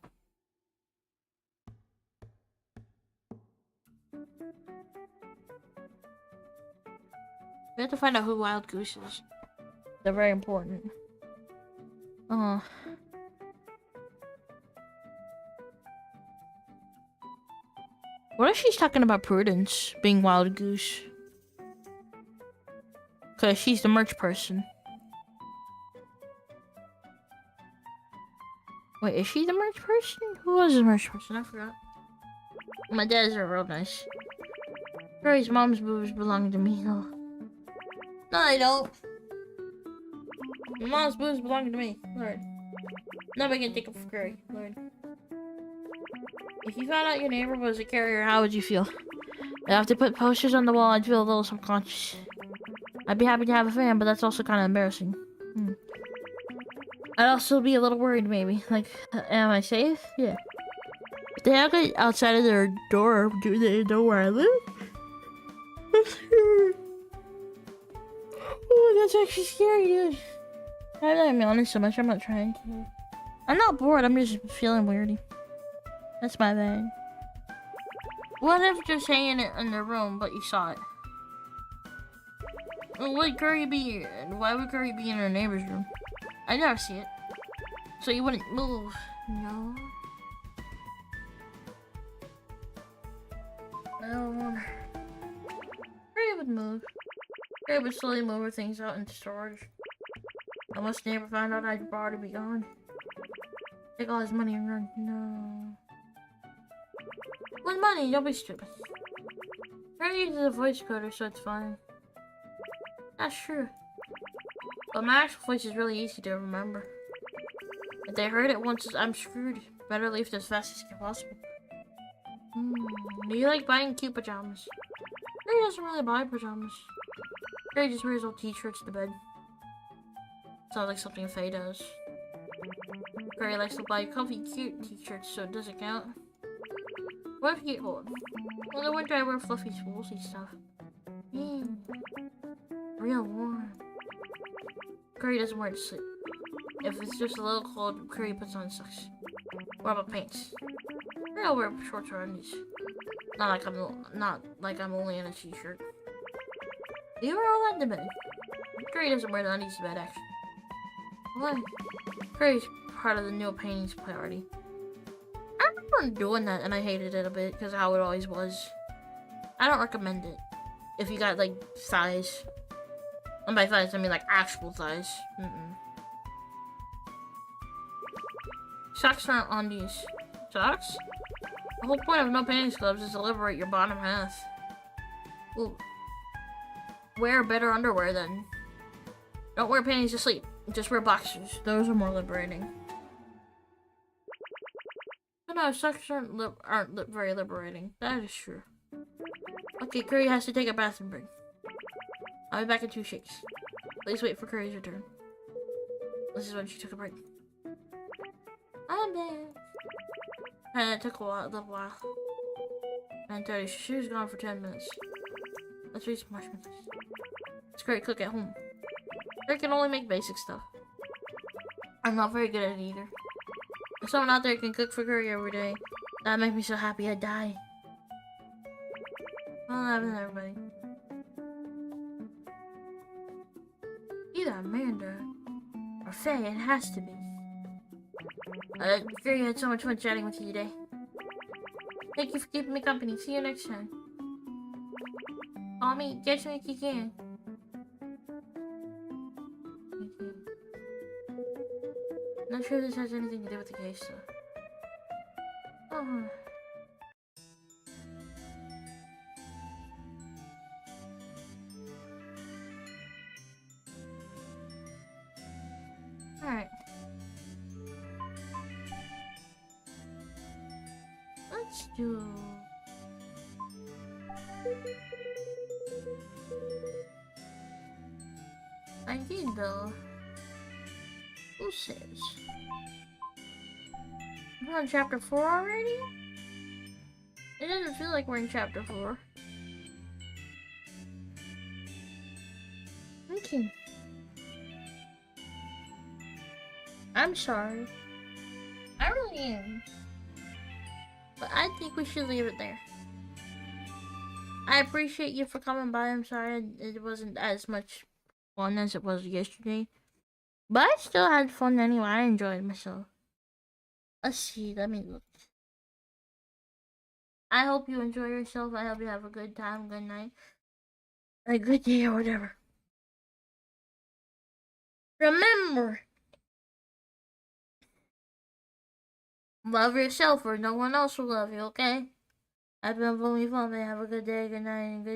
We have to find out who Wild Goose is. They're very important. What if she's talking about Prudence being Wild Goose? Because she's the merch person. Wait, is she the merch person? Who was the merch person? I forgot. My dad's are real nice. Curry's mom's boobs belong to me, though. No, they don't. My mom's boobs belong to me. Lord. Nobody can take it for Curry. Lord. If you found out your neighbor was a carrier, how would you feel? I'd have to put posters on the wall. I'd feel a little subconscious. I'd be happy to have a fan, but that's also kind of embarrassing. I'd also be a little worried, maybe. Like, am I safe? Yeah. If they have it outside of their door, do they know where I live? Oh, that's actually scary, dude. I'm not be honest so much. I'm not trying to. I'm not bored. I'm just feeling weirdy. That's my bad. What if just hanging it in the room, but you saw it? Would Curry be? Why would Curry be in her neighbor's room? I never see it. So you wouldn't move? No. I don't wonder. Curry would move. Curry would slowly move her things out into storage. Unless the neighbor found out I'd already be gone. Take all his money and run. No. What money? Don't be stupid. Curry uses a voice coder, so it's fine. That's true. But my actual voice is really easy to remember. If they heard it once, I'm screwed. Better leave as fast as possible. Do you like buying cute pajamas? Curry doesn't really buy pajamas. Curry just wears old t-shirts to bed. Sounds like something Faye does. Curry likes to buy comfy, cute t-shirts, so it doesn't count. What if you get bored? Well, in the winter I wear fluffy, woolsey stuff. Real warm. Curry doesn't wear it to sleep. If it's just a little cold, Curry puts on socks. What about pants? I'll wear shorts or undies. Not like I'm only in a t-shirt. You wear all that to bed. Curry doesn't wear the undies to bed, actually. Why? Curry's part of the new paintings party. I remember doing that and I hated it a bit because of how it always was. I don't recommend it. If you got like thighs. And by thighs I mean like actual thighs. Socks aren't undies. Socks? The whole point of no panties clubs is to liberate your bottom half. Well, wear better underwear then. Don't wear panties to sleep. Just wear boxers. Those are more liberating. But no, socks aren't very liberating. That is true. Okay, Curry has to take a bathroom break. I'll be back in 2 shakes. Please wait for Curry's return. This is when she took a break. I'm back. And it took a little while. 9:30. She was gone for 10 minutes. Let's read some marshmallows. It's great cook at home. I can only make basic stuff. I'm not very good at it either. If someone out there can cook for Curry every day, that'd make me so happy I'd die. Well, having everybody. Either Amanda or Faye, it has to be. Curry had so much fun chatting with you today. Thank you for keeping me company. See you next time. Call me, catch me if you can. Not sure this has anything to do with the case, though. Oh. Alright. Let's do... I did, though. Who says? We're on chapter 4 already? It doesn't feel like we're in chapter 4. Okay. I'm sorry. I really am. But I think we should leave it there. I appreciate you for coming by. I'm sorry it wasn't as much fun as it was yesterday. But I still had fun anyway. I enjoyed myself. Let's see. Let me look. I hope you enjoy yourself. I hope you have a good time, good night, a good day, or whatever. Remember, love yourself or no one else will love you, okay? I've been Fully Fun. Have a good day, good night, and good